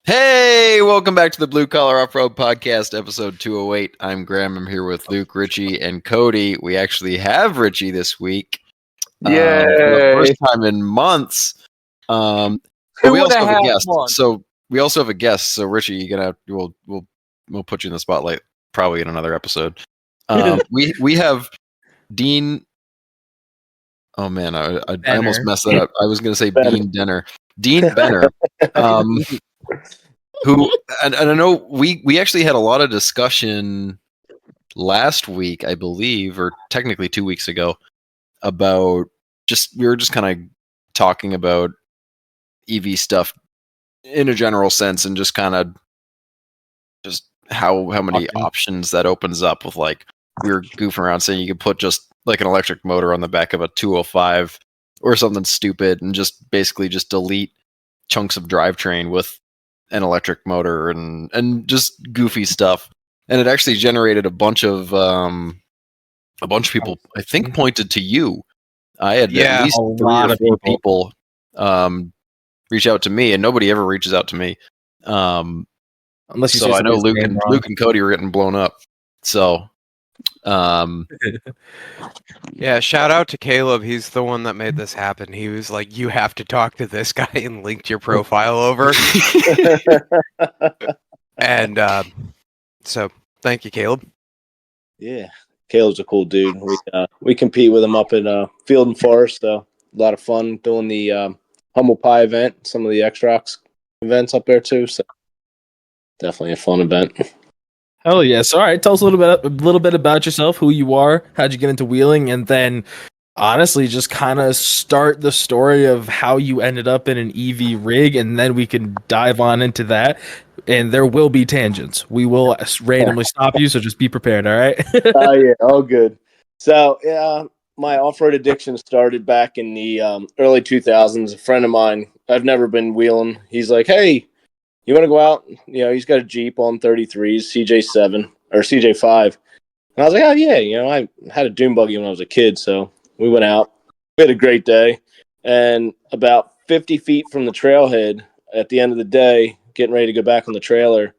Hey, welcome back to the Blue Collar Off-Road Podcast, episode 208. I'm Graham. I'm here with Luke, Richie, and Cody. We actually have Richie this week. Yay! For the first time in months. But we also have a guest. So we also have a guest. So Richie, we'll put you in the spotlight probably in another episode. We have Dean. Oh man, I almost messed that up. I was going to say Dean Denner. Dean Benner. Who and I know we actually had a lot of discussion last week, I believe, or technically 2 weeks ago, about we were just kind of talking about EV stuff in a general sense, and just kind of just how many options that opens up with, like, we were goofing around saying you could put just like an electric motor on the back of a 205 or something stupid, and just basically just delete chunks of drivetrain with an electric motor and just goofy stuff. And it actually generated a bunch of people, I think, pointed to you. I had at least 3 or 4 people reach out to me, and nobody ever reaches out to me. Unless you say I know Luke and Cody were getting blown up. So yeah, shout out to Caleb. He's the one that made this happen. He was like, you have to talk to this guy, and linked your profile over. And so thank you, Caleb. Yeah, Caleb's a cool dude. We compete with him up in Field and Forest, so a lot of fun doing the Humble Pie event, some of the X-Rocks events up there too. So definitely a fun event. Hell yes! All right, tell us a little bit about yourself, who you are, how'd you get into wheeling, and then honestly, just kind of start the story of how you ended up in an EV rig, and then we can dive on into that. And there will be tangents. We will randomly stop you, so just be prepared. All right? Oh yeah, all good. So my off-road addiction started back in the early 2000s. A friend of mine, I've never been wheeling. He's like, "Hey, you want to go out?" You know, he's got a Jeep on 33s, CJ7 or CJ5. And I was like, "Oh, yeah." You know, I had a dune buggy when I was a kid. So we went out. We had a great day. And about 50 feet from the trailhead at the end of the day, getting ready to go back on the trailer,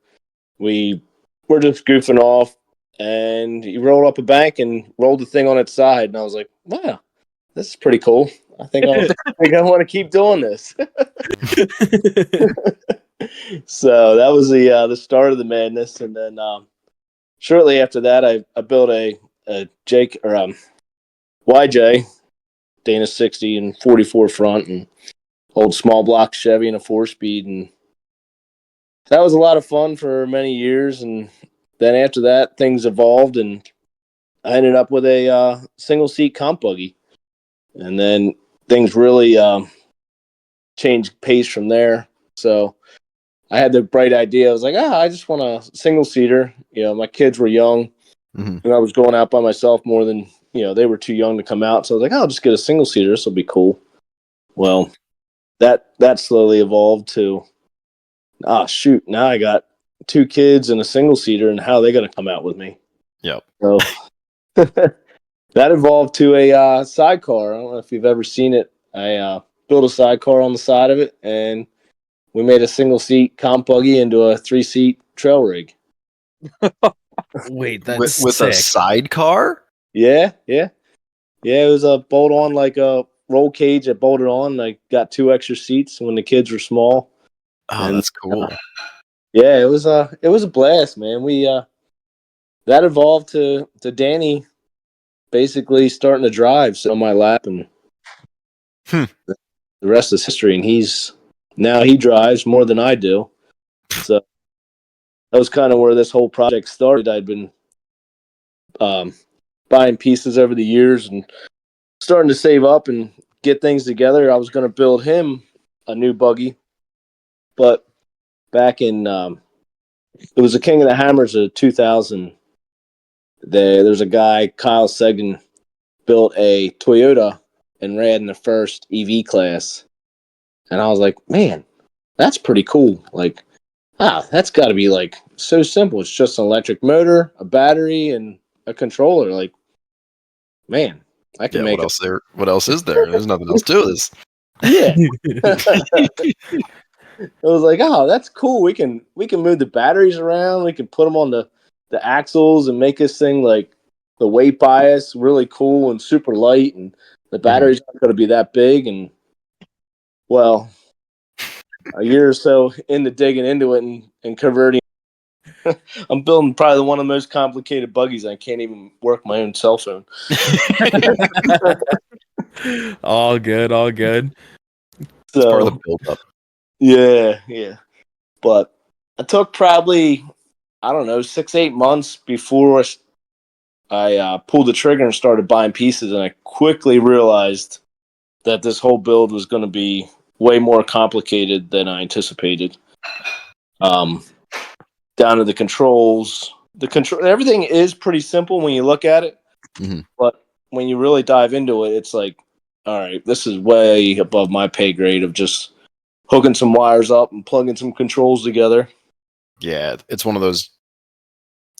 we were just goofing off. And he rolled up a bank and rolled the thing on its side. And I was like, "Wow, this is pretty cool. I think I want to keep doing this." So that was the start of the madness, and then shortly after that, I built a YJ Dana 60 and 44 front, and old small block Chevy and a 4-speed, and that was a lot of fun for many years. And then after that, things evolved, and I ended up with a single seat comp buggy, and then things really changed pace from there. So I had the bright idea. I was like, I just want a single seater. You know, my kids were young, and I was going out by myself more than, they were too young to come out. So I was like, I'll just get a single seater. This will be cool. Well, that slowly evolved to, shoot, now I got 2 kids and a single seater, and how are they going to come out with me? Yep. So that evolved to a sidecar. I don't know if you've ever seen it. I built a sidecar on the side of it, and we made a single seat comp buggy into a 3-seat trail rig. Wait, that's with sick. A sidecar? Yeah. It was a bolt on, like a roll cage that bolted on. I got 2 extra seats when the kids were small. Oh, that's cool. Yeah, it was a blast, man. We that evolved to Danny basically starting to drive on my lap, and the rest is history. And now he drives more than I do. So that was kind of where this whole project started. I'd been buying pieces over the years and starting to save up and get things together. I was going to build him a new buggy, but back in it was the King of the Hammers of 2000. There's a guy, Kyle Sagan, built a Toyota and ran the first EV class, and I was like, man, that's pretty cool. Like, that's got to be like so simple. It's just an electric motor, a battery, and a controller. Like, man, I can make What else is there? There's nothing else to this. Yeah. was like, oh, that's cool. We can move the batteries around. We can put them on the axles and make this thing like the weight bias really cool and super light. And the batteries aren't going to be that big. And well, a year or so into digging into it and converting, I'm building probably one of the most complicated buggies. I can't even work my own cell phone. All good, all good. It's part of So the build-up. yeah. But it took probably, I don't know, 6-8 months before I pulled the trigger and started buying pieces, and I quickly realized that this whole build was going to be way more complicated than I anticipated. Down to the controls. Everything is pretty simple when you look at it, but when you really dive into it, it's like, all right, this is way above my pay grade of just hooking some wires up and plugging some controls together. Yeah, it's one of those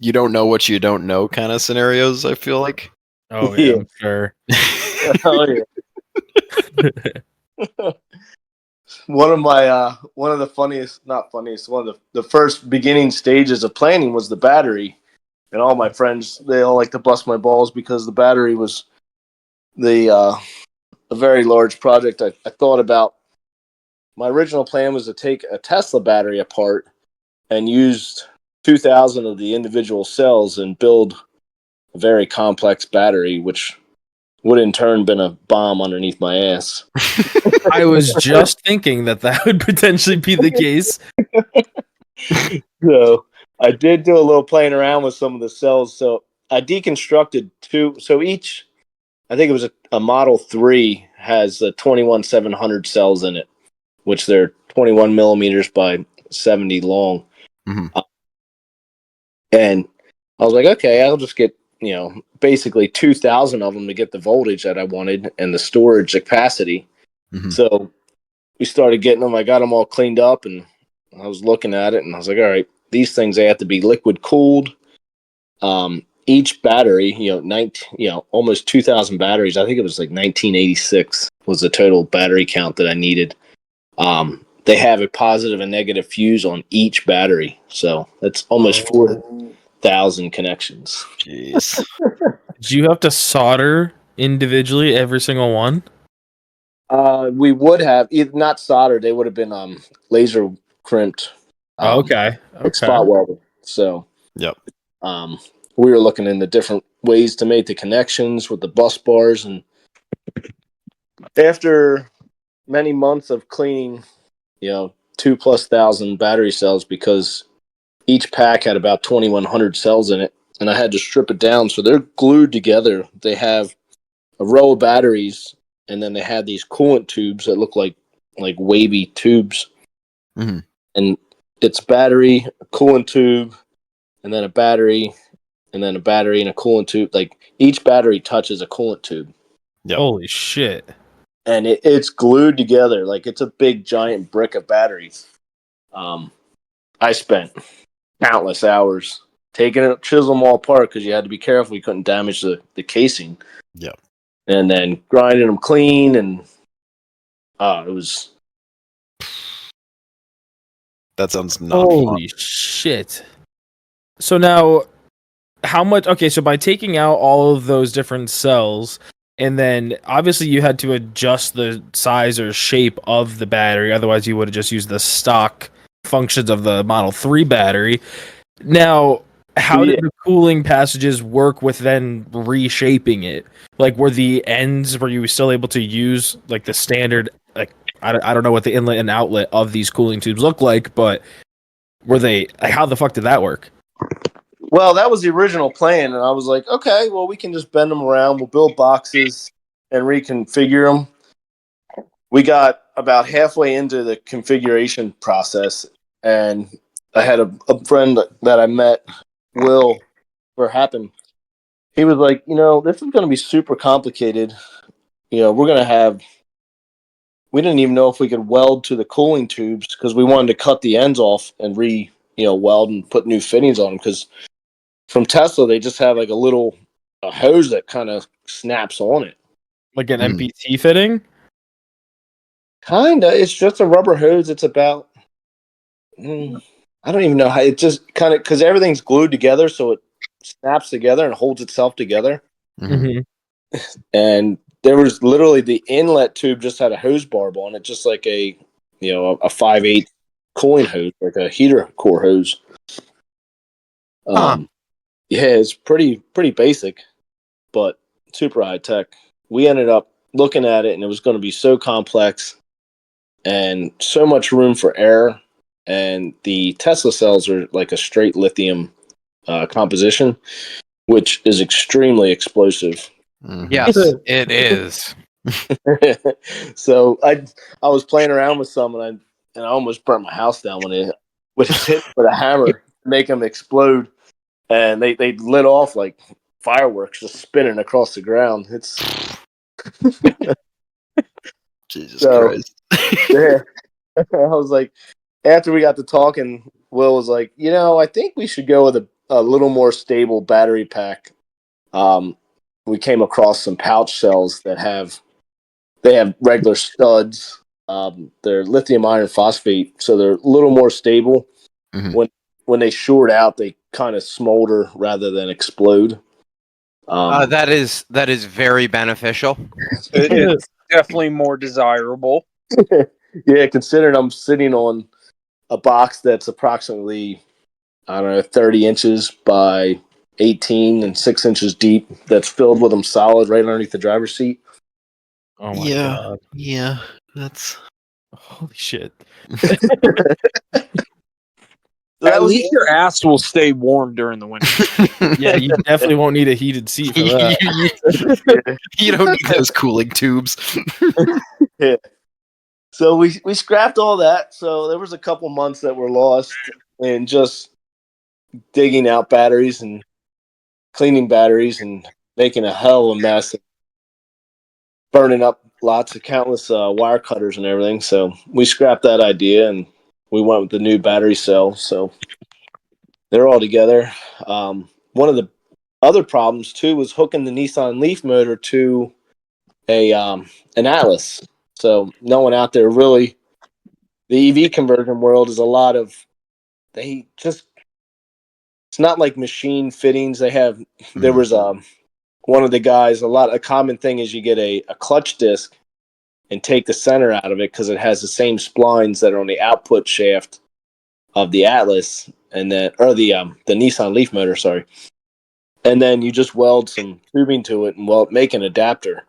you don't know what you don't know kind of scenarios, I feel like. Oh yeah, I'm sure. Oh yeah. One of the funniest, not funniest, one of the first beginning stages of planning was the battery. And all my friends, they all like to bust my balls because the battery was a very large project I thought about. My original plan was to take a Tesla battery apart and used 2,000 of the individual cells and build a very complex battery, which would in turn been a bomb underneath my ass. I was just thinking that would potentially be the case. So I did do a little playing around with some of the cells. So I deconstructed two. So each, I think it was a Model 3 has 21,700 cells in it, which they're 21 millimeters by 70 long. And I was like, okay, I'll just get, basically 2,000 of them to get the voltage that I wanted and the storage capacity. So we started getting them. I got them all cleaned up and I was looking at it and I was like, all right, these things, they have to be liquid cooled. Each battery, almost 2,000 batteries. I think it was like 1986 was the total battery count that I needed. They have a positive and negative fuse on each battery. So that's almost 4,000 connections. Jeez. Do you have to solder individually every single one? We would have either not soldered. They would have been laser crimped. Okay. Spot welded. So Yep. We were looking into different ways to make the connections with the bus bars, and after many months of cleaning, 2,000+ battery cells, because each pack had about 2,100 cells in it, and I had to strip it down so they're glued together. They have a row of batteries, and then they had these coolant tubes that look like wavy tubes, and it's battery, a coolant tube, and then a battery, and then a battery and a coolant tube. Like each battery touches a coolant tube. Yep. Holy shit. And it's glued together. Like it's a big giant brick of batteries. I spent countless hours taking it, chisel them all apart because you had to be careful. You couldn't damage the casing. Yep. And then grinding them clean. And it was. That sounds not fun. Holy shit. So now, how much? Okay, so by taking out all of those different cells, and then obviously you had to adjust the size or shape of the battery. Otherwise, you would have just used the stock functions of the Model 3 battery. Now, how did the cooling passages work with then reshaping it? Like, were you still able to use like the standard? Like, I don't know what the inlet and outlet of these cooling tubes look like, but were they? Like, how the fuck did that work? Well, that was the original plan, and I was like, okay, well, we can just bend them around. We'll build boxes and reconfigure them. We got about halfway into the configuration process, and I had a friend that I met, Will, for Happen. He was like, this is going to be super complicated. We're going to have. We didn't even know if we could weld to the cooling tubes because we wanted to cut the ends off and weld and put new fittings on them because. From Tesla, they just have like a hose that kind of snaps on it. Like an MPT fitting? Kinda. It's just a rubber hose. It's about I don't even know how it just kind of because everything's glued together, so it snaps together and holds itself together. Mhm. And there was literally the inlet tube just had a hose barb on it, just like a 5/8 cooling hose, like a heater core hose. Yeah, it's pretty basic, but super high tech. We ended up looking at it, and it was going to be so complex and so much room for error. And the Tesla cells are like a straight lithium composition, which is extremely explosive. Mhm. Yes, it is. So I was playing around with some, and I almost burnt my house down when it was hit with a hammer to make them explode, and they lit off like fireworks just spinning across the ground. It's Jesus so Christ. yeah. I was like, after we got to talking, Will was like, I think we should go with a little more stable battery pack. We came across some pouch cells that have regular studs. They're lithium iron phosphate, so they're a little more stable. Mhm. When they short out, they kind of smolder rather than explode. That is very beneficial. It's definitely more desirable. Yeah, considering I'm sitting on a box that's approximately, I don't know, 30 inches by 18 and 6 inches deep, that's filled with them solid right underneath the driver's seat. Oh my god! Yeah, that's Holy shit! So At least your ass will stay warm during the winter. Yeah, you definitely won't need a heated seat for that. you don't need those cooling tubes. Yeah. So we scrapped all that. So there was a couple months that were lost in just digging out batteries and cleaning batteries and making a hell of a mess, burning up lots of countless wire cutters and everything. So we scrapped that idea and we went with the new battery cell. So they're all together. One of the other problems too was hooking the Nissan Leaf motor to an Atlas. So no one out there really. The EV conversion world is a lot of it's not like machine fittings. There was one of the guys, a common thing is you get a clutch disc and take the center out of it because it has the same splines that are on the output shaft of the Atlas and then or the Nissan Leaf motor, sorry. And then you just weld some tubing to it and make an adapter.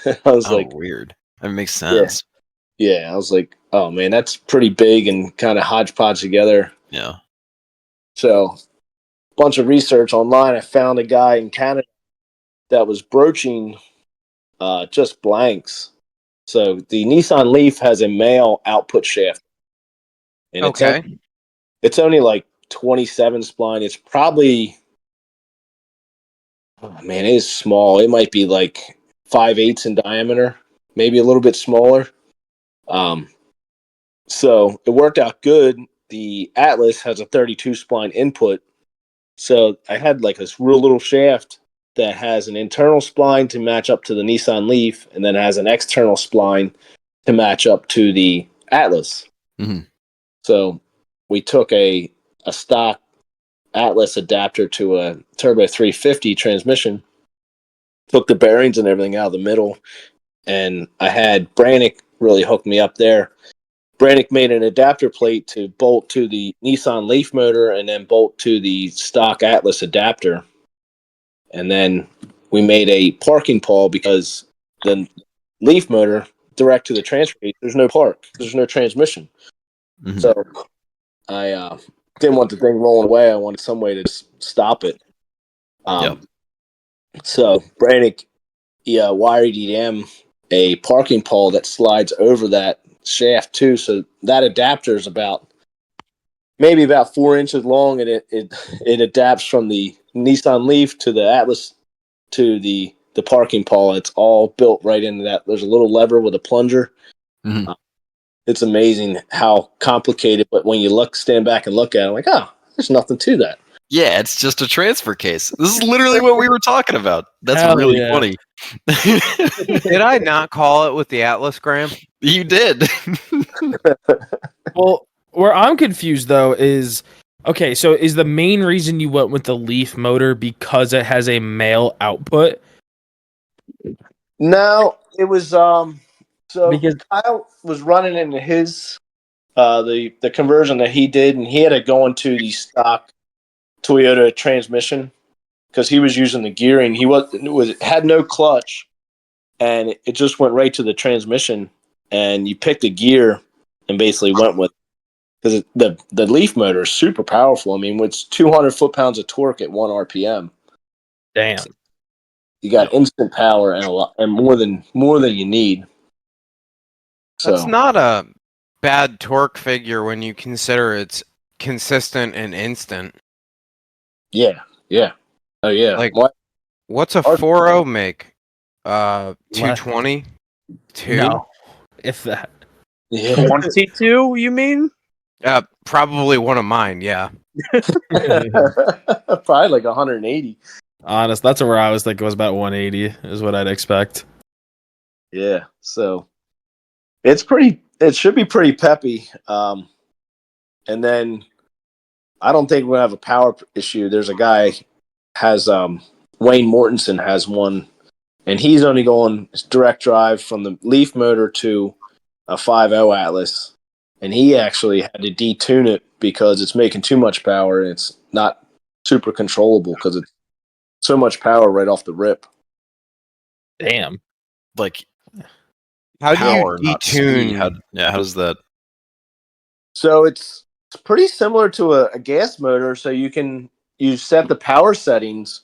I was like, weird. That makes sense. yeah, I was like, oh man, that's pretty big and kind of hodgepodge together. Yeah. So, bunch of research online. I found a guy in Canada that was broaching just blanks. So the Nissan Leaf has a male output shaft, and it's only like 27 spline. It's probably, oh man, it is small. It might be like 5/8 in diameter, maybe a little bit smaller. So it worked out good. The Atlas has a 32 spline input. So I had like this real little shaft that has an internal spline to match up to the Nissan Leaf and then has an external spline to match up to the Atlas. Mhm. So we took a stock Atlas adapter to a Turbo 350 transmission, took the bearings and everything out of the middle, and I had Brannick really hook me up there. Brannick made an adapter plate to bolt to the Nissan Leaf motor and then bolt to the stock Atlas adapter. And then we made a parking pawl because the Leaf motor, direct to the transfer gate, there's no park. There's no transmission. Mhm. So I didn't want the thing rolling away. I wanted some way to just stop it. So Brannick wired EDM a parking pole that slides over that shaft too. So that adapter is maybe about 4 inches long, and it adapts from the Nissan Leaf to the Atlas to the parking pole. It's all built right into that. There's a little lever with a plunger. Mhm. It's amazing how complicated, but when you stand back and look at it, I'm like, oh, there's nothing to that. Yeah, it's just a transfer case. This is literally what we were talking about. That's Hell really yeah. funny. Did I not call it with the Atlas, Graham? You did. Well, Where I'm confused though is, okay, so is the main reason you went with the Leaf motor because it has a male output? No, it was so Because Kyle was running into his the conversion that he did, and he had to go into the stock Toyota transmission because he was using the gearing. He had no clutch, and it just went right to the transmission. And you picked a gear and basically went with, because the Leaf motor is super powerful. I mean, it's 200 foot-pounds of torque at 1 RPM. damn. You got instant power and a lot, and more than you need. That's So not a bad torque figure when you consider it's consistent and instant. yeah. Oh yeah. Like, What? what's a 4.0 make? 220? 2? No, if that. Yeah. 22, you mean? Probably one of mine, yeah. Probably like 180. Honest, that's where I was thinking was about 180 is what I'd expect. Yeah. So it should be pretty peppy. And then I don't think we're gonna have a power issue. There's a guy has Wayne Mortensen has one, and he's only going direct drive from the Leaf motor to a 5.0 Atlas, and he actually had to detune it because it's making too much power and it's not super controllable because it's so much power right off the rip. Damn. Like How do power, you not speed. detune? How does that? So it's pretty similar to a gas motor. So you set the power settings.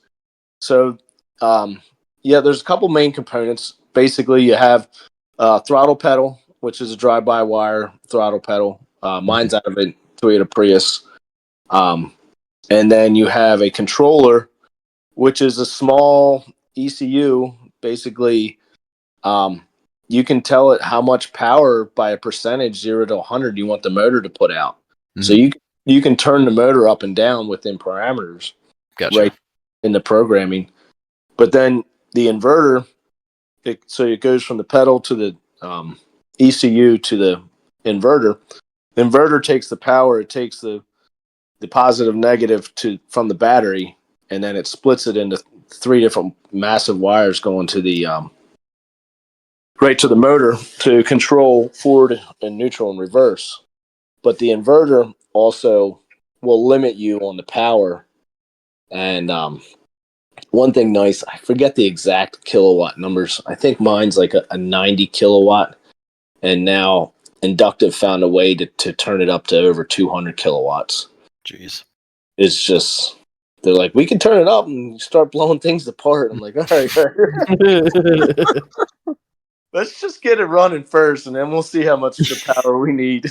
So there's a couple main components. Basically, you have throttle pedal, which is a drive-by-wire throttle pedal. Mine's out of a Toyota Prius. And then you have a controller, which is a small ECU. Basically, you can tell it how much power by a percentage, 0 to 100, you want the motor to put out. Mhm. So you can turn the motor up and down within parameters Gotcha. right in the programming. But then the inverter, it goes from the pedal to the ECU to the inverter. The inverter takes the power, it takes the positive negative from the battery, and then it splits it into 3 different massive wires going to the right to the motor to control forward and neutral and reverse. But the inverter also will limit you on the power. And one thing nice, I forget the exact kilowatt numbers. I think mine's like a 90 kilowatt. And now Inductive found a way to turn it up to over 200 kilowatts. Jeez. It's just, they're like, we can turn it up and start blowing things apart. I'm like, all right. Let's just get it running first, and then we'll see how much the power we need.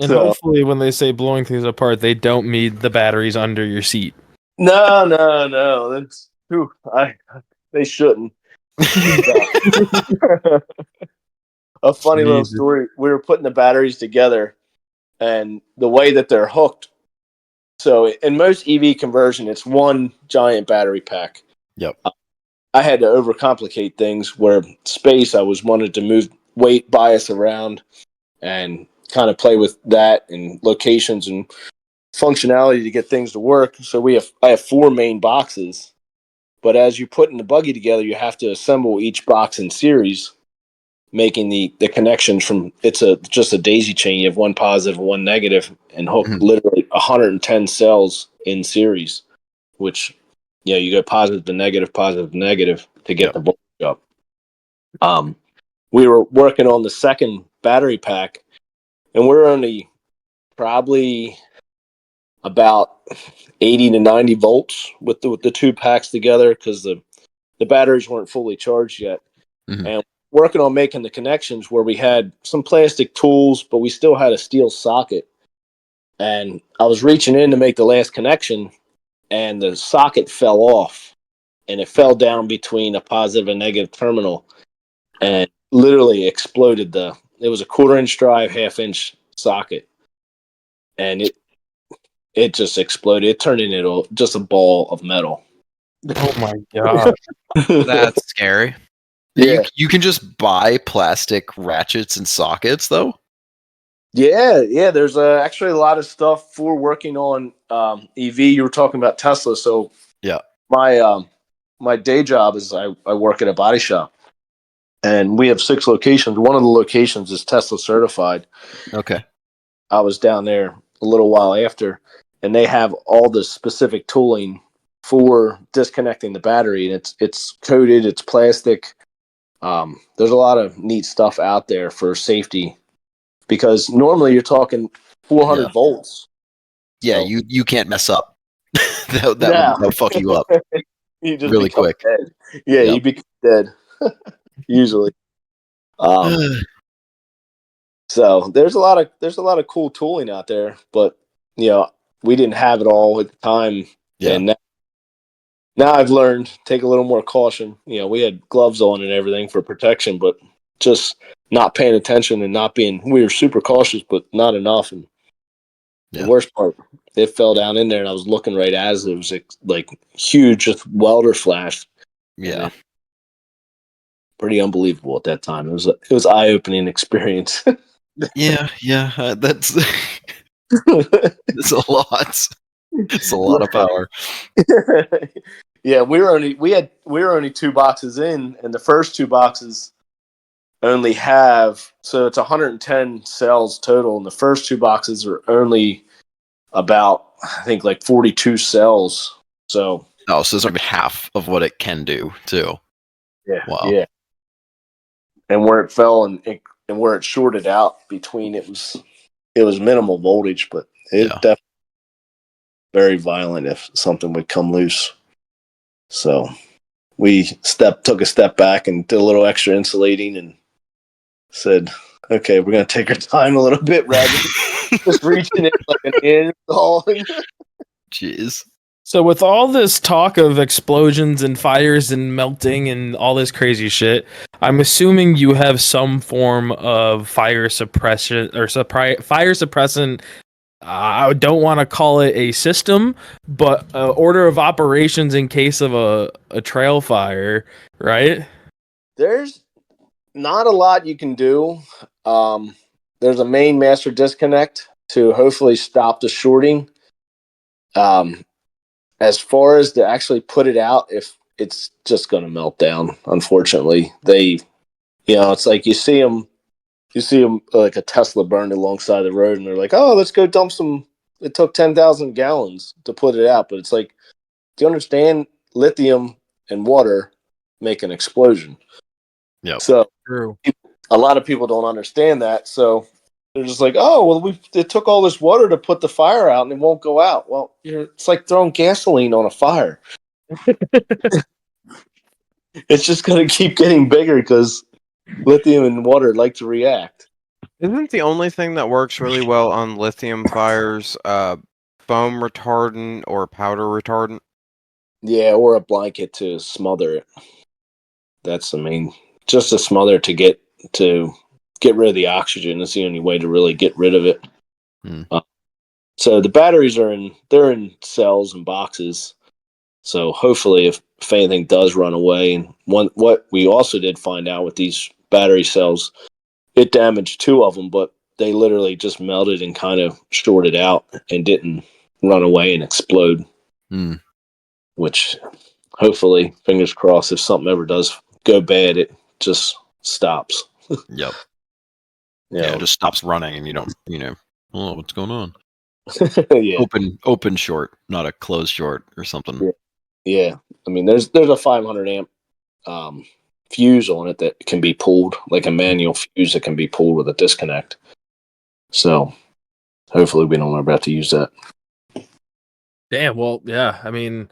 And So- hopefully when they say blowing things apart, they don't mean the batteries under your seat. No. That's they shouldn't. A funny little Jesus. story. We were putting the batteries together, and the way that they're hooked. So in most EV conversion, it's one giant battery pack. Yep. I had to overcomplicate things where space, I was wanted to move weight bias around and kind of play with that and locations and functionality to get things to work. So I have 4 main boxes, but as you put in the buggy together, you have to assemble each box in series, making the connections from, just a daisy chain. You have one positive, one negative, and hook literally 110 cells in series, which, you go positive to negative to get the voltage up. We were working on the second battery pack, and we're only probably about 80 to 90 volts with the 2 packs together because the batteries weren't fully charged yet. Mhm. And working on making the connections where we had some plastic tools, but we still had a steel socket. And I was reaching in to make the last connection, and the socket fell off, and it fell down between a positive and negative terminal, and literally exploded it was a 1/4-inch drive, 1/2-inch socket, and it just exploded. It turned into just a ball of metal. Oh my god. That's scary. Yeah. You can just buy plastic ratchets and sockets though. Yeah. There's actually a lot of stuff for working on EV. You were talking about Tesla, so Yeah. My day job is I work at a body shop, and we have 6 locations. One of the locations is Tesla certified. Okay. I was down there a little while after, and they have all the specific tooling for disconnecting the battery, and it's coated, it's plastic. There's a lot of neat stuff out there for safety, because normally you're talking 400 Yeah. volts. Yeah, So, you can't mess up. that No. would fuck you up you just really become quick. dead. Yeah, Yep. you become dead usually. So there's a lot of cool tooling out there, but we didn't have it all at the time, Yeah. and now I've learned take a little more caution. We had gloves on and everything for protection, but just not paying attention and we were super cautious, but not enough. And Yeah. the worst part, it fell down in there, and I was looking right as it was like huge welder flash. Yeah. Pretty unbelievable at that time. It was eye-opening experience. Yeah. That's it's a lot. It's a lot of power. Yeah, we were only 2 boxes in, and the first 2 boxes only have, so it's 110 cells total, and the first 2 boxes are only about, I think, like 42 cells. So So it's like half of what it can do too. Wow. yeah. And where it fell and where it shorted out between, it was minimal voltage, but it definitely very violent if something would come loose. So we took a step back and did a little extra insulating and said, okay, we're going to take our time a little bit rather than just reaching it like an install. Jeez. So with all this talk of explosions and fires and melting and all this crazy shit, I'm assuming you have some form of fire suppression or fire suppressant. I don't want to call it a system, but order of operations in case of a trail fire, right? There's not a lot you can do. There's a main master disconnect to hopefully stop the shorting. As far as to actually put it out, if it's just going to melt down, unfortunately, it's like you see them like a Tesla burned alongside the road, and they're like, "Oh, let's go dump some." It took 10,000 gallons to put it out, but it's like, do you understand? Lithium and water make an explosion. Yeah. So True. a lot of people don't understand that. So they're just like, "Oh, well, it took all this water to put the fire out, and it won't go out." Well, it's like throwing gasoline on a fire. It's just going to keep getting bigger because lithium and water like to react. Isn't the only thing that works really well on lithium fires foam retardant or powder retardant? Yeah, or a blanket to smother it. That's the main. Just a smother to get rid of the oxygen. That's the only way to really get rid of it. So the batteries they're in cells and boxes. So hopefully, if anything does run away, and what we also did find out with these battery cells, it damaged 2 of them, but they literally just melted and kind of shorted out and didn't run away and explode. Which, hopefully, fingers crossed, if something ever does go bad, it just stops. Yep. Yeah, it just stops running, and you don't, oh, what's going on? Yeah. Open short, not a closed short or something. Yeah. I mean, there's a 500 amp fuse on it that can be pulled, like a manual fuse that can be pulled with a disconnect. So hopefully we don't ever have to use that. Damn. Well, yeah. I mean,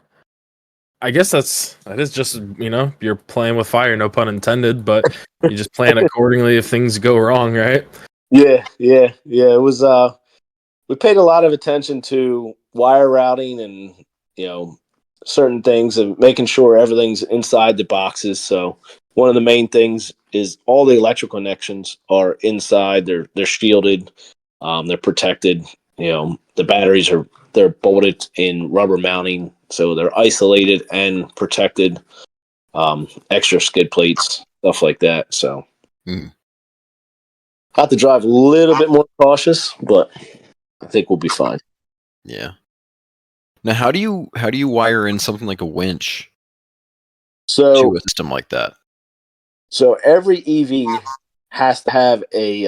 I guess that is just you're playing with fire, no pun intended, but you just plan accordingly if things go wrong, right? Yeah. It was we paid a lot of attention to wire routing and certain things and making sure everything's inside the boxes. So one of the main things is all the electrical connections are inside. They're shielded. They're protected. The batteries they're bolted in rubber mounting, so they're isolated and protected. Extra skid plates stuff like that. So Mm. have to drive a little bit more cautious, but I think we'll be fine. Yeah. Now, how do you wire in something like a winch to So a system like that? so every EV has to have a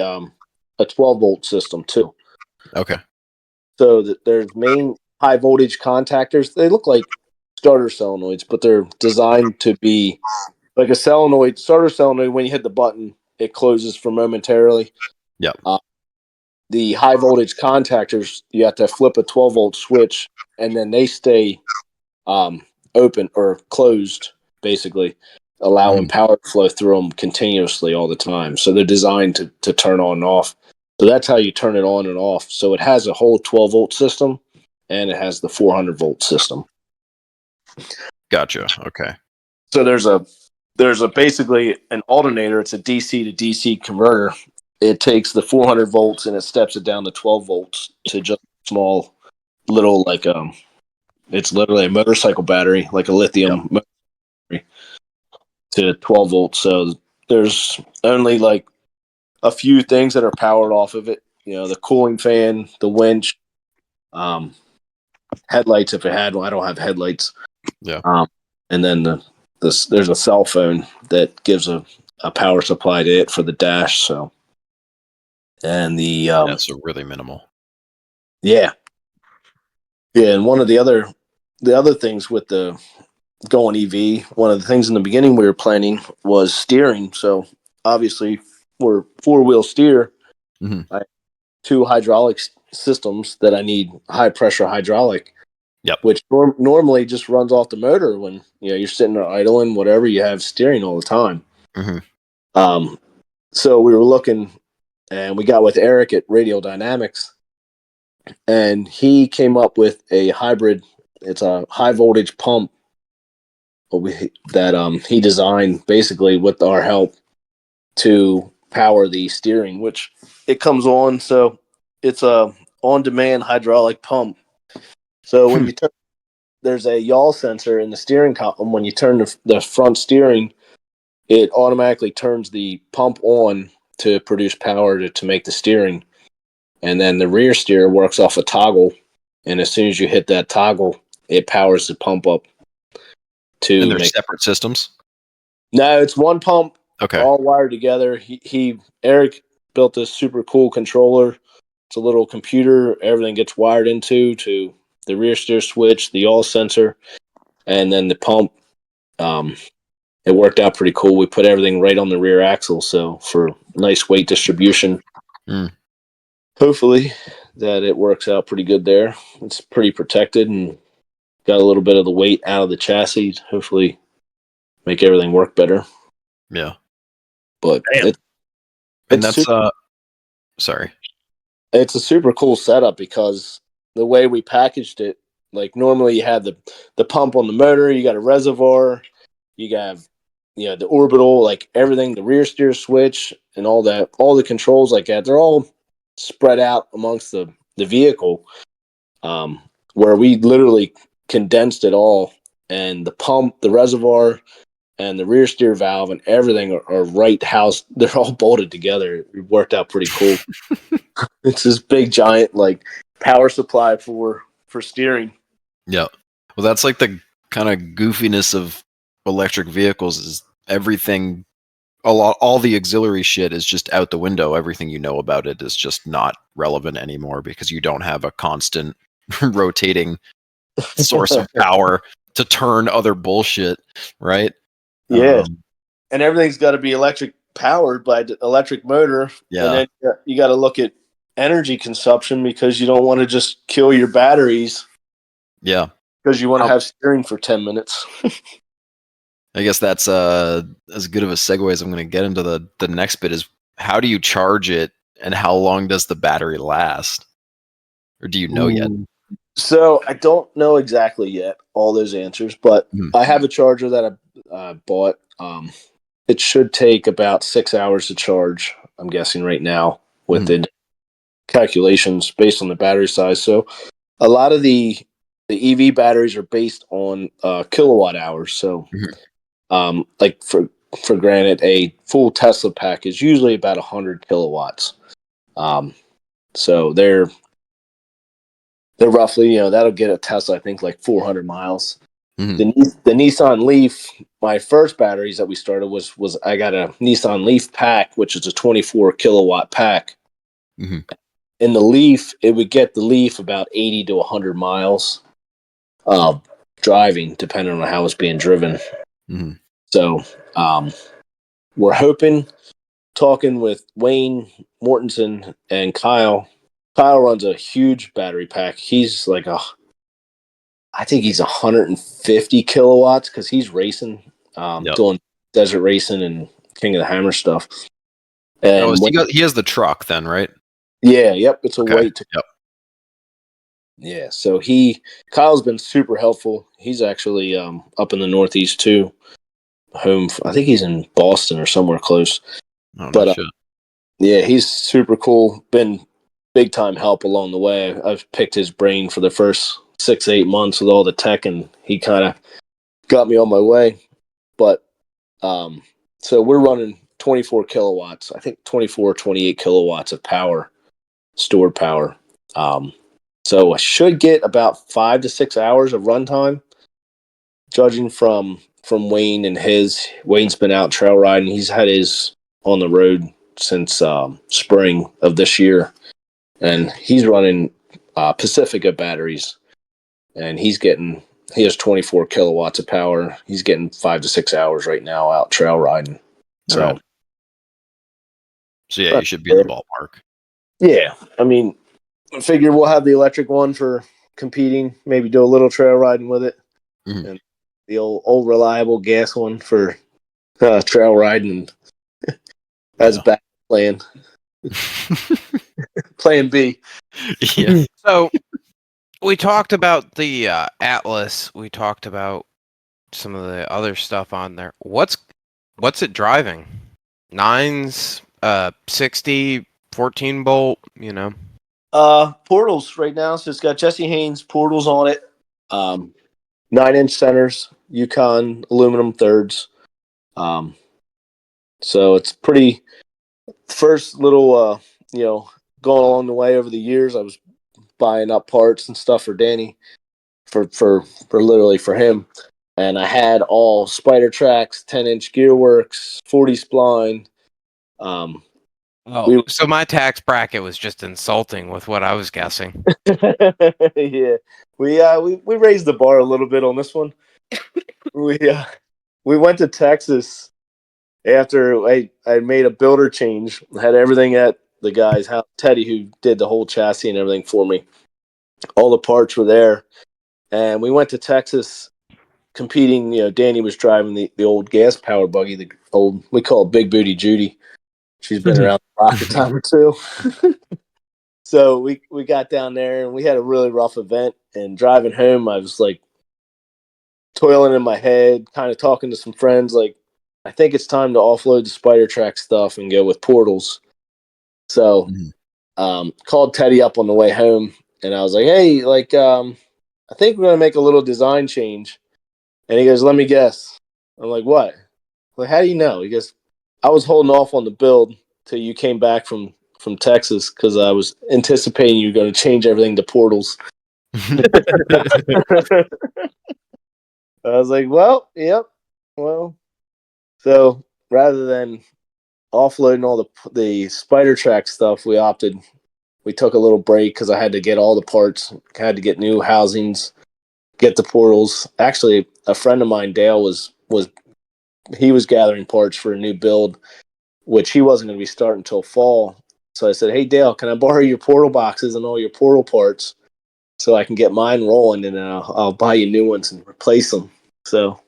12-volt system too. Okay. So that there's main high voltage contactors. They look like starter solenoids, but they're designed to be like a starter solenoid. When you hit the button, it closes for momentarily. Yep. The high voltage contactors, you have to flip a 12-volt switch, and then they stay open or closed, basically, allowing power to flow through them continuously all the time. So they're designed to turn on and off. So that's how you turn it on and off. So it has a whole 12-volt system, and it has the 400-volt system. Gotcha. Okay. So there's a basically an alternator. It's a DC to DC converter. It takes the 400 volts and it steps it down to 12 volts to just a small little it's literally a motorcycle battery, like a lithium battery, to 12 volts. So there's only like a few things that are powered off of it. You know, the cooling fan, the winch, headlights if it had one. I don't have headlights. Yeah. And then there's a cell phone that gives a power supply to it for the dash. So, and Yeah, so really minimal. yeah, and one of the other things with the going EV, one of the things in the beginning we were planning was steering. So obviously, we're 4-wheel steer. Mm-hmm. I have 2 hydraulic systems that I need high pressure hydraulic. Yep. Which normally just runs off the motor when you're sitting there idling, whatever. You have steering all the time. Mm-hmm. So we were looking, and we got with Eric at Radial Dynamics, and he came up with a hybrid. It's a high voltage pump that he designed basically with our help to power the steering, which it comes on. So it's a on-demand hydraulic pump. So when you turn, there's a yaw sensor in the steering column. When you turn the front steering, it automatically turns the pump on to produce power to make the steering. And then the rear steer works off a toggle. And as soon as you hit that toggle, it powers the pump up to And they're make. separate systems? No, it's one pump, Okay. all wired together. Eric built this super cool controller. It's a little computer. Everything gets wired into to the rear steer switch, the yaw sensor, and then the pump. It worked out pretty cool. We put everything right on the rear axle, so for nice weight distribution. Hopefully that it works out pretty good there. It's pretty protected and got a little bit of the weight out of the chassis. Hopefully make everything work better. Yeah. But sorry. It's a super cool setup because the way we packaged it, like normally you have the pump on the motor, you got a reservoir, you got the orbital, like everything, the rear steer switch and all that, all the controls like that, they're all spread out amongst the vehicle, where we literally condensed it all, and the pump, the reservoir, and the rear steer valve and everything are right housed. They're all bolted together. It worked out pretty cool. It's this big giant like power supply for steering. Yeah. Well, that's like the kind of goofiness of electric vehicles is everything, all the auxiliary shit is just out the window. Everything you know about it is just not relevant anymore because you don't have a constant rotating source of power to turn other bullshit, right? Yeah. And everything's got to be electric powered by the electric motor. Yeah. And then you got to look at energy consumption because you don't want to just kill your batteries. Yeah. Because you want to have steering for 10 minutes. I guess that's as good of a segue as I'm going to get into the next bit is how do you charge it and how long does the battery last? Or do you know yet? So I don't know exactly yet all those answers, but I have a charger that I bought. It should take about 6 hours to charge, I'm guessing right now, with the calculations based on the battery size. So a lot of the EV batteries are based on kilowatt hours. So like for for granted, a full Tesla pack is usually about 100 kilowatts. So they're roughly, that'll get a Tesla, I think, like 400 miles. Mhm. The Nissan Leaf, my first batteries that we started was I got a Nissan Leaf pack, which is a 24 kilowatt pack. Mhm. In the Leaf, it would get the Leaf about 80 to 100 miles driving, depending on how it's being driven. Mhm. So we're talking with Wayne Mortensen and Kyle. Kyle runs a huge battery pack. He's like I think he's 150 kilowatts because he's racing, Yep. doing desert racing and King of the Hammer stuff. And Oh, so he has the truck then, right? yeah, yep, it's a Okay. weight. Yep. Yeah, so Kyle's been super helpful. He's actually up in the Northeast too. I think he's in Boston or somewhere close. Oh, no But shit. yeah, he's super cool. Been big time help along the way. I've picked his brain for the first 6 to 8 months with all the tech, and he kind of got me on my way. But so we're running 24 kilowatts. I think 24, 28 kilowatts of power, stored power. So I should get about 5 to 6 hours of runtime, judging from Wayne and his. Wayne's been out trail riding. He's had his on the road since spring of this year, and he's running Pacifica batteries, and he has 24 kilowatts of power. He's getting 5 to 6 hours right now out trail riding. All So, right. So yeah, you should be in the ballpark. yeah, I mean, I figure we'll have the electric one for competing, maybe do a little trail riding with it, Mhm. and the old reliable gas one for trail riding. That's Yeah. back plan. Plan B. Yeah. So we talked about the Atlas. We talked about some of the other stuff on there. What's it driving? Nines, 60, 14 bolt, Portals right now. So it's got Jesse Haynes portals on it. 9-inch centers, Yukon aluminum thirds. So it's pretty first little, going along the way over the years. I was buying up parts and stuff for Danny, for literally for him, and I had all Spider Tracks, 10-inch Gearworks, 40 spline. Oh, so my tax bracket was just insulting with what I was guessing. Yeah, we raised the bar a little bit on this one. We went to Texas after I made a builder change. Had everything at the guy's house, Teddy, who did the whole chassis and everything for me. All the parts were there, and we went to Texas competing. Danny was driving the old gas powered buggy, the old, we call it Big Booty Judy. She's been around the block a time or two. So we got down there and we had a really rough event. And driving home, I was like toiling in my head, kind of talking to some friends. Like, I think it's time to offload the Spider Track stuff and go with portals. So, called Teddy up on the way home, and I was like, "Hey, I think we're gonna make a little design change." And he goes, "Let me guess." I'm like, "What?" Like, how do you know? He goes, "I was holding off on the build till you came back from Texas because I was anticipating you were going to change everything to portals." I was like, "Well, yep, well." So rather than offloading all the Spider Track stuff, we took a little break because I had to get all the parts, had to get new housings, get the portals. Actually, a friend of mine, Dale, was he was gathering parts for a new build, which he wasn't going to be starting until fall. So I said, "Hey Dale, can I borrow your portal boxes and all your portal parts so I can get mine rolling, and then I'll buy you new ones and replace them." So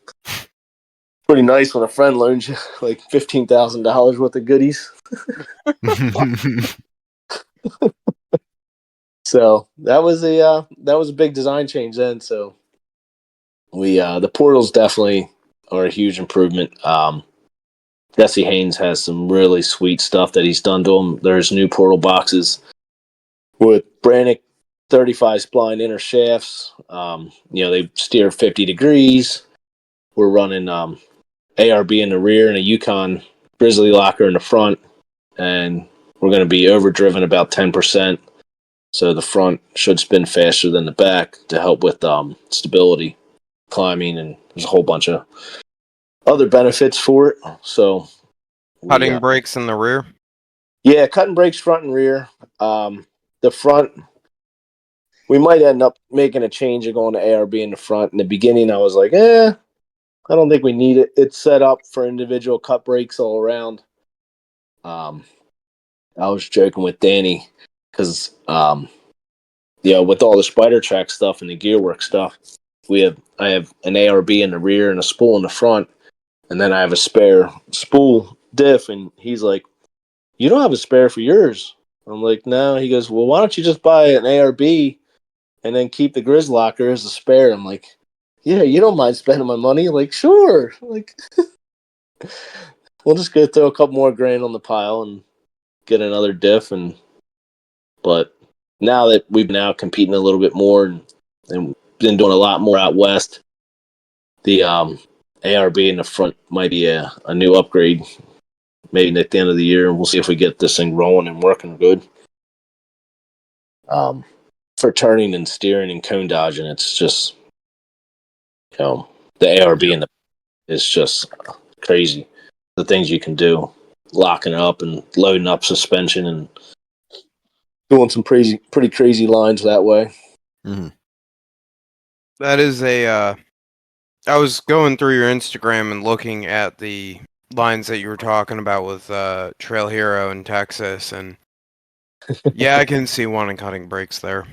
pretty nice when a friend loans you like $15,000 worth of goodies. So that was a big design change then. So the portals definitely are a huge improvement. Jesse Haynes has some really sweet stuff that he's done to them. There's new portal boxes with Brannick 35 spline inner shafts. They steer 50 degrees. We're running ARB in the rear and a Yukon Grizzly locker in the front, and we're going to be overdriven about 10%. So the front should spin faster than the back to help with stability, climbing, and there's a whole bunch of other benefits for it. So Cutting brakes in the rear. Yeah, cutting brakes front and rear. The front, we might end up making a change of going to ARB in the front. In the beginning, I was like, I don't think we need it. It's set up for individual cut brakes all around. I was joking with Danny because, with all the spider track stuff and the gearwork stuff, I have an ARB in the rear and a spool in the front, and then I have a spare spool diff, and he's like, "You don't have a spare for yours." I'm like, "No." He goes, "Well, why don't you just buy an ARB and then keep the Grizz locker as a spare?" I'm like, "Yeah, you don't mind spending my money?" Like, "Sure." Like, we'll just go throw a couple more grand on the pile and get another diff. But now that we've been out competing a little bit more and been doing a lot more out west, the ARB in the front might be a new upgrade. Maybe at the end of the year, and we'll see if we get this thing rolling and working good. For turning and steering and cone dodging, it's just, the ARB is just crazy. The things you can do, locking up and loading up suspension and doing some pretty crazy lines that way. Mm-hmm. That is I was going through your Instagram and looking at the lines that you were talking about with Trail Hero in Texas, and yeah, I can see wanting cutting brakes there.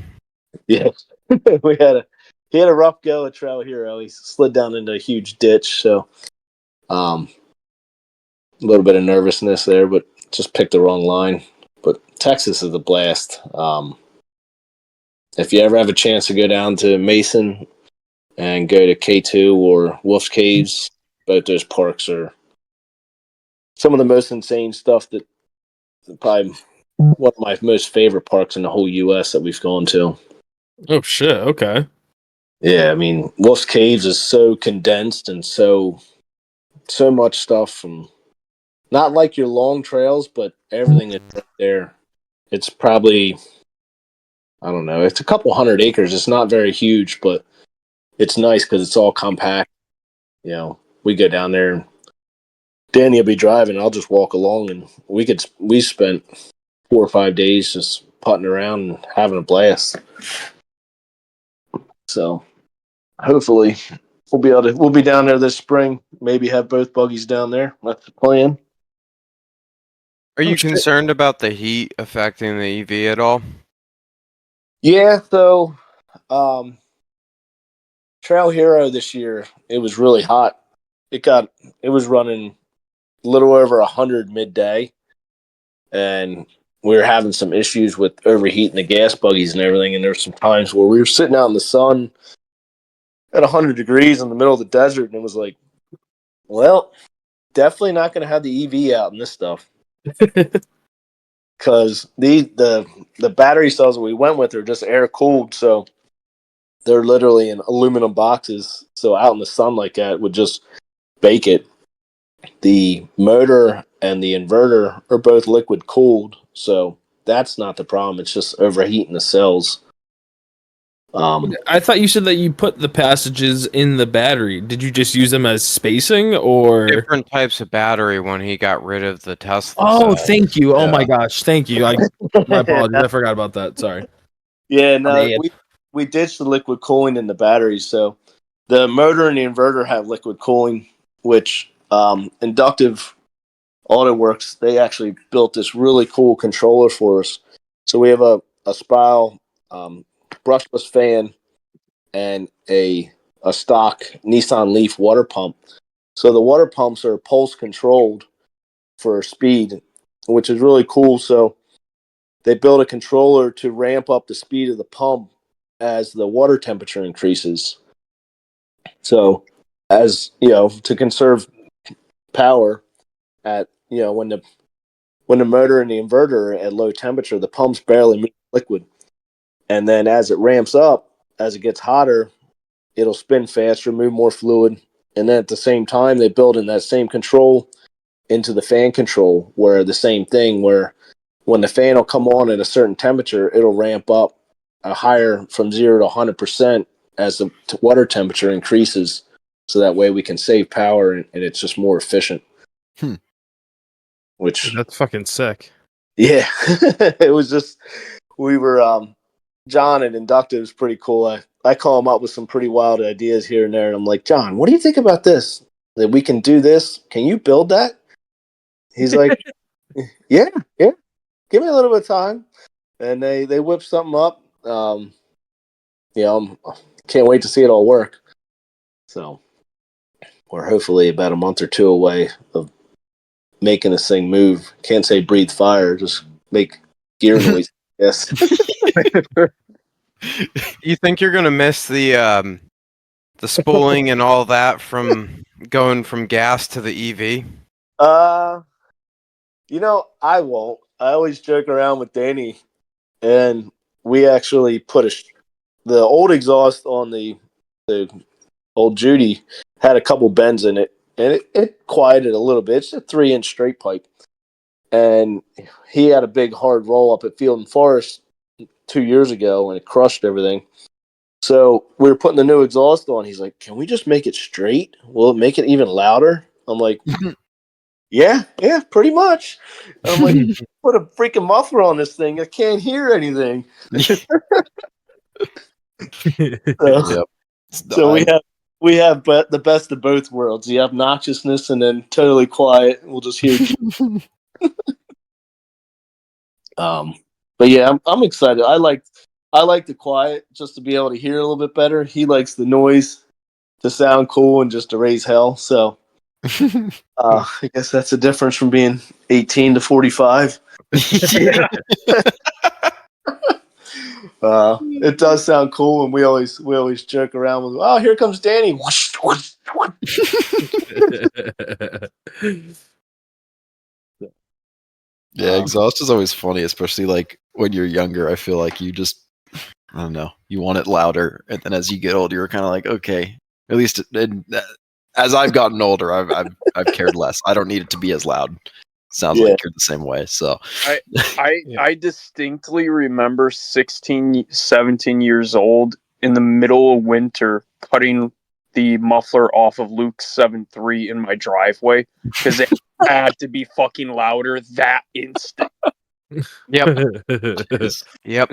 Yeah, he had a rough go at Trail Hero. He slid down into a huge ditch, so a little bit of nervousness there, but just picked the wrong line. But Texas is a blast. If you ever have a chance to go down to Mason and go to K2 or Wolf's Caves, both those parks are some of the most insane stuff. That probably one of my most favorite parks in the whole U.S. that we've gone to. Oh shit! Okay. Yeah, I mean, Wolf's Caves is so condensed and so much stuff from not like your long trails, but everything is right there. It's probably, I don't know, it's a couple 100 acres. It's not very huge, but it's nice because it's all compact. We go down there and Danny will be driving. I'll just walk along, and we spent 4 or 5 days just putting around and having a blast. So hopefully we'll be down there this spring. Maybe have both buggies down there. That's the plan. Are you concerned about the heat affecting the EV at all? Yeah, so Trail Hero this year, it was really hot. It was running a little over 100 midday, and we were having some issues with overheating the gas buggies and everything. And there were some times where we were sitting out in the sun at 100 degrees in the middle of the desert, and it was like, well, definitely not going to have the EV out in this stuff. Because the battery cells that we went with are just air cooled, so they're literally in aluminum boxes. So out in the sun like that would just bake it. The motor and the inverter are both liquid cooled, so that's not the problem. It's just overheating the cells. I thought you said that you put the passages in the battery. Did you just use them as spacing, or different types of battery when he got rid of the Tesla? Oh, cell? thank you. Oh Yeah. my gosh, thank you. My apologies. I forgot about that. Sorry. Yeah, no, we ditched the liquid cooling in the batteries. So the motor and the inverter have liquid cooling, which Inductive AutoWorks, they actually built this really cool controller for us. So we have a Spile brushless fan and a stock Nissan Leaf water pump. So the water pumps are pulse controlled for speed, which is really cool. So they built a controller to ramp up the speed of the pump as the water temperature increases. So as to conserve power at when the motor and the inverter are at low temperature, the pump's barely move liquid. And then as it ramps up, as it gets hotter, it'll spin faster, move more fluid, And then at the same time, they build in that same control into the fan control, where the same thing, where when the fan will come on at a certain temperature, it'll ramp up a higher from 0 to 100% as the water temperature increases. So that way we can save power and it's just more efficient. Which, That's fucking sick. yeah, it was just, we were, John at Inductive is pretty cool. I call him up with some pretty wild ideas here and there. And I'm like, John, what do you think about this? That we can do this? Can you build that? He's like, yeah. Give me a little bit of time. And they whip something up. Can't wait to see it all work. So we're hopefully about a month or two away of making this thing move. Can't say breathe fire, just make gear noise. Yes. You think you're gonna miss the spooling and all that from going from gas to the EV? I won't. I always joke around with Danny, and we actually put the old exhaust on the old Judy had a couple bends in it, and it quieted a little bit. It's a 3-inch straight pipe, and he had a big hard roll up at Field and Forest 2 years ago, and it crushed everything. So we were putting the new exhaust on. He's like, "Can we just make it straight? Will it make it even louder?" I'm like, Yeah, pretty much. I'm like, put a freaking muffler on this thing. I can't hear anything. Yep. So we have the best of both worlds. The obnoxiousness and then totally quiet. We'll just hear. But yeah, I'm excited. I like the quiet just to be able to hear a little bit better. He likes the noise to sound cool and just to raise hell. So I guess that's the difference from being 18 to 45. Yeah. It does sound cool, and we always joke around with, "Oh, here comes Danny!" Whoosh, whoosh, whoosh. Yeah, exhaust is always funny, especially like when you're younger. I feel like you just, I don't know, you want it louder, and then as you get older, you're kind of like, okay, at least as I've gotten older, I've cared less. I don't need it to be as loud. Sounds like you're the same way. So I distinctly remember 16, 17 years old in the middle of winter cutting the muffler off of Luke's 7.3 in my driveway because it had to be fucking louder that instant. Yep. Yep.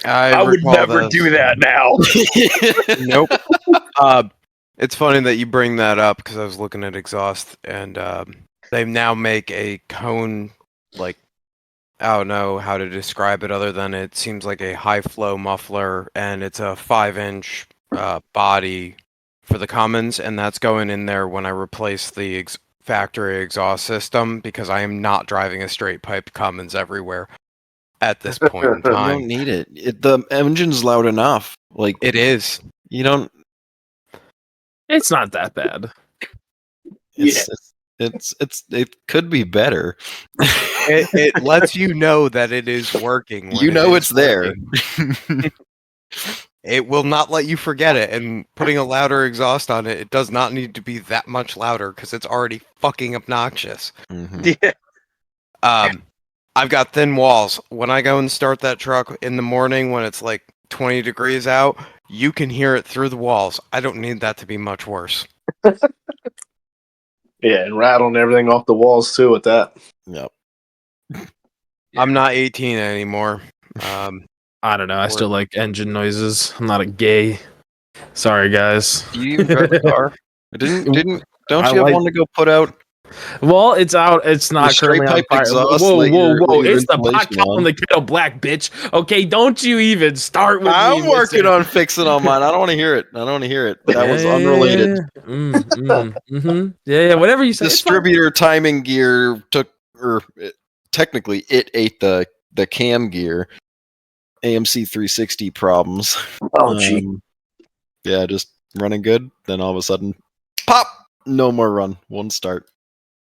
I would never do that now. Nope. It's funny that you bring that up because I was looking at exhaust and they now make a cone, like, I don't know how to describe it other than it seems like a high flow muffler, and it's a 5-inch body for the Cummins, and that's going in there when I replace the factory exhaust system because I am not driving a straight pipe Cummins everywhere at this point in time. You don't need it. The engine's loud enough. Like it is. You don't. It's not that bad. It could be better. It lets you know that it is working. You know it's there. It will not let you forget it, and putting a louder exhaust on it, it does not need to be that much louder because it's already fucking obnoxious. Mm-hmm. Yeah. I've got thin walls. When I go and start that truck in the morning when it's like 20 degrees out, you can hear it through the walls. I don't need that to be much worse. Yeah, and rattling everything off the walls too with that. Yep. I'm not 18 anymore. I don't know. I still like engine noises. I'm not a gay. Sorry, guys. Do you even drive a car? Don't you have like- one to go put out? Well, it's out. It's not straight currently on pipe fire. exhaust, Whoa. let your It's the pot insulation kettle on. and the kettle black, bitch. Okay, don't you even start with me. I'm working listen. on fixing on mine. I don't want to hear it. That was Yeah, unrelated. Yeah, whatever you say. it's fine. Distributor timing gear technically it ate the cam gear. AMC 360 problems. Oh, gee. Yeah, just running good. Then all of a sudden, pop! No more run. Won't start.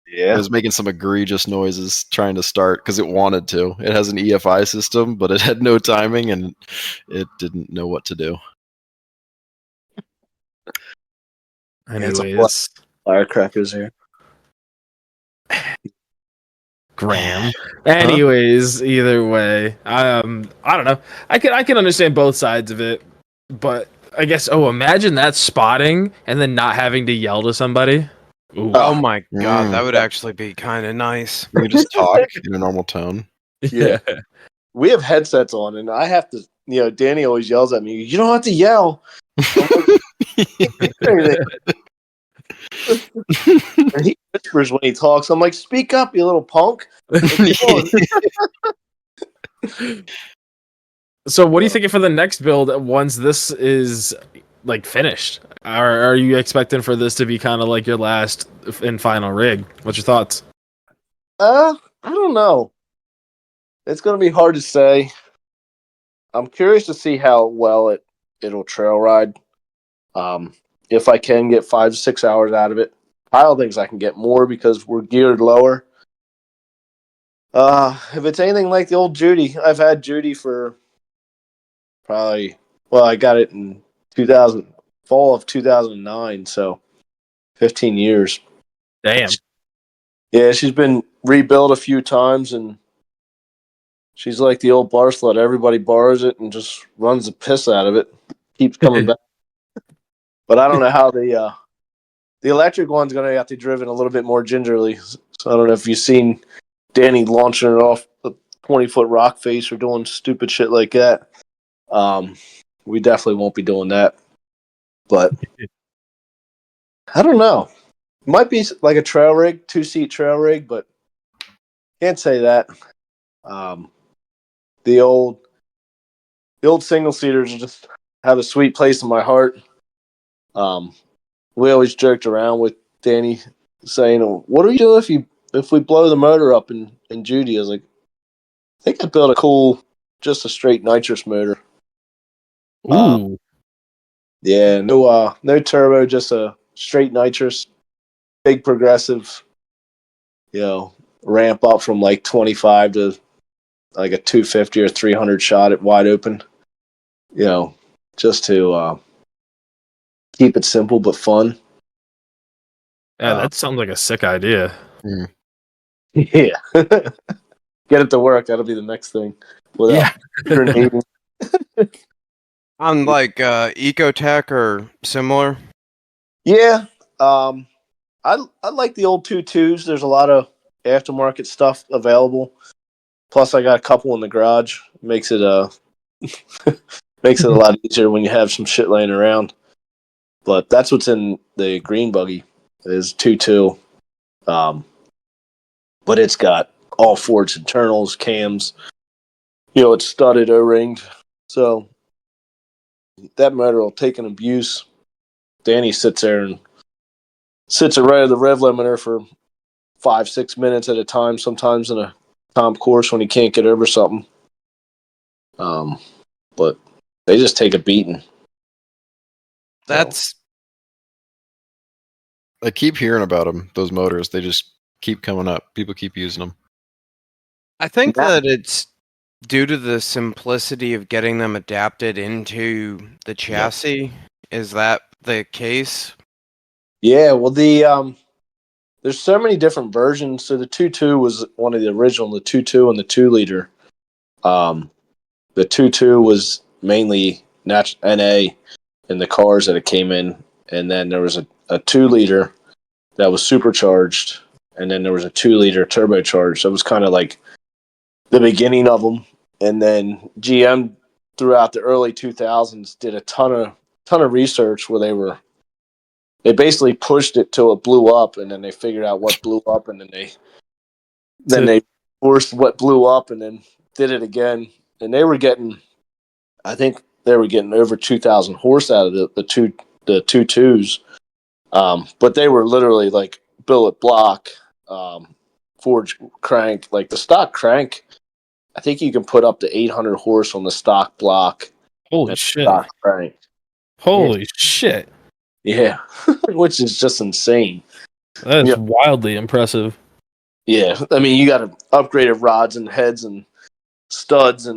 It Yeah. was making some egregious noises trying to start because it wanted to. It has an EFI system, but it had no timing and it didn't know what to do. Anyways, Firecrackers here. Graham. Anyways, either way, I don't know. I can understand both sides of it, but I guess imagine that spotting and then not having to yell to somebody. Ooh. Oh my god, that would actually be kind of nice. You just talk in a normal tone. Yeah. We have headsets on, and I have to. Danny always yells at me. You don't have to yell. And he whispers when he talks. I'm like, speak up, you little punk. So, what are you thinking for the next build once this is like finished? Are you expecting for this to be kind of like your last and final rig? What's your thoughts? I don't know. It's going to be hard to say. I'm curious to see how well it'll trail ride. If I can get 5 to 6 hours out of it. Kyle thinks I can get more because we're geared lower. If it's anything like the old Judy, I've had Judy for probably, I got it in fall of 2009, so 15 years. Damn. Yeah, she's been rebuilt a few times, and she's like the old bar slut. Everybody borrows it and just runs the piss out of it. Keeps coming back. But I don't know how the electric one's going to have to be driven a little bit more gingerly. So I don't know if you've seen Danny launching it off the 20-foot rock face or doing stupid shit like that. We definitely won't be doing that. But I don't know. It might be like a trail rig, 2-seat trail rig, but can't say that. The old single seaters just have a sweet place in my heart. We always joked around with Danny saying, "What do we do if we blow the motor up in Judy?" I was like, "I think I built just a straight nitrous motor." Ooh. Yeah, no turbo, just a straight nitrous, big progressive. Ramp up from like 25 to like a 250 or 300 shot at wide open. Just to keep it simple but fun. Yeah, that sounds like a sick idea. Yeah. Get it to work. That'll be the next thing. Without grenading. On like Ecotech or similar. Yeah. I like the old 2.2s. There's a lot of aftermarket stuff available. Plus, I got a couple in the garage. Makes it makes it a lot easier when you have some shit laying around. But that's what's in the green buggy is 2.2. But it's got all Ford's internals, cams. It's studded, O-ringed. So that motor will take an abuse. Danny sits there and sits it right at the rev limiter for 5-6 minutes at a time, sometimes in a comp course when he can't get over something. But they just take a beating. That's I keep hearing about them, those motors. They just keep coming up. People keep using them. I think that it's due to the simplicity of getting them adapted into the chassis. Is that the case? Yeah, well, there's so many different versions. So the 2.2 was one of the original, the 2.2 and the 2-liter. The 2.2 was mainly NA in the cars that it came in, and then there was a 2-liter that was supercharged, and then there was a 2-liter turbocharged. So it was kind of like the beginning of them. And then GM throughout the early 2000s did a ton of research where they basically pushed it till it blew up, and then they figured out what blew up, and then they forced what blew up, and then did it again. And I think they were getting over 2,000 horse out of the 2.2s. But they were literally like billet block, forged crank, like the stock crank. I think you can put up to 800 horse on the stock block. Holy shit! Stock crank. Holy shit! Yeah, which is just insane. That's wildly impressive. Yeah, I mean, you got to upgraded rods and heads and studs,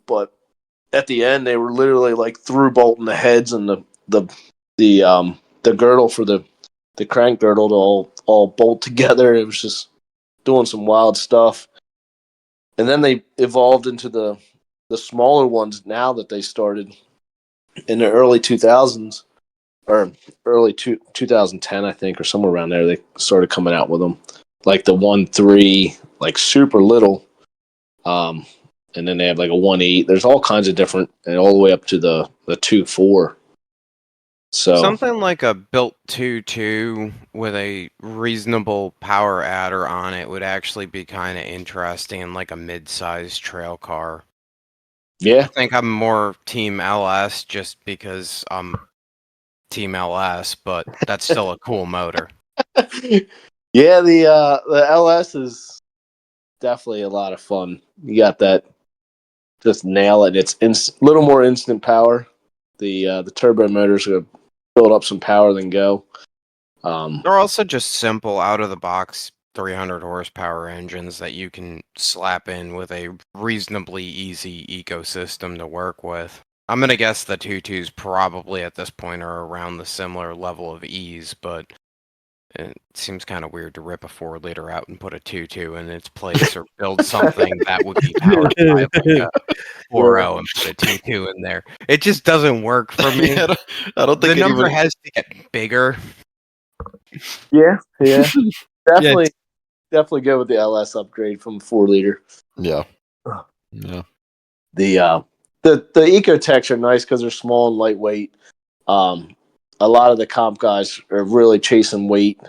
but at the end they were literally like through bolting the heads and the the girdle for the crank girdle to all bolt together. It was just doing some wild stuff. And then they evolved into the smaller ones now that they started in the early 2000s or early 2010, I think, or somewhere around there. They started coming out with them, like the 1.3, like super little. And then they have like a 1.8. There's all kinds of different, and all the way up to the 2.4. So something like a built 2.2 with a reasonable power adder on it would actually be kind of interesting in like a mid-sized trail car. yeah, I think I'm more Team LS just because I'm Team LS, but that's still a cool motor. yeah. The LS is definitely a lot of fun. You got that, just nail it. It's a little more instant power. The turbo motors are gonna build up some power, then go. They're also just simple, out of the box 300 horsepower engines that you can slap in with a reasonably easy ecosystem to work with. I'm gonna guess the 2.2s probably at this point are around the similar level of ease, but it seems kind of weird to rip a 4-liter out and put a 2.2 in its place, or build something that would be powered by like a 4.0 and put a 2.2 in there. It just doesn't work for me. Yeah, I don't think The number anybody. has to get bigger. yeah, definitely go with the LS upgrade from 4-liter. Yeah. Yeah. The Ecotechs are nice because they're small and lightweight. A lot of the comp guys are really chasing weight,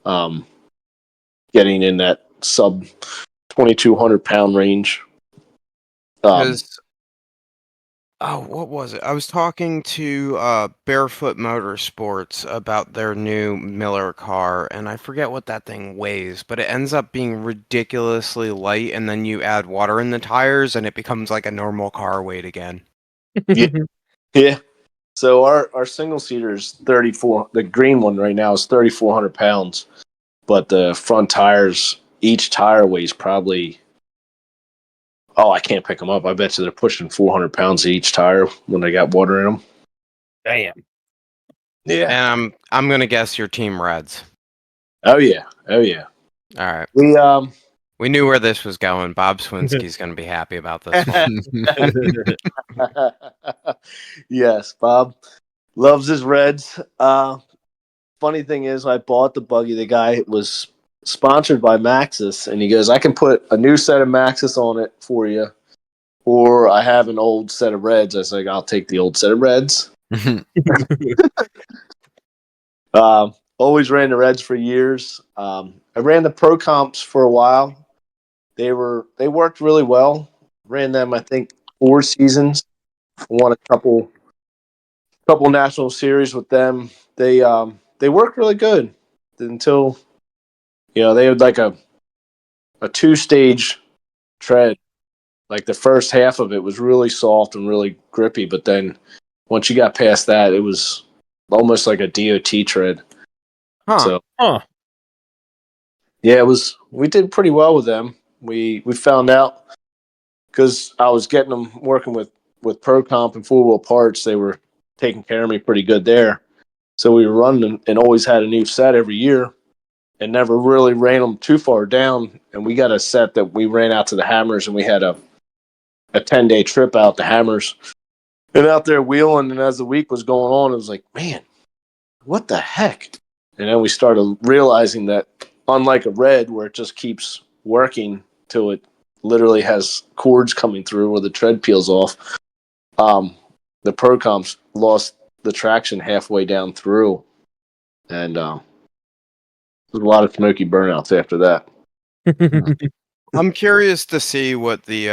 getting in that sub 2,200 pound range. Because what was it? I was talking to Barefoot Motorsports about their new Miller car, and I forget what that thing weighs, but it ends up being ridiculously light, and then you add water in the tires, and it becomes like a normal car weight again. Yeah. So our single seater is 34. The green one right now is 3,400 pounds, but the front tires, each tire weighs probably. Oh, I can't pick them up. I bet you they're pushing 400 pounds each tire when they got water in them. Damn. Yeah. And I'm gonna guess your Team Reds. Oh yeah. All right. We We knew where this was going. Bob Swinski's gonna be happy about this one. yes, Bob loves his Reds. Funny thing is, I bought the buggy. The guy was sponsored by Maxxis, and he goes, "I can put a new set of Maxxis on it for you, or I have an old set of Reds." I was like, "I'll take the old set of Reds." Always ran the Reds for years. I ran the Pro Comps for a while. They worked really well. Ran them, I think, 4 seasons. Won a couple national series with them. They worked really good until they had like a 2-stage tread. Like the first half of it was really soft and really grippy, but then once you got past that, it was almost like a DOT tread. Huh. So yeah, it was. We did pretty well with them. We found out because I was getting them working with Pro Comp and 4-wheel parts. They were taking care of me pretty good there. So we were running and always had a new set every year and never really ran them too far down. And we got a set that we ran out to the Hammers, and we had a 10-day trip out to Hammers and out there wheeling. And as the week was going on, it was like, man, what the heck? And then we started realizing that unlike a Red where it just keeps working till it literally has cords coming through or the tread peels off, the Pro Comps lost the traction halfway down through. And there's a lot of smoky burnouts after that. I'm curious to see what the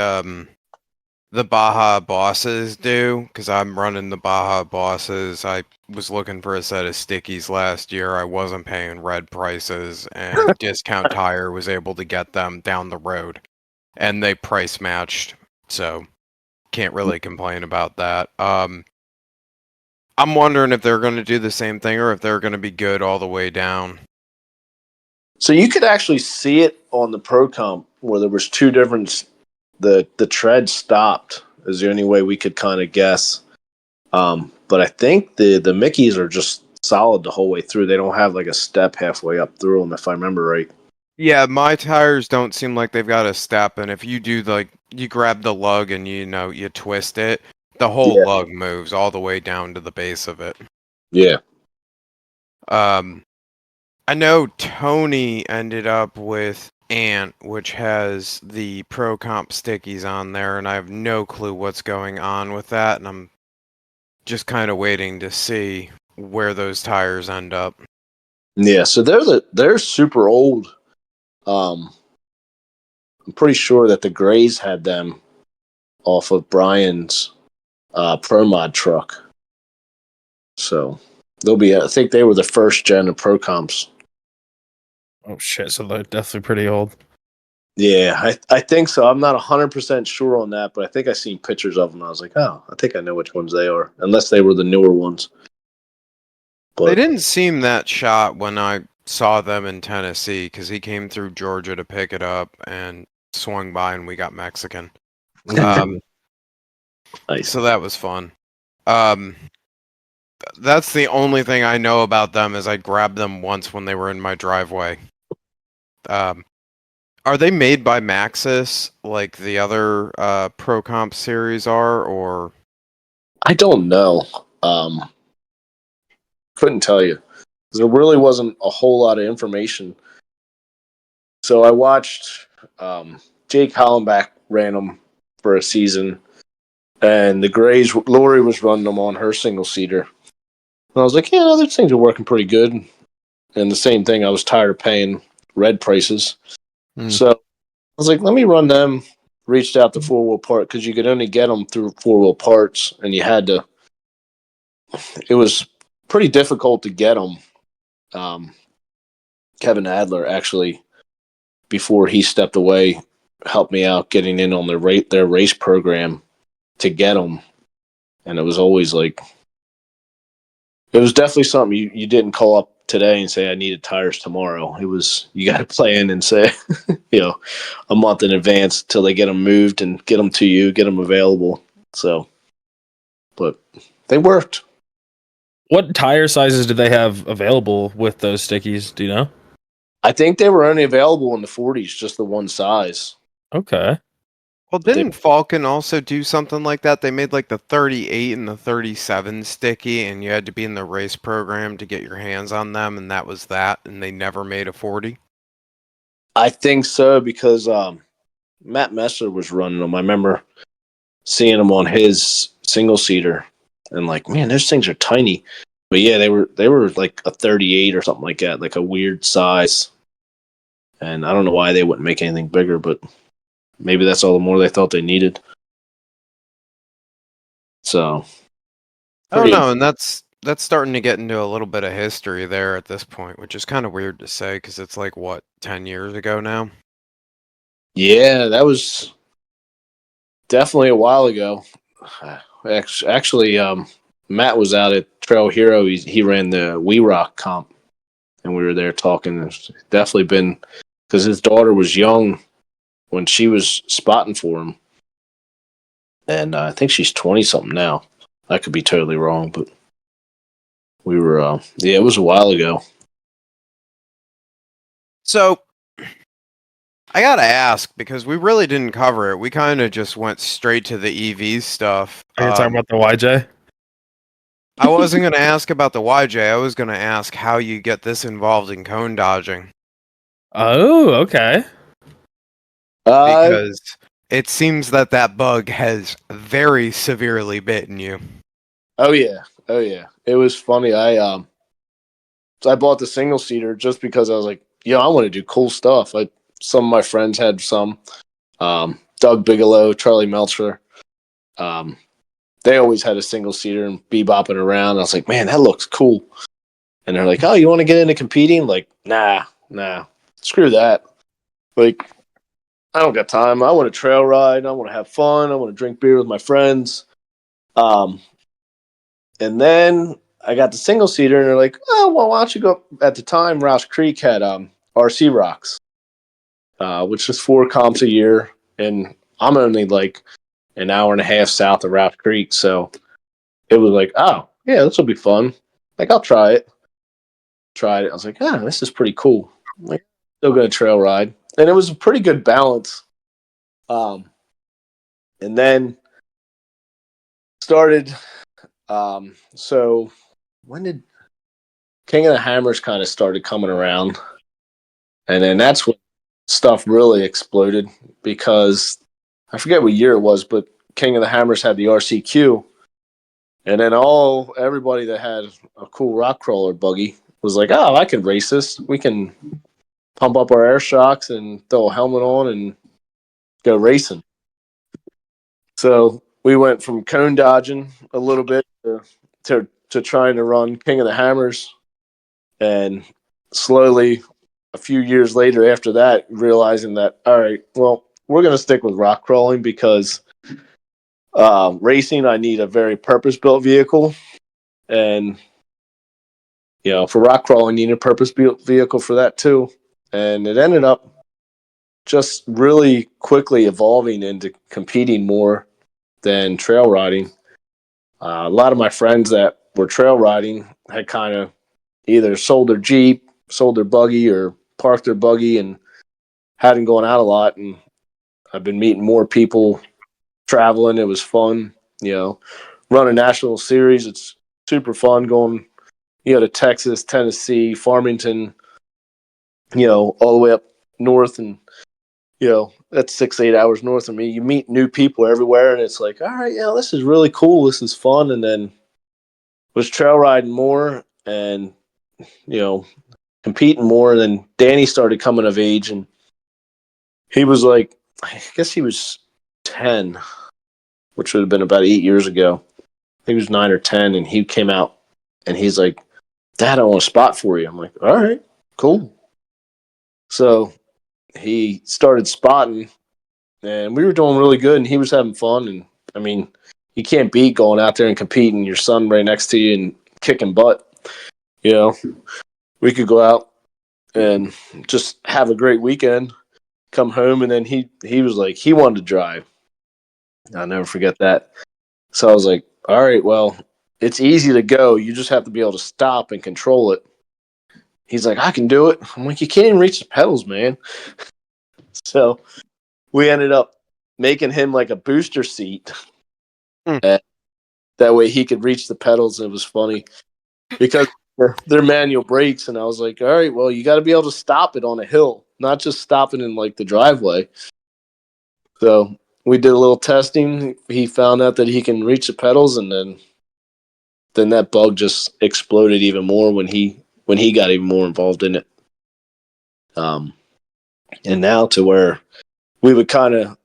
Baja Bosses do, because I'm running the Baja Bosses. I was looking for a set of stickies last year. I wasn't paying Red prices, and Discount Tire was able to get them down the road, and they price matched, so can't really complain about that. I'm wondering if they're going to do the same thing, or if they're going to be good all the way down. So you could actually see it on the Pro Comp where there was 2 different. The tread stopped is the only way we could kind of guess. But I think the Mickeys are just solid the whole way through. They don't have like a step halfway up through them, if I remember right. Yeah, my tires don't seem like they've got a step, and if you do, like, you grab the lug and you twist it, the whole Yeah. lug moves all the way down to the base of it. Yeah. I know Tony ended up with Ant, which has the Pro Comp stickies on there, and I have no clue what's going on with that, and I'm just kind of waiting to see where those tires end up. Yeah, so they're super old. I'm pretty sure that the Grays had them off of Brian's Pro Mod truck. So I think they were the first gen of Pro Comps. Oh shit! So they're definitely pretty old. Yeah, I think so. I'm not 100% sure on that, but I think I seen pictures of them. I was like, oh, I think I know which ones they are, unless they were the newer ones. But They didn't seem that shot when I saw them in Tennessee, because he came through Georgia to pick it up and swung by, and we got Mexican. nice. So that was fun. That's the only thing I know about them, is I grabbed them once when they were in my driveway. Are they made by Maxxis like the other Pro Comp series are, or? I don't know. Couldn't tell you. There really wasn't a whole lot of information. So I watched Jake Hollenbach ran them for a season, and the Grays, Lori was running them on her single seater. And I was like, yeah, those things are working pretty good. And the same thing, I was tired of paying red prices. So I was like, let me run them. Reached out to Four Wheel Parts, because you could only get them through Four Wheel Parts, and you had to. It was pretty difficult to get them. Kevin Adler actually, before he stepped away, helped me out getting in on their race program to get them, and it was always like, it was definitely something you didn't call up today and say I needed tires tomorrow. It was, you got to plan and say, a month in advance till they get them moved and get them to you, get them available. So, but they worked. What tire sizes do they have available with those stickies? Do you know? I think they were only available in the 40s, just the one size. Okay. Well, didn't Falcon also do something like that? They made like the 38 and the 37 sticky, and you had to be in the race program to get your hands on them, and that was that, and they never made a 40? I think so, because Matt Messer was running them. I remember seeing them on his single seater, and like, man, those things are tiny. But yeah, they were like a 38 or something like that, like a weird size. And I don't know why they wouldn't make anything bigger, but maybe that's all the more they thought they needed. So I don't know, and that's starting to get into a little bit of history there at this point, which is kind of weird to say, because it's like, what, 10 years ago now? yeah, that was definitely a while ago. Actually, Matt was out at Trail Hero. He ran the WeRock comp, and we were there talking. It's definitely been, because his daughter was young when she was spotting for him, and I think she's 20 something now. I could be totally wrong, but we were. Yeah, it was a while ago. So, I gotta ask, because we really didn't cover it. We kind of just went straight to the EV stuff. Are you talking about the YJ? I wasn't going to ask about the YJ. I was going to ask how you get this involved in cone dodging. Oh, okay. Because it seems that bug has very severely bitten you. Oh yeah. It was funny. So I bought the single seater just because I was like, I want to do cool stuff. Some of my friends had some. Doug Bigelow, Charlie Melcher. They always had a single seater and bebopping around. I was like, man, that looks cool. And they're like, oh, you want to get into competing? Like, nah, screw that. Like, I don't got time. I want to trail ride. I want to have fun. I want to drink beer with my friends. And then I got the single seater, and they're like, oh, well, why don't you go? At the time, Roush Creek had RC Rocks, which is 4 comps a year. And I'm only like an hour and a half south of Roush Creek. So it was like, oh, yeah, this will be fun. like, I'll try it. Tried it. I was like, this is pretty cool. I'm like, still gonna trail ride, and it was a pretty good balance. And then started. So when did King of the Hammers kind of started coming around, and then that's when stuff really exploded because I forget what year it was, but King of the Hammers had the RCQ, and then everybody that had a cool rock crawler buggy was like, "Oh, I can race this. We can pump up our air shocks and throw a helmet on and go racing." So we went from cone dodging a little bit to trying to run King of the Hammers, and slowly, a few years later after that, realizing that, all right, well, we're going to stick with rock crawling because racing, I need a very purpose-built vehicle, and for rock crawling, you need a purpose-built vehicle for that too. And it ended up just really quickly evolving into competing more than trail riding. A lot of my friends that were trail riding had kind of either sold their Jeep, sold their buggy, or parked their buggy and hadn't gone out a lot. And I've been meeting more people, traveling. It was fun, run a national series. It's super fun going, to Texas, Tennessee, Farmington, all the way up north, and that's 6-8 hours north of me. You meet new people everywhere, and it's like, all right, this is really cool. This is fun. And then was trail riding more and, competing more. And then Danny started coming of age, and he was like, I guess he was 10, which would have been about 8 years ago. He was 9 or 10, and he came out, and he's like, Dad, I want a spot for you. I'm like, all right, cool. So he started spotting, and we were doing really good, and he was having fun. And I mean, you can't beat going out there and competing, your son right next to you and kicking butt. We could go out and just have a great weekend, come home, and then he was like, he wanted to drive. I'll never forget that. So I was like, all right, well, it's easy to go. You just have to be able to stop and control it. He's like, I can do it. I'm like, you can't even reach the pedals, man. So we ended up making him like a booster seat. And that way he could reach the pedals. And it was funny because they're manual brakes. And I was like, all right, well, you got to be able to stop it on a hill, not just stopping in like the driveway. So we did a little testing. He found out that he can reach the pedals, and then that bug just exploded even more when he got even more involved in it. And now to where we would kind of,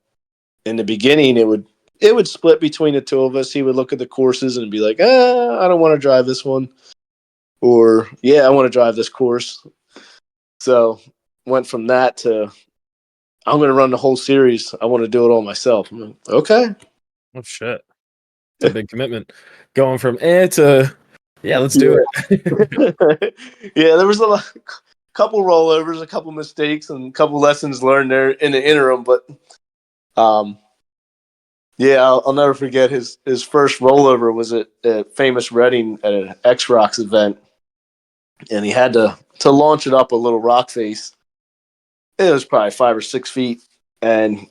in the beginning, it would split between the two of us. He would look at the courses and be like, I don't want to drive this one. Or, yeah, I want to drive this course. So went from that to, I'm going to run the whole series. I want to do it all myself. I'm like, okay. Oh, shit. It's a big commitment. Going from to, yeah, let's do it. Yeah, there was a couple rollovers, a couple mistakes, and a couple lessons learned there in the interim. But, yeah, I'll never forget his first rollover was at Famous Reading at an X Rocks event. And he had to launch it up a little rock face. It was probably 5 or 6 feet. And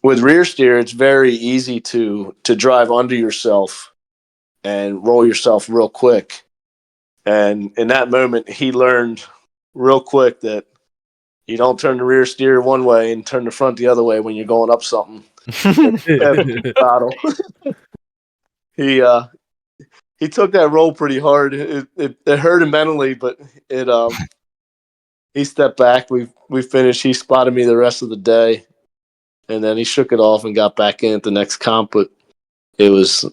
with rear steer, it's very easy to drive under yourself and roll yourself real quick. And in that moment, he learned real quick that you don't turn the rear steer one way and turn the front the other way when you're going up something. He took that roll pretty hard. It hurt him mentally, but he stepped back. We finished. He spotted me the rest of the day, and then he shook it off and got back in at the next comp. But it was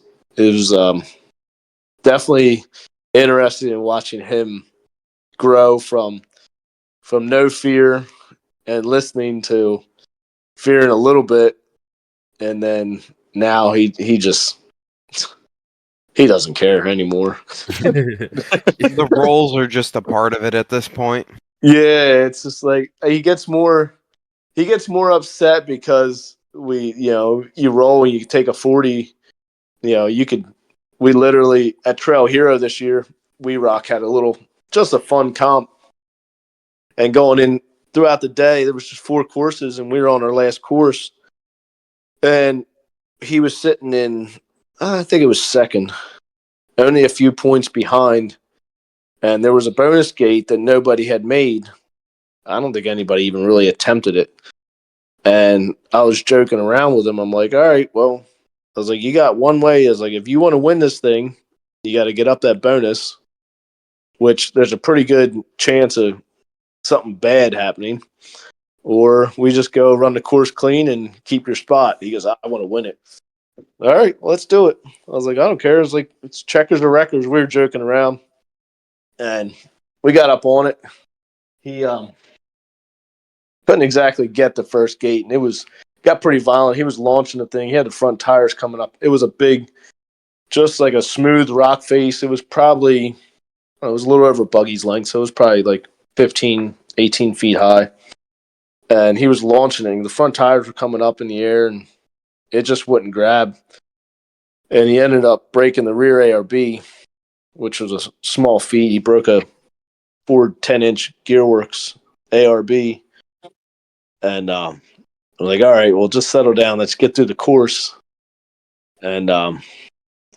definitely interesting in watching him grow from no fear and listening to fearing a little bit, and then now he just he doesn't care anymore. The rolls are just a part of it at this point. Yeah, it's just like he gets more upset because you roll and you take a 40, you could we literally at Trail Hero this year, WeRock had just a fun comp, and going in throughout the day, there was just 4 courses, and we were on our last course, and he was sitting in, I think it was second, only a few points behind, and there was a bonus gate that nobody had made. I don't think anybody even really attempted it. And I was joking around with him. I'm like, all right, well, I was like, you got one way. I was like, if you want to win this thing, you got to get up that bonus, which there's a pretty good chance of something bad happening. Or we just go run the course clean and keep your spot. He goes, I want to win it. All right, let's do it. I was like, I don't care. It's like, it's checkers or wreckers. We were joking around. And we got up on it. He couldn't exactly get the first gate, and it got pretty violent. He was launching the thing. He had the front tires coming up. It was a big, just like a smooth rock face. It was probably, it was a little over buggy's length, so it was probably like 15, 18 feet high. And he was launching it. The front tires were coming up in the air, and it just wouldn't grab. And he ended up breaking the rear ARB, which was a small feat. He broke a Ford 10-inch Gearworks ARB. And I'm like, all right, well, just settle down. Let's get through the course. And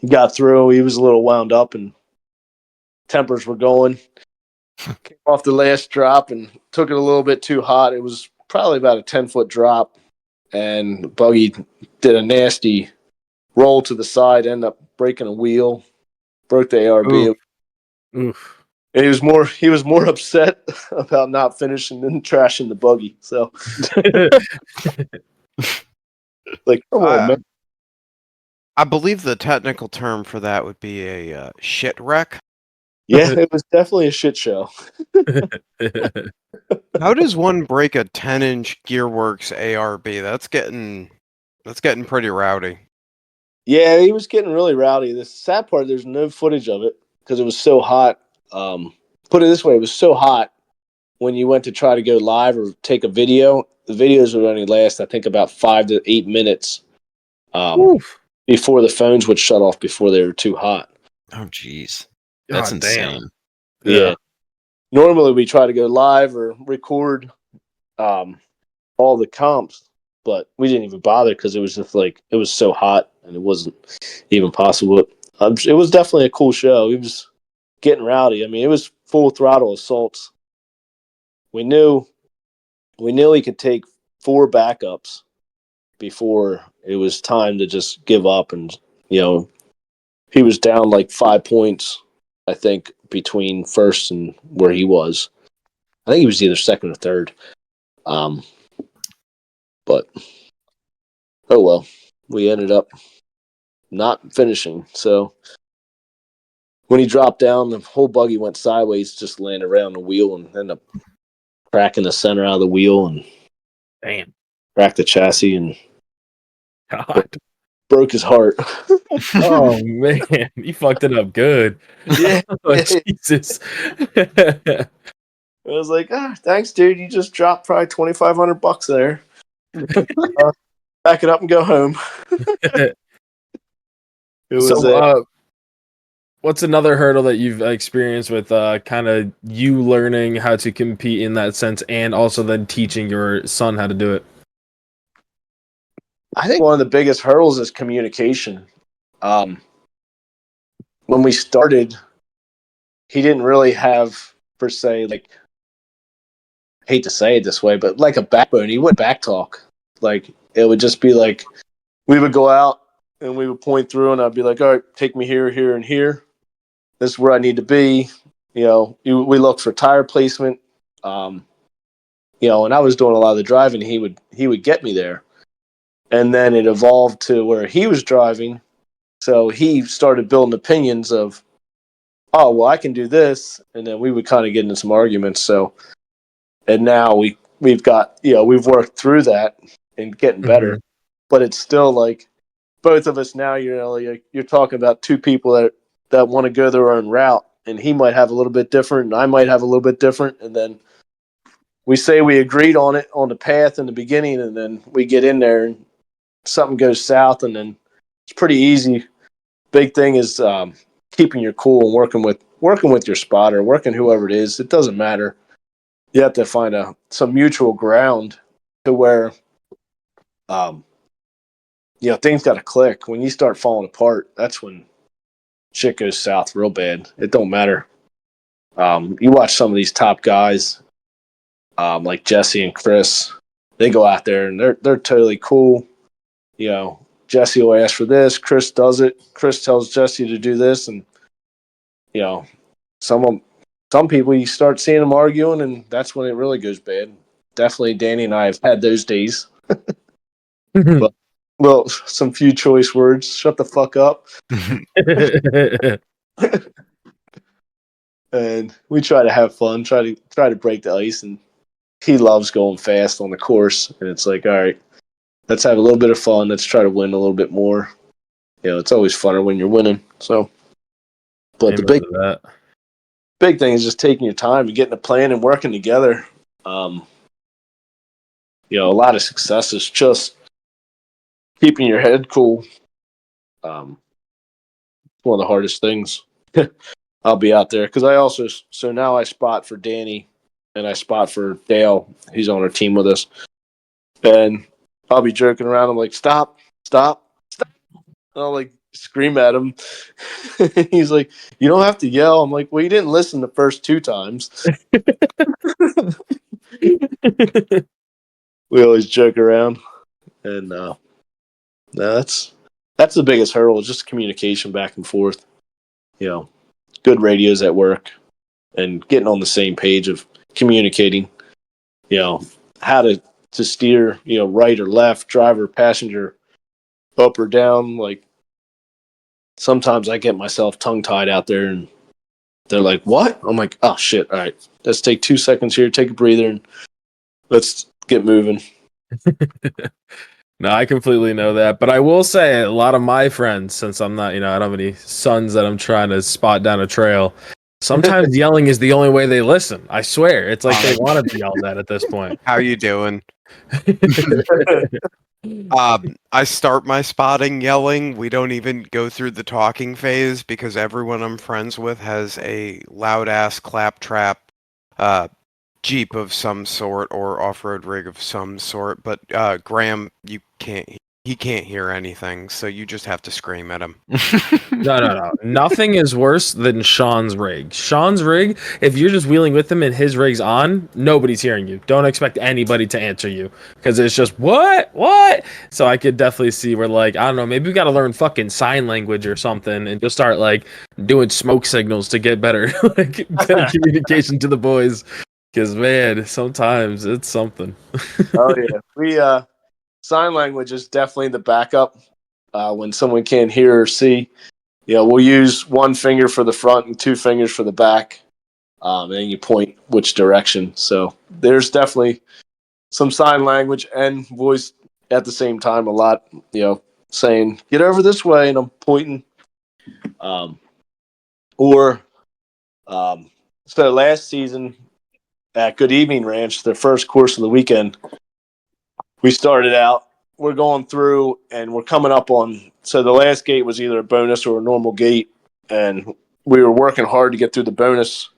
he got through. He was a little wound up, and tempers were going. Came off the last drop and took it a little bit too hot. It was probably about a 10-foot drop. And the buggy did a nasty roll to the side, ended up breaking a wheel, broke the ARB. Oof. And he was more upset about not finishing than trashing the buggy. So, like, come on, man. I believe the technical term for that would be a shit wreck. Yeah, it was definitely a shit show. How does one break a 10-inch Gearworks ARB? That's getting pretty rowdy. Yeah, he was getting really rowdy. The sad part, there's no footage of it because it was so hot. Put it this way, it was so hot when you went to try to go live or take a video. The videos would only last, I think, about 5 to 8 minutes before the phones would shut off before they were too hot. Oh, jeez. That's insane. Yeah. Normally we try to go live or record all the comps, but we didn't even bother because it was just like, it was so hot and it wasn't even possible. It was definitely a cool show. It was getting rowdy. I mean, it was full throttle assaults. We knew he could take 4 backups before it was time to just give up. And, he was down like 5 points, I think, between first and where he was. I think he was either second or third. But, oh well, we ended up not finishing. So when he dropped down, the whole buggy went sideways, just landed around the wheel and ended up cracking the center out of the wheel and cracked the chassis and broke his heart. Oh man, you fucked it up good. Yeah. Oh, Jesus. I was like, thanks, dude. You just dropped probably $2,500 there. Back it up and go home. What's another hurdle that you've experienced with kind of you learning how to compete in that sense and also then teaching your son how to do it? I think one of the biggest hurdles is communication. When we started, he didn't really have, per se, like, I hate to say it this way, but like a backbone. He wouldn't backtalk. Like, it would just be like, we would go out and we would point through and I'd be like, all right, take me here, here, and here. This is where I need to be. We look for tire placement. And I was doing a lot of the driving. He would get me there. And then it evolved to where he was driving. So he started building opinions of, oh, well, I can do this. And then we would kind of get into some arguments. So, and now we've got, we've worked through that and getting better. Mm-hmm. But it's still like both of us now, you're talking about 2 people that want to go their own route. And he might have a little bit different and I might have a little bit different. And then we say we agreed on it on the path in the beginning. And then we get in there and something goes south, and then it's pretty easy big thing is keeping your cool and working with your spotter, working whoever it is. It doesn't matter. You have to find some mutual ground to where, things got to click. When you start falling apart, that's when shit goes south real bad. It don't matter. You watch some of these top guys, like Jesse and Chris. They go out there and they're totally cool. Jesse will ask for this. Chris does it. Chris tells Jesse to do this, and some people you start seeing them arguing, and that's when it really goes bad. Definitely, Danny and I have had those days. But, well, some few choice words. Shut the fuck up. And we try to have fun. Try to break the ice, and he loves going fast on the course. And it's like, all right, let's have a little bit of fun. Let's try to win a little bit more. It's always funner when you're winning. So, but the big thing is just taking your time and getting a plan and working together. A lot of success is just keeping your head cool. One of the hardest things. I'll be out there because now I spot for Danny and I spot for Dale. He's on our team with us. And I'll be joking around. I'm like, stop. And I'll like scream at him. He's like, you don't have to yell. I'm like, well, you didn't listen the first 2 times. We always joke around. And that's the biggest hurdle, just communication back and forth. Good radios at work and getting on the same page of communicating, how to steer, right or left, driver, passenger, up or down. Like sometimes I get myself tongue tied out there and they're like, what? I'm like, oh shit. All right. Let's take 2 seconds here, take a breather, and let's get moving. No, I completely know that. But I will say a lot of my friends, since I'm not, I don't have any sons that I'm trying to spot down a trail, sometimes yelling is the only way they listen. I swear. It's like they want to be yelled at this point. How you doing? I start my spotting yelling. We don't even go through the talking phase because everyone I'm friends with has a loud ass claptrap Jeep of some sort or off-road rig of some sort. But Graham, he can't hear anything, so you just have to scream at him. No. Nothing is worse than Sean's rig. Sean's rig, if you're just wheeling with him and his rig's on, nobody's hearing you. Don't expect anybody to answer you because it's just, what? So I could definitely see where, like, I don't know, maybe we got to learn fucking sign language or something and just start, like, doing smoke signals to get better, better communication to the boys. Because, man, sometimes it's something. Oh, yeah. We, sign language is definitely the backup when someone can't hear or see. We'll use 1 finger for the front and 2 fingers for the back, and then you point which direction. So there's definitely some sign language and voice at the same time a lot, saying, get over this way, and I'm pointing. So last season at Good Evening Ranch, the first course of the weekend, we started out, we're going through and we're coming up on, so the last gate was either a bonus or a normal gate. And we were working hard to get through the bonus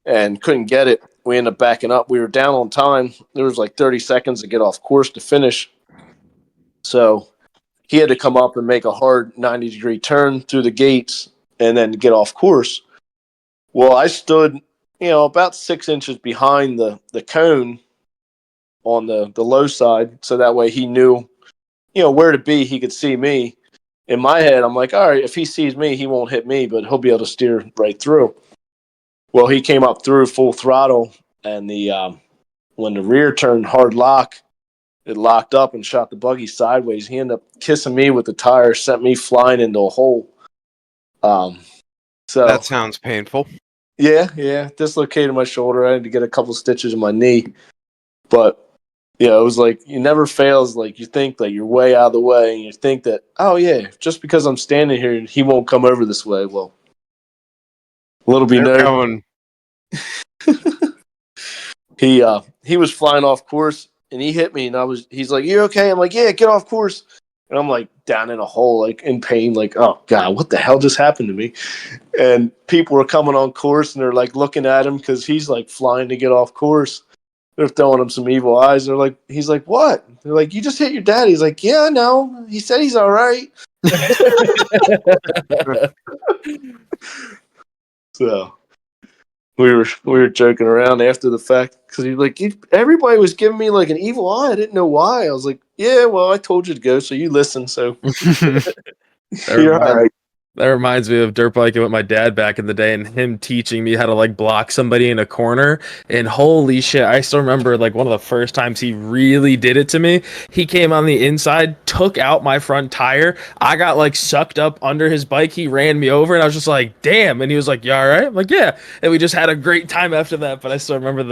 and couldn't get it. We ended up backing up. We were down on time. There was like 30 seconds to get off course to finish. So he had to come up and make a hard 90-degree turn through the gates and then get off course. Well, I stood, about 6 inches behind the cone on the low side, so that way he knew, where to be. He could see me. In my head, I'm like, all right, if he sees me, he won't hit me, but he'll be able to steer right through. Well, he came up through full throttle, and when the rear turned hard lock, it locked up and shot the buggy sideways. He ended up kissing me with the tire, sent me flying into a hole. So that sounds painful. Yeah, dislocated my shoulder. I had to get a couple stitches in my knee, but it was like, you never fails. Like, you think that you're way out of the way, and you think that, oh yeah, just because I'm standing here, he won't come over this way. Well, little be known, he was flying off course, and he hit me, and he's like, you okay? I'm like, yeah, get off course. And I'm like down in a hole, like in pain, like, oh God, what the hell just happened to me? And people are coming on course and they're like looking at him because he's like flying to get off course. They're throwing him some evil eyes. They're like, he's like, what? They're like, you just hit your dad. He's like, yeah, I know. He said he's all right. So we were joking around after the fact because he's like, everybody was giving me like an evil eye. I didn't know why. I was like, yeah, well, I told you to go, so you listen. So you're all right. That reminds me of dirt biking with my dad back in the day and him teaching me how to like block somebody in a corner. And holy shit, I still remember like one of the first times he really did it to me. He came on the inside, took out my front tire. I got like sucked up under his bike. He ran me over and I was just like, damn. And he was like, you all right? I'm like, yeah. And we just had a great time after that. But I still remember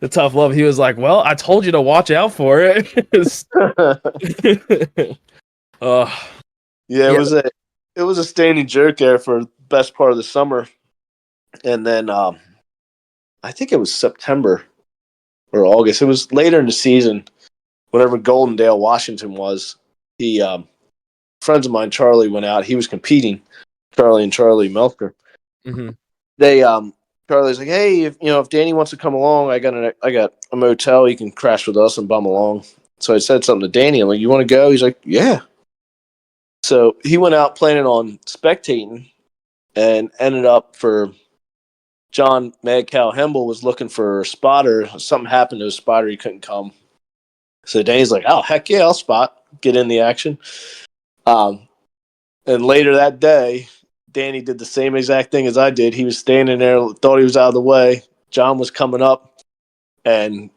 the tough love. He was like, well, I told you to watch out for it. Yeah, it was a standing joke there for the best part of the summer. And then I think it was September or August. It was later in the season, whenever Goldendale, Washington was. Friends of mine, Charlie, went out. He was competing, Charlie and Charlie Melker. Mm-hmm. They Charlie's like, hey, if Danny wants to come along, I got a motel. He can crash with us and bum along. So I said something to Danny. I'm like, you want to go? He's like, yeah. So he went out planning on spectating and ended up for John Mad Cow Hemble was looking for a spotter. Something happened to his spotter. He couldn't come. So Danny's like, oh, heck yeah, I'll spot. Get in the action. And later that day, Danny did the same exact thing as I did. He was standing there, thought he was out of the way. John was coming up, and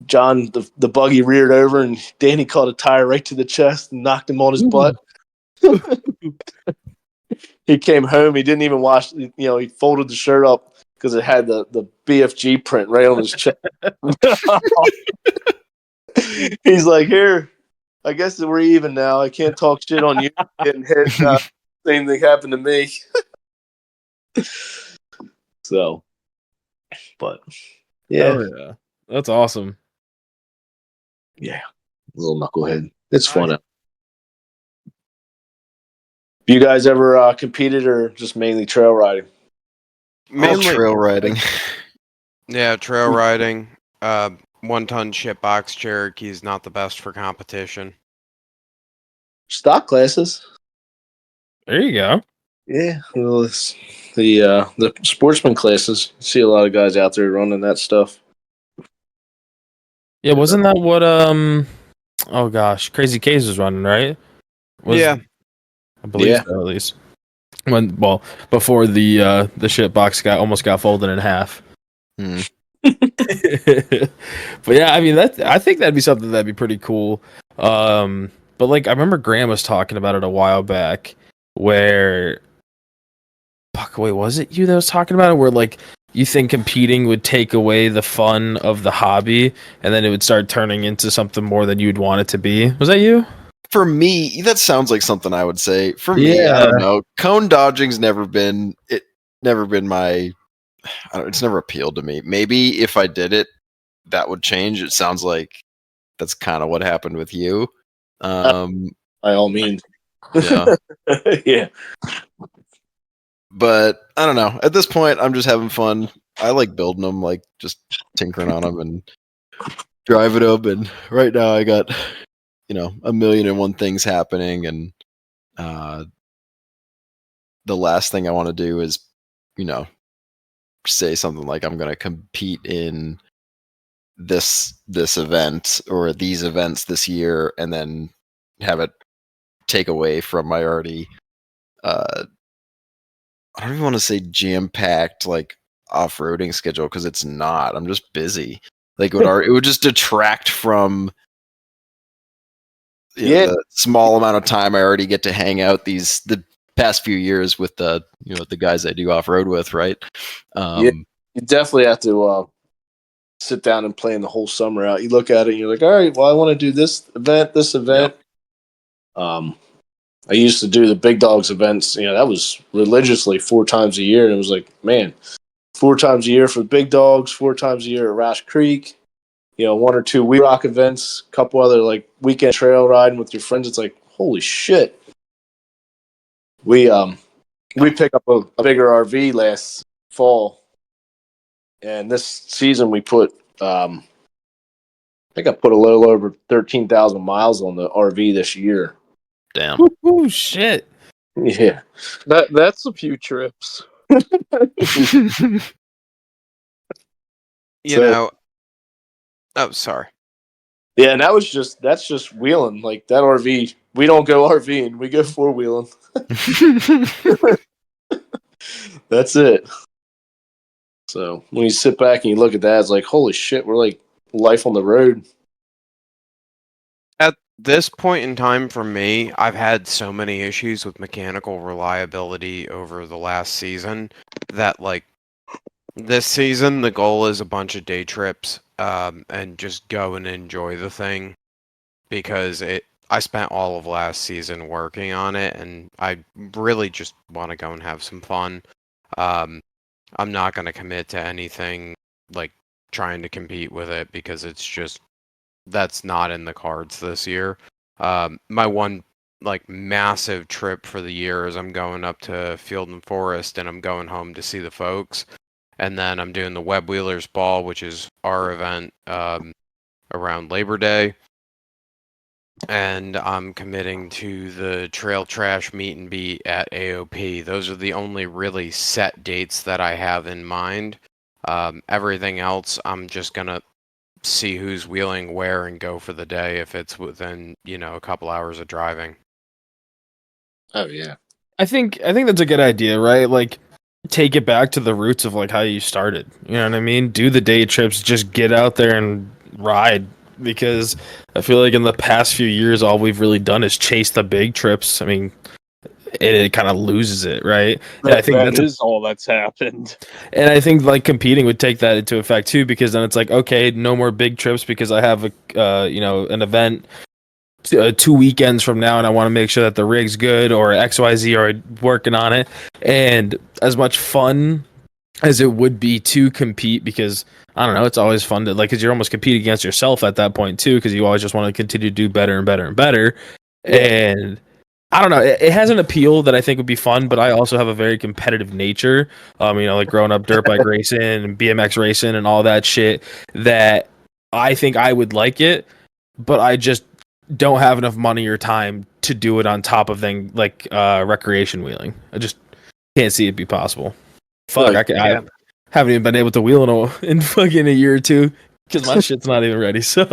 John, the buggy reared over, and Danny caught a tire right to the chest and knocked him on his butt. He came home. He didn't even wash. He folded the shirt up because it had the BFG print right on his chest. He's like, here, I guess we're even now. I can't talk shit on you getting hit. Same thing happened to me. So, but yeah. Oh, yeah. That's awesome. Yeah. Little knucklehead. It's fun. Have you guys ever competed or just mainly trail riding? Mainly trail riding. Yeah, trail riding. 1-ton shit box Cherokee's not the best for competition. Stock classes. There you go. Yeah, well, it's the sportsman classes. You see a lot of guys out there running that stuff. Yeah, wasn't that what oh gosh, Crazy K's was running, right? Yeah. I believe so, at least. Before the shit box almost got folded in half. But yeah, I mean I think that'd be something that'd be pretty cool. But like I remember Graham was talking about it a while back where was it you that was talking about it where like you think competing would take away the fun of the hobby and then it would start turning into something more than you'd want it to be? Was that you? For me, that sounds like something I would say. For me, I don't know. Cone dodging's never been my. It's never appealed to me. Maybe if I did it, that would change. It sounds like that's kind of what happened with you. By all means. Yeah. Yeah. But I don't know. At this point, I'm just having fun. I like building them, like just tinkering on them and driving them. And right now, I got 1,000,001 things happening, and the last thing I want to do is, say something like I'm going to compete in this event or these events this year, and then have it take away from my already. I don't even want to say jam-packed like off-roading schedule because it's not. I'm just busy. Like it would just detract from the small amount of time I already get to hang out the past few years with the guys I do off-road with, right? You definitely have to sit down and plan the whole summer out. You look at it and you're like, all right, well, I want to do this event. Yep. I used to do the Big Dogs events. That was religiously 4 times a year. And it was like, man, 4 times a year for the Big Dogs, 4 times a year at Rash Creek, 1 or 2 WeRock events, a couple other like weekend trail riding with your friends. It's like, holy shit. We picked up a bigger RV last fall, and this season we put I think I put a little over 13,000 miles on the RV this year. Damn. Oh shit! Yeah. That's a few trips. You know. Oh, sorry. Yeah, and that's just wheeling. Like that RV, we don't go RVing, we go four wheeling. That's it. So when you sit back and you look at that, it's like, holy shit, we're like life on the road. At this point in time for me, I've had so many issues with mechanical reliability over the last season that, like, this season the goal is a bunch of day trips and just go and enjoy the thing, because I spent all of last season working on it and I really just want to go and have some fun. I'm not going to commit to anything like trying to compete with it, because it's just, that's not in the cards this year. My one like massive trip for the year is I'm going up to Field and Forest and I'm going home to see the folks, and then I'm doing the Web Wheelers Ball, which is our event around Labor Day, and I'm committing to the Trail Trash Meet and Beat at AOP. Those are the only really set dates that I have in mind. Everything else, I'm just gonna see who's wheeling where and go for the day if it's within, a couple hours of driving. Oh yeah. I think that's a good idea, right? Like, take it back to the roots of like how you started. You know what I mean? Do the day trips, just get out there and ride. Because I feel like in the past few years, all we've really done is chase the big trips. I mean, it kind of loses it, right? And I think That is all that's happened. and I think like competing would take that into effect too, because then it's like, okay, no more big trips because I have an event 2 weekends from now, and I want to make sure that the rig's good, or XYZ are working on it. And as much fun as it would be to compete, because I don't know, it's always fun to like, because you're almost competing against yourself at that point too, because you always just want to continue to do better and better and better. Yeah. And I don't know, it has an appeal that I think would be fun, but I also have a very competitive nature. Like growing up dirt bike racing and BMX racing and all that shit, that I think I would like it, but I just don't have enough money or time to do it on top of thing like recreation wheeling. I just can't see it be possible. Fuck, Like, I haven't even been able to wheel in fucking a year or two because my shit's not even ready. So,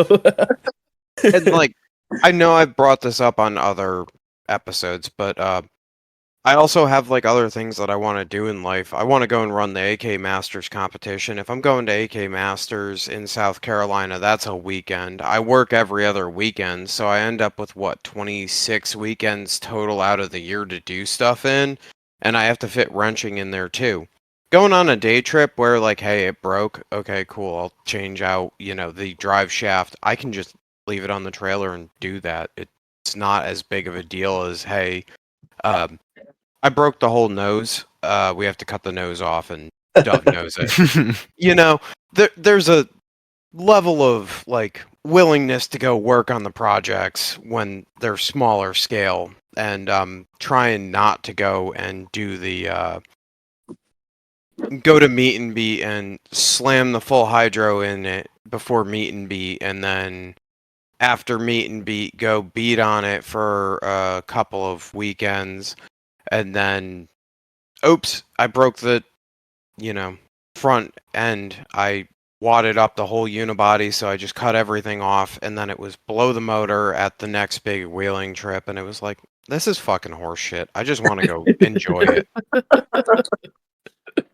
And like, I know I've brought this up on other episodes, but I also have like other things that I want to do in life. I want to go and run the AK Masters competition. If I'm going to AK Masters in South Carolina, that's a weekend. I work every other weekend, so I end up with 26 weekends total out of the year to do stuff in, and I have to fit wrenching in there too. Going on a day trip where like, hey, it broke. Okay, cool. I'll change out, the drive shaft. I can just leave it on the trailer and do that. It's not as big of a deal as, hey, I broke the whole nose. We have to cut the nose off and dove nose it. There's a level of like willingness to go work on the projects when they're smaller scale, and trying not to go and do the go to meet and beat and slam the full hydro in it before meet and beat, and then after meet and beat go beat on it for a couple of weekends, and then oops, I broke the front end. I wadded up the whole unibody, so I just cut everything off, and then it was blow the motor at the next big wheeling trip, and it was like, this is fucking horse shit. I just want to go enjoy it.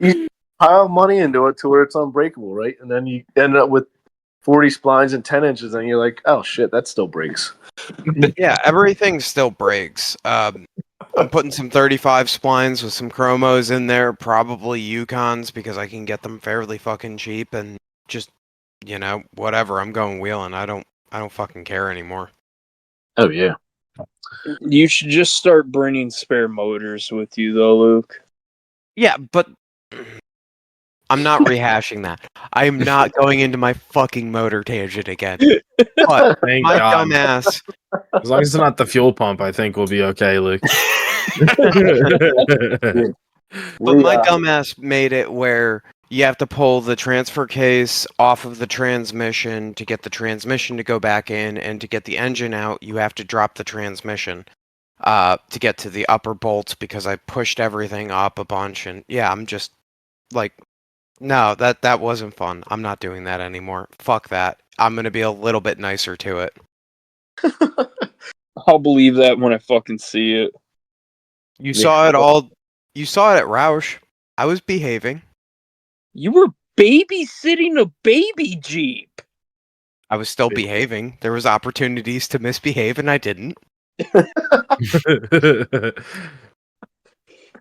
you pile money into it to where it's unbreakable, right? And then you end up with 40 splines and 10 inches, and you're like, oh shit, that still breaks. Yeah, everything still breaks. I'm putting some 35 splines with some chromos in there, probably Yukons, because I can get them fairly fucking cheap, and just, whatever. I'm going wheeling. I don't fucking care anymore. Oh yeah. You should just start bringing spare motors with you, though, Luke. Yeah, but I'm not rehashing that. I am not going into my fucking motor tangent again. But Thank my God. dumbass. As long as it's not the fuel pump, I think we'll be okay, Luke. But my dumbass made it where you have to pull the transfer case off of the transmission to get the transmission to go back in, and to get the engine out, you have to drop the transmission to get to the upper bolts, because I pushed everything up a bunch. And yeah, I'm just like, no, that wasn't fun. I'm not doing that anymore. Fuck that. I'm gonna be a little bit nicer to it. I'll believe that when I fucking see it. You saw it all. You saw it at Roush. I was behaving. You were babysitting a baby Jeep. I was still behaving. There was opportunities to misbehave, and I didn't.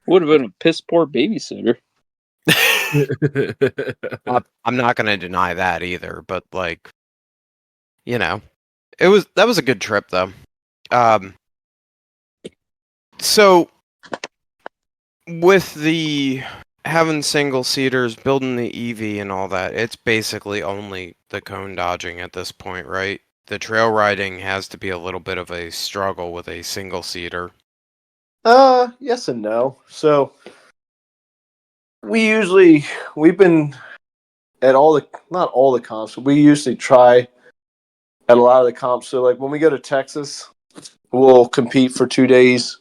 Would have been a piss poor babysitter. I'm not going to deny that either, but like, you know, that was a good trip though. So with the having single seaters, building the EV and all that, it's basically only the cone dodging at this point, right? The trail riding has to be a little bit of a struggle with a single seater. Yes and no. So we've been at not all the comps, but we usually try at a lot of the comps. So like when we go to Texas, we'll compete for 2 days,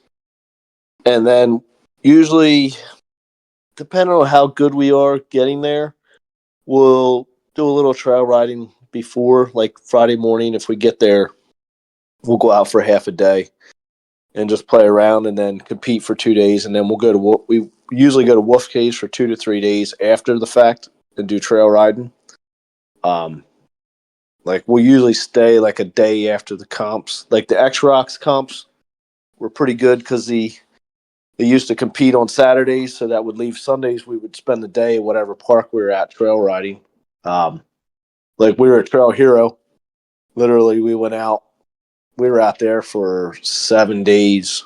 and then usually, depending on how good we are getting there, we'll do a little trail riding before, like Friday morning. If we get there, we'll go out for half a day and just play around, and then compete for 2 days, and then we usually go to Wolf Caves for 2 to 3 days after the fact and do trail riding. Like we'll usually stay like a day after the comps. Like the X Rocks comps were pretty good because they used to compete on Saturdays, so that would leave Sundays. We would spend the day at whatever park we were at trail riding. Like we were at Trail Hero. Literally, we went out. We were out there for 7 days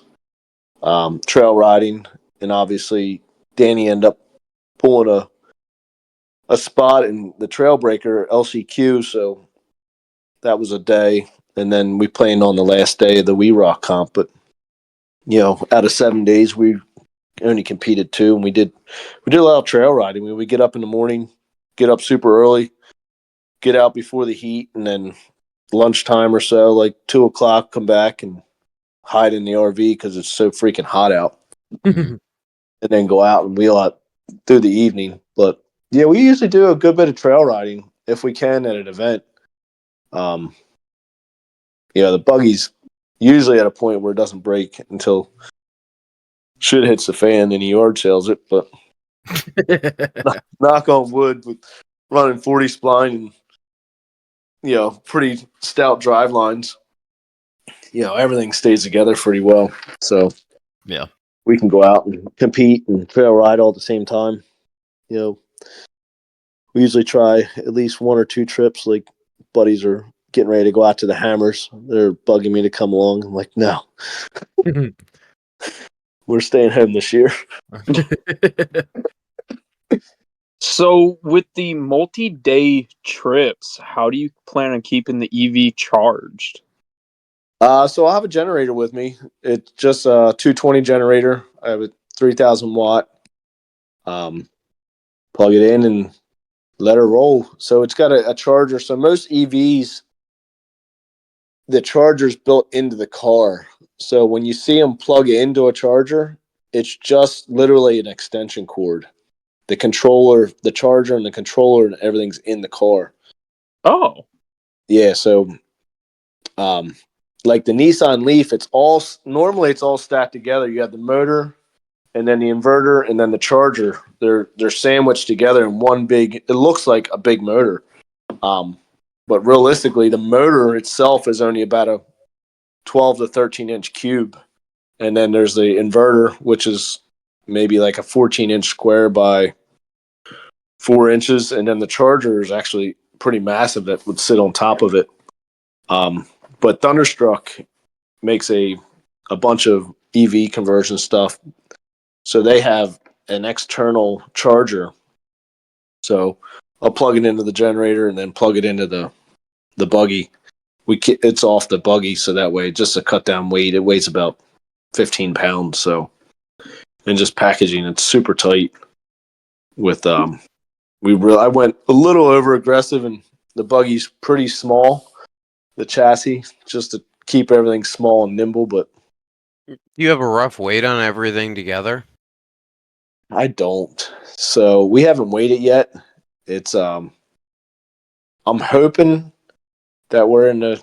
trail riding, and obviously Danny ended up pulling a spot in the Trail Breaker LCQ, so that was a day. And then we planned on the last day of the WeRock comp, but out of 7 days, we only competed 2, and we did a lot of trail riding. We would get up in the morning, get up super early, get out before the heat, and then lunchtime or so, like 2:00, come back and hide in the RV because it's so freaking hot out, and then go out and wheel out through the evening. But yeah, we usually do a good bit of trail riding if we can at an event. The buggy's usually at a point where it doesn't break until shit hits the fan and the yard sales it. But knock on wood, with running 40 spline and pretty stout drive lines, everything stays together pretty well. So Yeah, we can go out and compete and trail ride all at the same time. We usually try at least 1 or 2 trips. Like buddies are getting ready to go out to the Hammers. They're bugging me to come along. I'm like, no, we're staying home this year. So, with the multi-day trips, how do you plan on keeping the EV charged? So I'll have a generator with me. It's just a 220 generator. I have a 3,000 watt. Plug it in and let her roll. So it's got a charger. So most EVs, the charger's built into the car. So when you see them plug into a charger, it's just literally an extension cord. The controller, the charger, and the controller, and everything's in the car. Oh, yeah. So, like the Nissan Leaf, it's all stacked together. You have the motor, and then the inverter, and then the charger. They're sandwiched together in one big. It looks like a big motor, but realistically, the motor itself is only about a 12 to 13-inch cube, and then there's the inverter, which is maybe like a 14-inch square by 4 inches, and then the charger is actually pretty massive that would sit on top of it. But Thunderstruck makes a bunch of EV conversion stuff. So they have an external charger So I'll plug it into the generator and then plug it into the buggy. It's off the buggy, so that way, just to cut down weight, it weighs about 15 pounds. So, and just packaging, it's super tight. With I went a little over aggressive, and the buggy's pretty small, the chassis, just to keep everything small and nimble. But You have a rough weight on everything together? I don't. So we haven't weighed it yet. It's I'm hoping that we're in the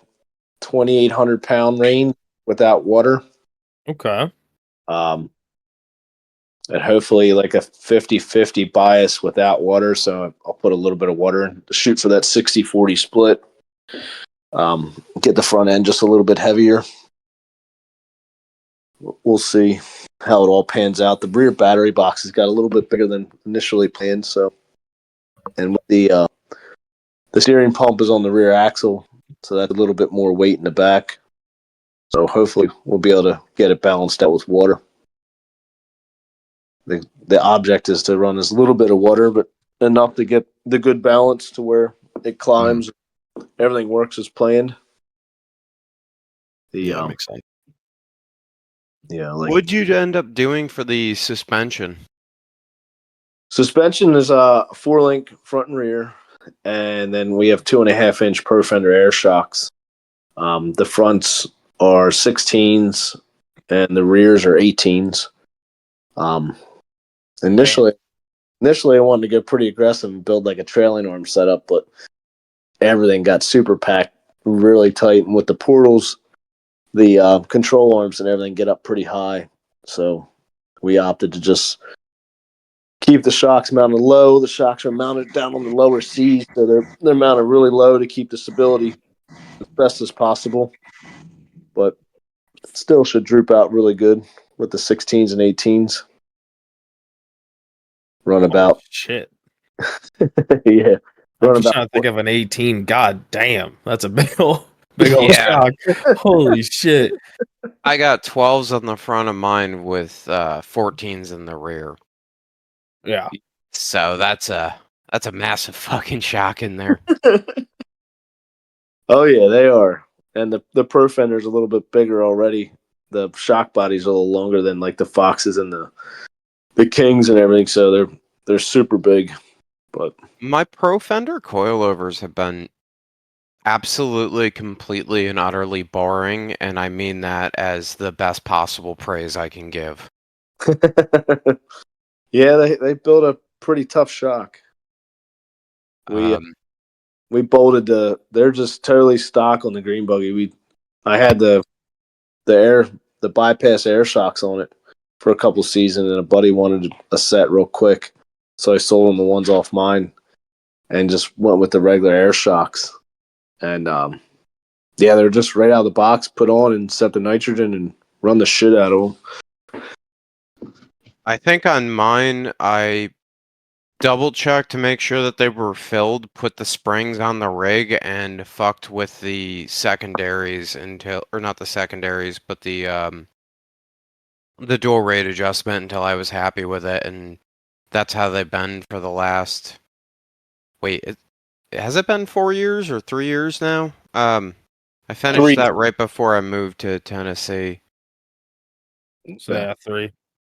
2,800 pound range without water. Okay. And hopefully like a 50-50 bias without water. So I'll put a little bit of water in to shoot for that 60-40 split. Get the front end just a little bit heavier. We'll see how it all pans out. The rear battery box has got a little bit bigger than initially planned. So, and with the steering pump is on the rear axle, so that's a little bit more weight in the back. So hopefully we'll be able to get it balanced out with water. The object is to run as little bit of water, but enough to get the good balance to where it climbs. Everything works as planned. Yeah, that makes sense. Yeah. What'd you end up doing for the suspension? Suspension is a 4-link front and rear, and then we have 2.5-inch Pro Fender air shocks. The fronts are 16s, and the rears are 18s. Initially, I wanted to get pretty aggressive and build like a trailing arm setup, but everything got super packed, really tight, and with the portals, the control arms and everything get up pretty high. So we opted to just keep the shocks mounted low. The shocks are mounted down on the lower C's, so they're mounted really low to keep the stability as best as possible. But it still should droop out really good with the 16s and 18s. Run about. Shit. Yeah. I'm just trying to think of an 18. God damn. That's a big old Yeah. shock. Holy shit. I got 12s on the front of mine with 14s in the rear. Yeah. So that's a massive fucking shock in there. Oh yeah, they are. And the Pro Fender's a little bit bigger already. The shock body's a little longer than like the Foxes and the Kings and everything, so they're super big. But My Pro Fender coilovers have been absolutely, completely, and utterly boring, and I mean that as the best possible praise I can give. yeah, they built a pretty tough shock. We bolted they're just totally stock on the green buggy. I had the bypass air shocks on it for a couple seasons, and a buddy wanted a set real quick, so I sold him the ones off mine and just went with the regular air shocks. And yeah, they're just right out of the box, put on and set the nitrogen and run the shit out of them. I think on mine, I double checked to make sure that they were filled, put the springs on the rig, and fucked with the secondaries or not the secondaries, but the dual rate adjustment until I was happy with it, and that's how they've been for the last. Wait, has it been 4 years or 3 years now? I finished 3. that right before I moved to Tennessee. So yeah, 3.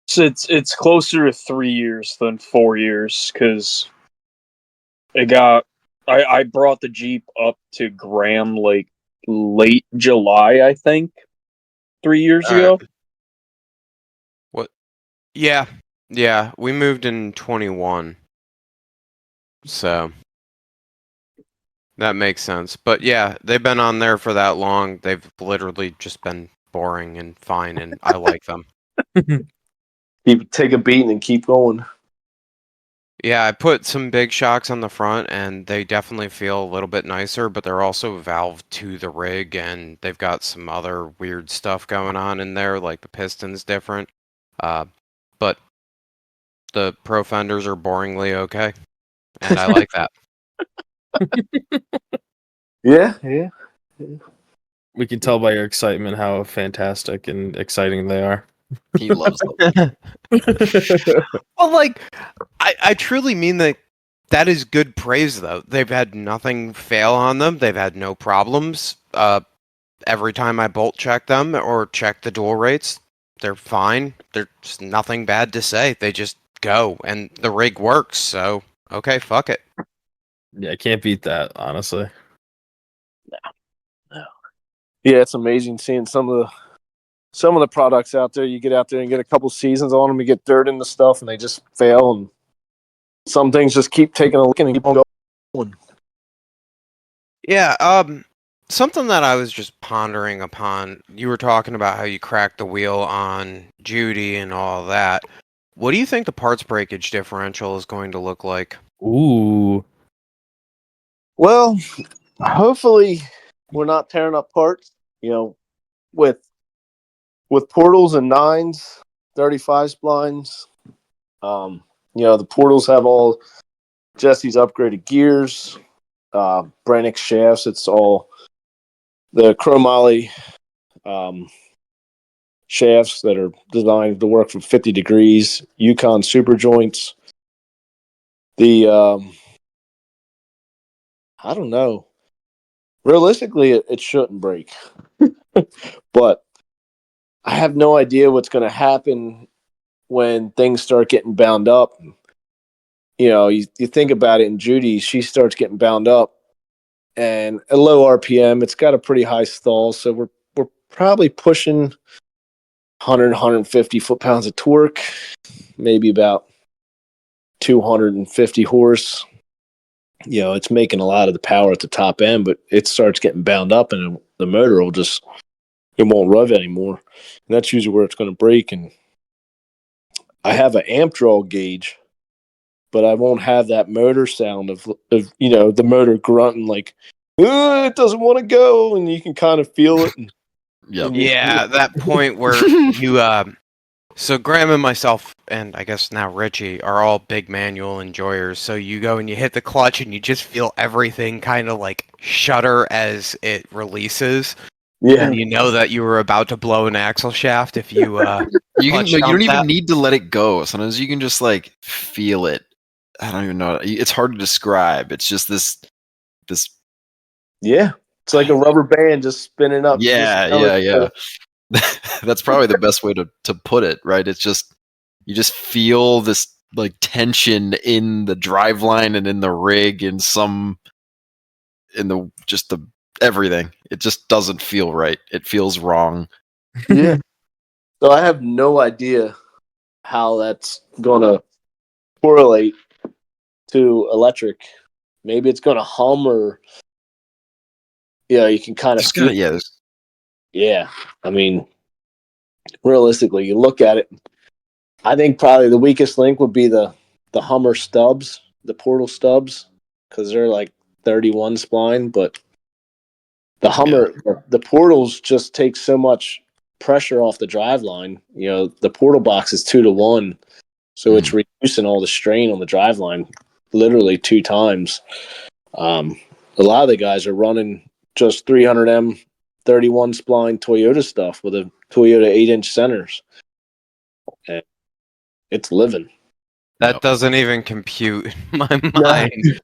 So it's closer to 3 years than 4 years because I brought the Jeep up to Graham like late July, I think, 3 years ago. What? Yeah, we moved in 21, so that makes sense. But yeah, they've been on there for that long. They've literally just been boring and fine, and I like them. Take a beating and keep going. Yeah, I put some big shocks on the front, and they definitely feel a little bit nicer, but they're also valved to the rig, and they've got some other weird stuff going on in there, like the piston's different. But the Pro Fenders are boringly okay, and I like that. Yeah. We can tell by your excitement how fantastic and exciting they are. He loves them. Well, like, I truly mean that that is good praise, though. They've had nothing fail on them. They've had no problems. Every time I bolt check them or check the dual rates, they're fine. There's nothing bad to say. They just go, and the rig works. So okay, fuck it. Yeah, I can't beat that, honestly. No. Yeah, it's amazing seeing some of the products out there. You get out there and get a couple seasons on them, you get dirt in the stuff, and they just fail. And some things just keep taking a look and keep on going. Yeah, something that I was just pondering upon, you were talking about how you cracked the wheel on Judy and all that. What do you think the parts breakage differential is going to look like? Ooh. Well, hopefully we're not tearing up parts, with portals and 9s, 35 splines. The portals have all Jesse's upgraded gears, Brannick shafts. It's all the chromoly shafts that are designed to work from 50 degrees, Yukon super joints. The I don't know. Realistically, it shouldn't break, but I have no idea what's going to happen when things start getting bound up. You think about it in Judy, she starts getting bound up, and at low RPM, it's got a pretty high stall, so we're probably pushing 150 foot-pounds of torque, maybe about 250 horse. It's making a lot of the power at the top end, but it starts getting bound up, and the motor it won't rev anymore. And that's usually where it's going to break. And I have an amp draw gauge, but I won't have that motor sound of the motor grunting like, it doesn't want to go, and you can kind of feel it. Yeah, that point where you so Graham and myself, and I guess now Richie, are all big manual enjoyers. So you go and you hit the clutch, and you just feel everything kind of like shudder as it releases. Yeah, and you know that you were about to blow an axle shaft if you you clutch don't dump even that. need to let it go. Sometimes you can just like feel it. I don't even know. It's hard to describe. It's just this. Yeah, it's like a rubber band just spinning up. Yeah. That's probably the best way to put it, right? It's just you just feel this like tension in the driveline and in the rig and the everything. It just doesn't feel right. It feels wrong. Yeah. So I have no idea how that's gonna correlate to electric. Maybe it's gonna hum, or you can kind of feel. Yeah. I mean, realistically, you look at it. I think probably the weakest link would be the Hummer stubs, the portal stubs, because they're like 31 spline. But the Hummer, the portals just take so much pressure off the driveline. The portal box is 2-to-1, so it's reducing all the strain on the driveline literally 2 times. A lot of the guys are running just 300M 31 spline Toyota stuff with a Toyota 8-inch centers. And it's living. That doesn't even compute in my mind.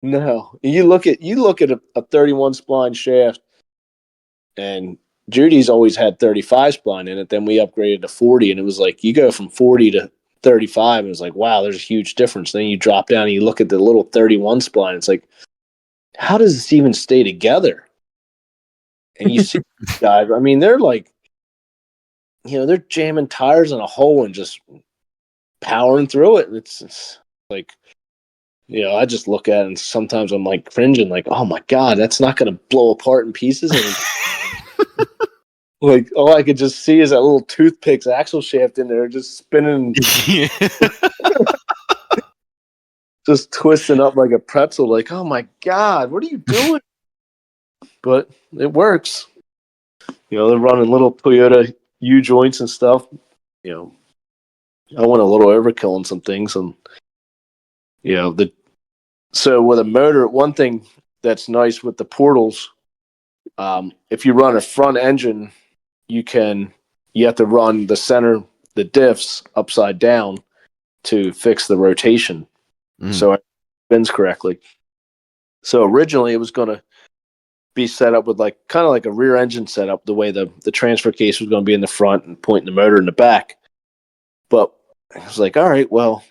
No. You look at a 31 spline shaft, and Judy's always had 35 spline in it. Then we upgraded to 40, and it was like you go from 40 to 35, and it was like, wow, there's a huge difference. Then you drop down and you look at the little 31 spline. It's like, how does this even stay together? And you see guys, I mean, they're like, they're jamming tires in a hole and just powering through it. It's like, I just look at it and sometimes I'm like cringing, like, oh my God, that's not going to blow apart in pieces. And like, all I could just see is that little toothpick's axle shaft in there just spinning, just twisting up like a pretzel. Like, oh my God, what are you doing? But it works. They're running little Toyota U joints and stuff. I went a little overkill on some things, and so with a motor, one thing that's nice with the portals, if you run a front engine, you have to run the diffs upside down to fix the rotation. so it spins correctly. So originally it was going to be set up with kind of like a rear engine setup, the way the transfer case was going to be in the front and pointing the motor in the back. But I was like, all right, well,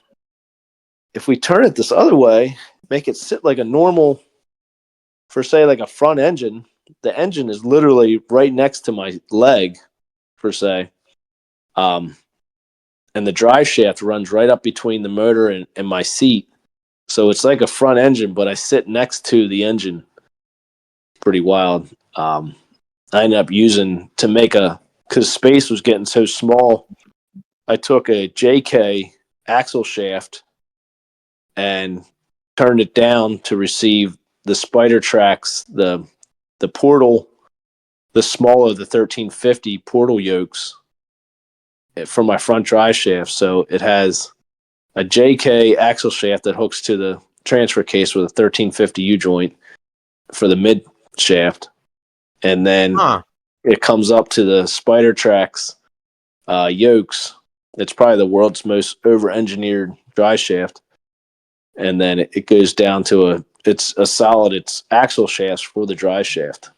if we turn it this other way, make it sit like a normal, for say like a front engine, the engine is literally right next to my leg, per se. And the drive shaft runs right up between the motor and my seat. So it's like a front engine, but I sit next to the engine. Pretty wild. I ended up using to make because space was getting so small, I took a JK axle shaft and turned it down to receive the spider tracks, the portal, the smaller, the 1350 portal yokes from my front drive shaft. So it has a JK axle shaft that hooks to the transfer case with a 1350 U joint for the mid shaft. And then it comes up to the spider tracks yokes. It's probably the world's most over-engineered drive shaft. And then it goes down to it's axle shafts for the drive shaft.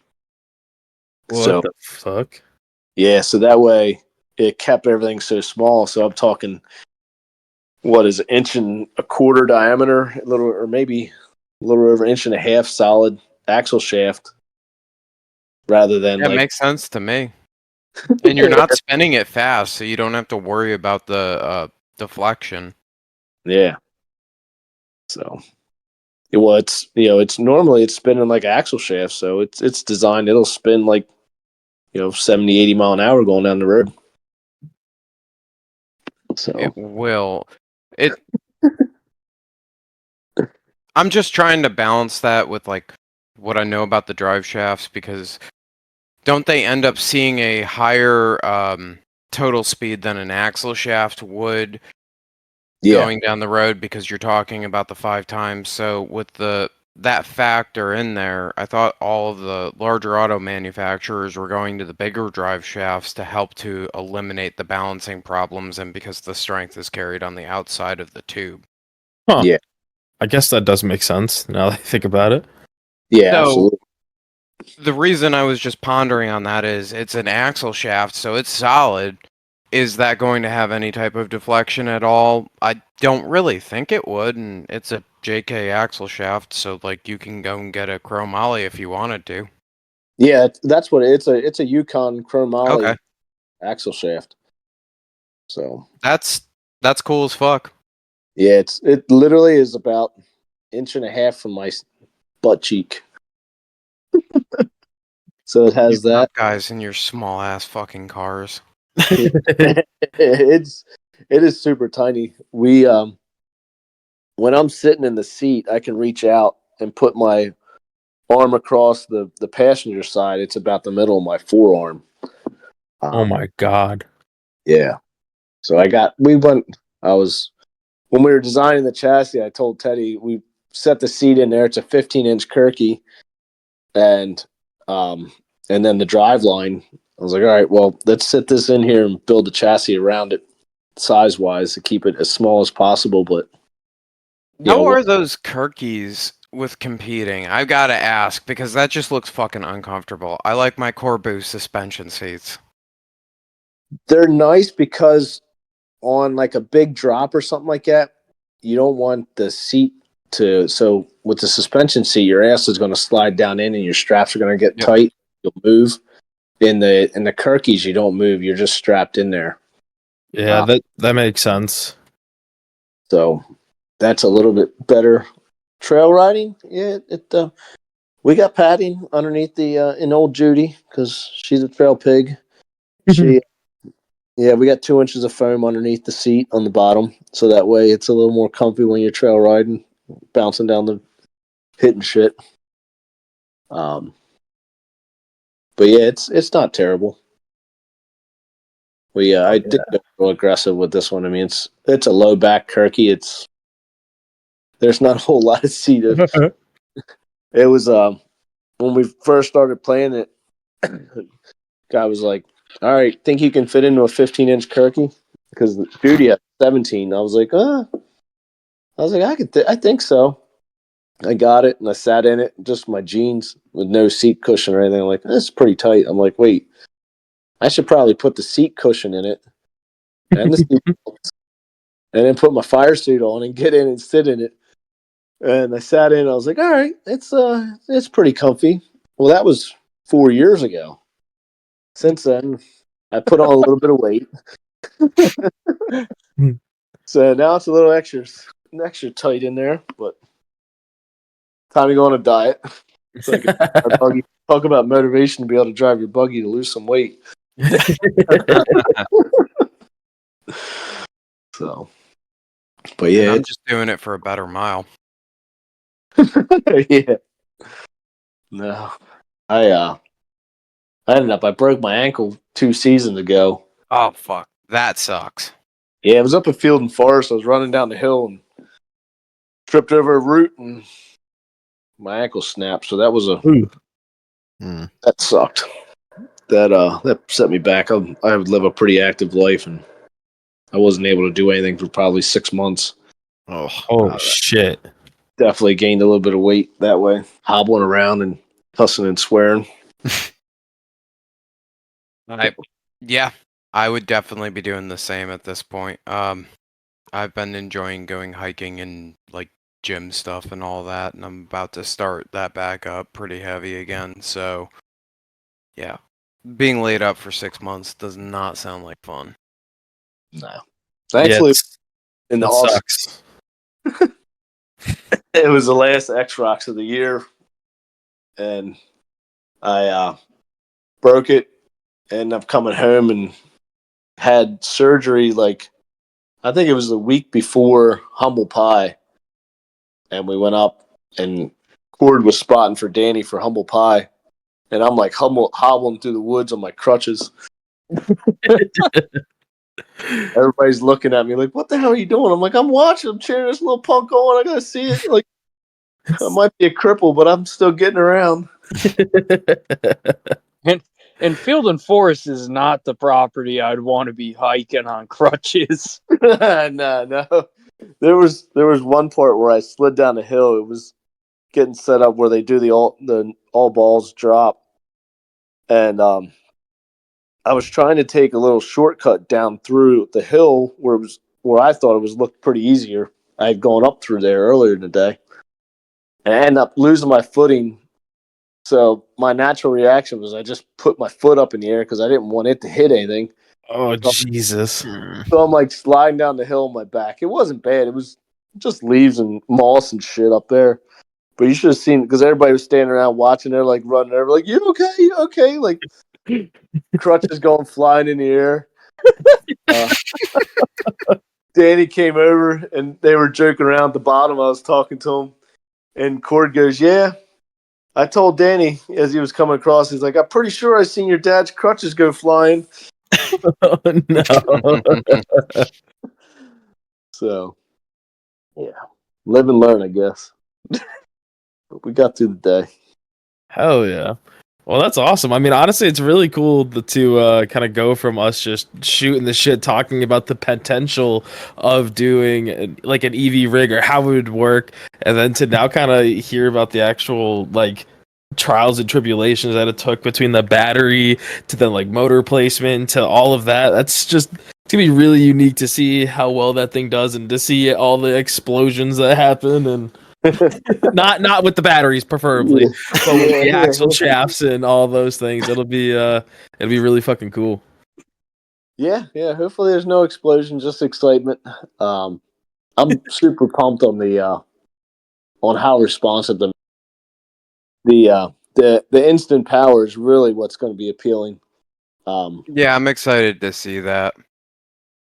What the fuck? Yeah, so that way it kept everything so small. So I'm talking, what is an inch and a quarter diameter, or maybe a little over an inch and a half solid axle shaft, rather than That makes sense to me. And you're not spinning it fast, so you don't have to worry about the deflection. Yeah. So, it's normally it's spinning like axle shaft, so it's designed, it'll spin like 70, 80 mile an hour going down the road. So it will. I'm just trying to balance that with like what I know about the drive shafts, because don't they end up seeing a higher total speed than an axle shaft would going down the road, because you're talking about the 5 times? So with that factor in there, I thought all of the larger auto manufacturers were going to the bigger drive shafts to help to eliminate the balancing problems, and because the strength is carried on the outside of the tube. Huh. Yeah. I guess that does make sense now that I think about it. Yeah, absolutely. The reason I was just pondering on that is it's an axle shaft, so it's solid. Is that going to have any type of deflection at all? I don't really think it would, and it's a JK axle shaft, so like you can go and get a chromoly if you wanted to. Yeah, that's what it's a Yukon chromoly axle shaft. So that's cool as fuck. Yeah, it literally is about inch and a half from my butt cheek. So it has that. Guys in your small ass fucking cars. it is super tiny. We when I'm sitting in the seat, I can reach out and put my arm across the passenger side. It's about the middle of my forearm. Oh my god. Yeah. So when we were designing the chassis, I told Teddy we set the seat in there. It's a 15-inch Kirky, and then the drive line. I was like, all right, well, let's sit this in here and build the chassis around it, size wise, to keep it as small as possible. But how are those Kirkies with competing? I've got to ask, because that just looks fucking uncomfortable. I like my Corbu suspension seats. They're nice because on like a big drop or something like that, you don't want the seat so with the suspension seat, your ass is going to slide down in and your straps are going to get tight. You'll move. In the Kirkies, you don't move. You're just strapped in there. Yeah, that makes sense. So that's a little bit better trail riding. Yeah, we got padding underneath in old Judy because she's a trail pig. We got 2 inches of foam underneath the seat on the bottom, so that way it's a little more comfy when you're trail riding, bouncing down hitting shit. But yeah, it's not terrible. I did go aggressive with this one. I mean, it's a low back Kirky. There's not a whole lot of seat. It was when we first started playing it, guy was like, all right, think you can fit into a 15-inch Kirky? Because Judy had 17. I was like, I was like, I think so. I got it, and I sat in it, just my jeans with no seat cushion or anything. I'm like, this is pretty tight. I'm like, wait, I should probably put the seat cushion in it and the seat belts, and then put my fire suit on and get in and sit in it. And I sat in. I was like, all right, it's pretty comfy. Well, that was 4 years ago. Since then, I put on a little bit of weight, so now it's a little extra tight in there. But time to go on a diet. So I can drive my buggy. Talk about motivation to be able to drive your buggy to lose some weight. So, but And yeah, I'm just doing it for a better mile. yeah. No, I I broke my ankle 2 seasons ago. Oh fuck, that sucks. Yeah, it was up at Field and Forest. I was running down the hill and tripped over a root and my ankle snapped. So that was that sucked. That set me back. I would live a pretty active life, and I wasn't able to do anything for probably 6 months. Oh shit! Definitely gained a little bit of weight that way, hobbling around and cussing and swearing. I would definitely be doing the same at this point. I've been enjoying going hiking and like gym stuff and all that, and I'm about to start that back up pretty heavy again. So, yeah, being laid up for 6 months does not sound like fun. No, thankfully, in the off, sucks. it was the last X Rocks of the year, and I broke it. Ended up coming home and had surgery. Like I think it was the week before Humble Pie, and we went up and Cord was spotting for Danny for Humble Pie, and I'm like hobbling through the woods on my crutches. Everybody's looking at me like, "What the hell are you doing?" I'm like, "I'm watching. I'm cheering this little punk on. I gotta see it. Like, I might be a cripple, but I'm still getting around." And Field and Forest is not the property I'd want to be hiking on crutches. No. There was one part where I slid down a hill. It was getting set up where they do the all balls drop, and I was trying to take a little shortcut down through the hill where I thought it was looked pretty easier. I had gone up through there earlier in the day, and I ended up losing my footing. So my natural reaction was I just put my foot up in the air because I didn't want it to hit anything. Oh Jesus! So I'm like sliding down the hill on my back. It wasn't bad. It was just leaves and moss and shit up there. But you should have seen because everybody was standing around watching. They're like running over, like, "You okay? You okay?" Like crutches going flying in the air. Danny came over and they were joking around at the bottom. I was talking to him, and Cord goes, "Yeah." I told Danny as he was coming across, he's like, "I'm pretty sure I seen your dad's crutches go flying." Oh no! So, yeah, live and learn, I guess. But we got through the day. Hell yeah! Well, that's awesome. I mean, honestly, it's really cool to kind of go from us just shooting the shit, talking about the potential of doing like an EV rig or how it would work, and then to now kind of hear about the actual like trials and tribulations that it took between the battery to then like motor placement to all of that. That's just it's gonna be really unique to see how well that thing does and to see all the explosions that happen and not with the batteries preferably, but with the axle shafts and all those things. It'll be really fucking cool. Yeah. Hopefully, there's no explosion, just excitement. I'm super pumped on on how responsive the instant power is really what's going to be appealing. Yeah, I'm excited to see that.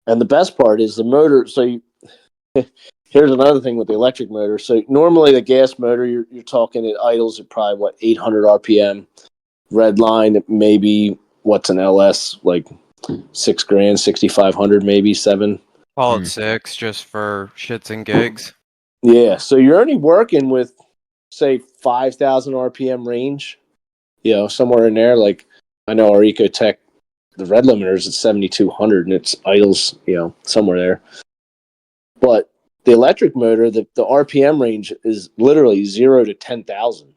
And the best part is the motor. So here's another thing with the electric motor. So normally the gas motor, you're talking it idles at probably 800 RPM. Red line, maybe what's an LS like $6,000, 6,500, maybe seven. Call it 6 just for shits and gigs. Yeah, so you're only working with say 5,000 RPM range. Somewhere in there. Like I know our Ecotech, the red limiter is at 7,200, and it's idles, somewhere there. But the electric motor, the RPM range is literally 0 to 10,000.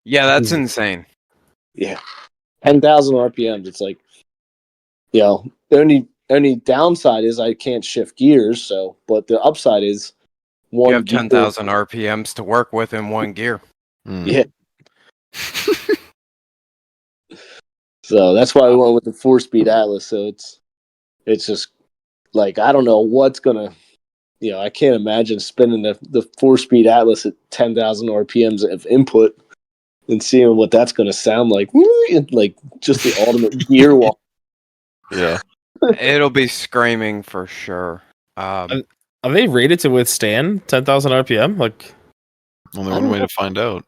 Yeah, that's insane. Yeah, 10,000 RPMs. It's like, the only downside is I can't shift gears. So, but the upside is You have gear. 10,000 RPMs to work with in one gear. Yeah. So that's why we went with the 4-speed Atlas. So it's just like, I don't know what's gonna. I can't imagine spinning the 4-speed Atlas at 10,000 RPMs of input and seeing what that's going to sound like. Like just the ultimate gear walk. Yeah. It'll be screaming for sure. Are they rated to withstand 10,000 RPM? Like, Only one way to find out.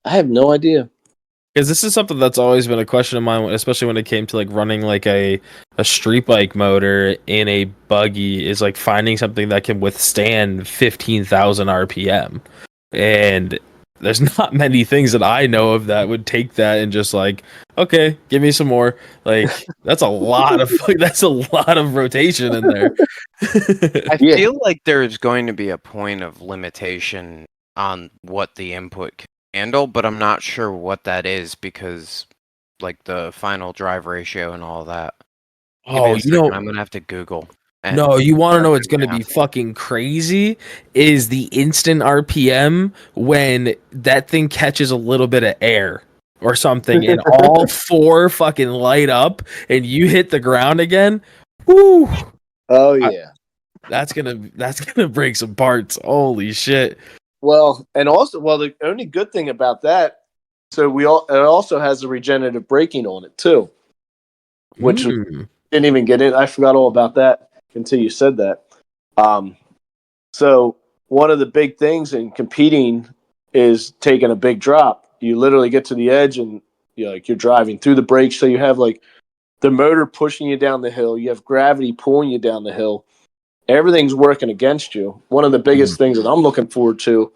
I have no idea. because this is something that's always been a question of mine, especially when it came to like running like a street bike motor in a buggy, is like finding something that can withstand 15,000 RPM. And there's not many things that I know of that would take that and just like, okay, give me some more. Like that's a lot of rotation in there. I feel like there's going to be a point of limitation on what the input can handle, but I'm not sure what that is because like the final drive ratio and all that. Oh, I'm gonna have to Google. No, you want to know what's going to be fucking crazy is the instant RPM when that thing catches a little bit of air or something and all four fucking light up and you hit the ground again. Woo! Oh yeah. That's gonna break some parts. Holy shit. Well, and also, the only good thing about that, so it also has the regenerative braking on it too, which didn't even get in. I forgot all about that until you said that. So one of the big things in competing is taking a big drop. You literally get to the edge and you're driving through the brakes, so you have like the motor pushing you down the hill. You have gravity pulling you down the hill. Everything's working against you. One of the biggest things that I'm looking forward to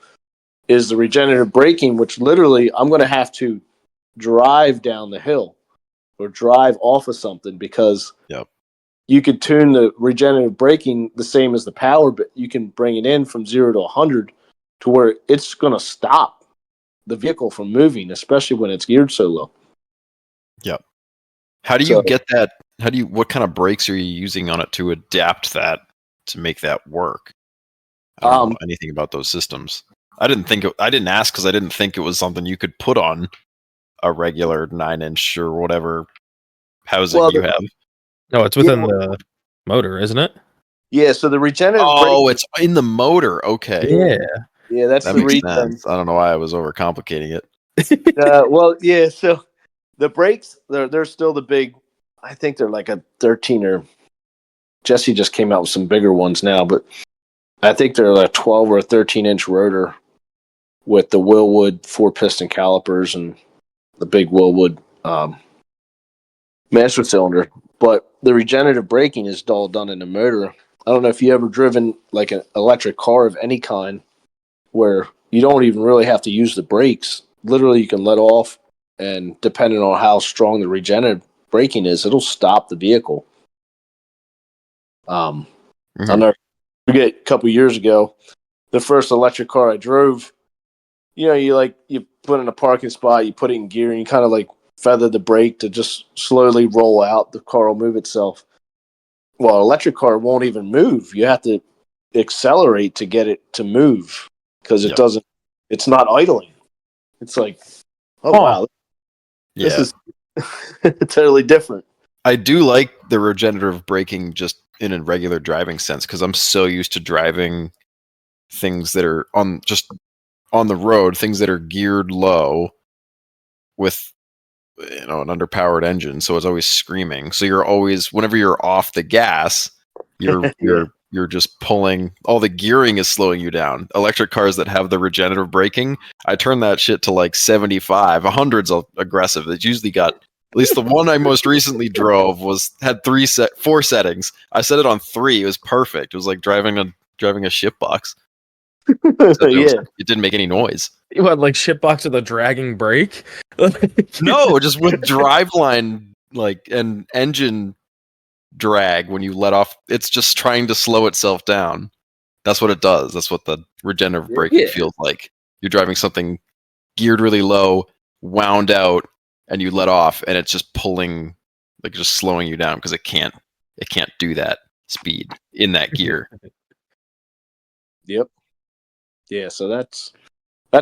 is the regenerative braking, which literally I'm going to have to drive down the hill or drive off of something because you could tune the regenerative braking the same as the power, but you can bring it in from 0 to 100 to where it's going to stop the vehicle from moving, especially when it's geared so low. Yep. How do you get that? What kind of brakes are you using on it to adapt that to make that work? I don't know anything about those systems. I didn't ask because I didn't think it was something you could put on a regular 9-inch or whatever housing you have. No, it's within the motor, isn't it? Yeah, so the regenerative braking, it's in the motor. Okay. Yeah, that's that the makes reason. Sense. I don't know why I was overcomplicating it. Well, yeah, so the brakes, they're still the big, I think they're like a 13 or Jesse just came out with some bigger ones now, but I think they're like 12 or a 13-inch rotor with the Willwood 4-piston calipers and the big Willwood master cylinder. But the regenerative braking is all done in the motor. I don't know if you ever driven like an electric car of any kind where you don't even really have to use the brakes. Literally, you can let off, and depending on how strong the regenerative braking is, it'll stop the vehicle. I'll never forget a couple years ago, the first electric car I drove, you put in a parking spot, you put it in gear, and you kind of like feather the brake to just slowly roll out. The car will move itself. Well, an electric car won't even move. You have to accelerate to get it to move because it doesn't. It's not idling. It's like, wow, this is totally different. I do like the regenerative braking just in a regular driving sense because I'm so used to driving things that are on the road, things that are geared low with an underpowered engine, so it's always screaming. So you're always, whenever you're off the gas, you're just pulling. All the gearing is slowing you down. Electric cars that have the regenerative braking, I turn that shit to like 75. 100's aggressive. It's usually got, at least the one I most recently drove had 4 settings. I set it on 3. It was perfect. It was like driving a shitbox. It didn't make any noise. You had like shitbox with a dragging brake? No, just with driveline and engine drag when you let off. It's just trying to slow itself down. That's what it does. That's what the regenerative braking feels like. You're driving something geared really low, wound out, and you let off, and it's just pulling, like just slowing you down because it can't do that speed in that gear. Yep. Yeah, so that's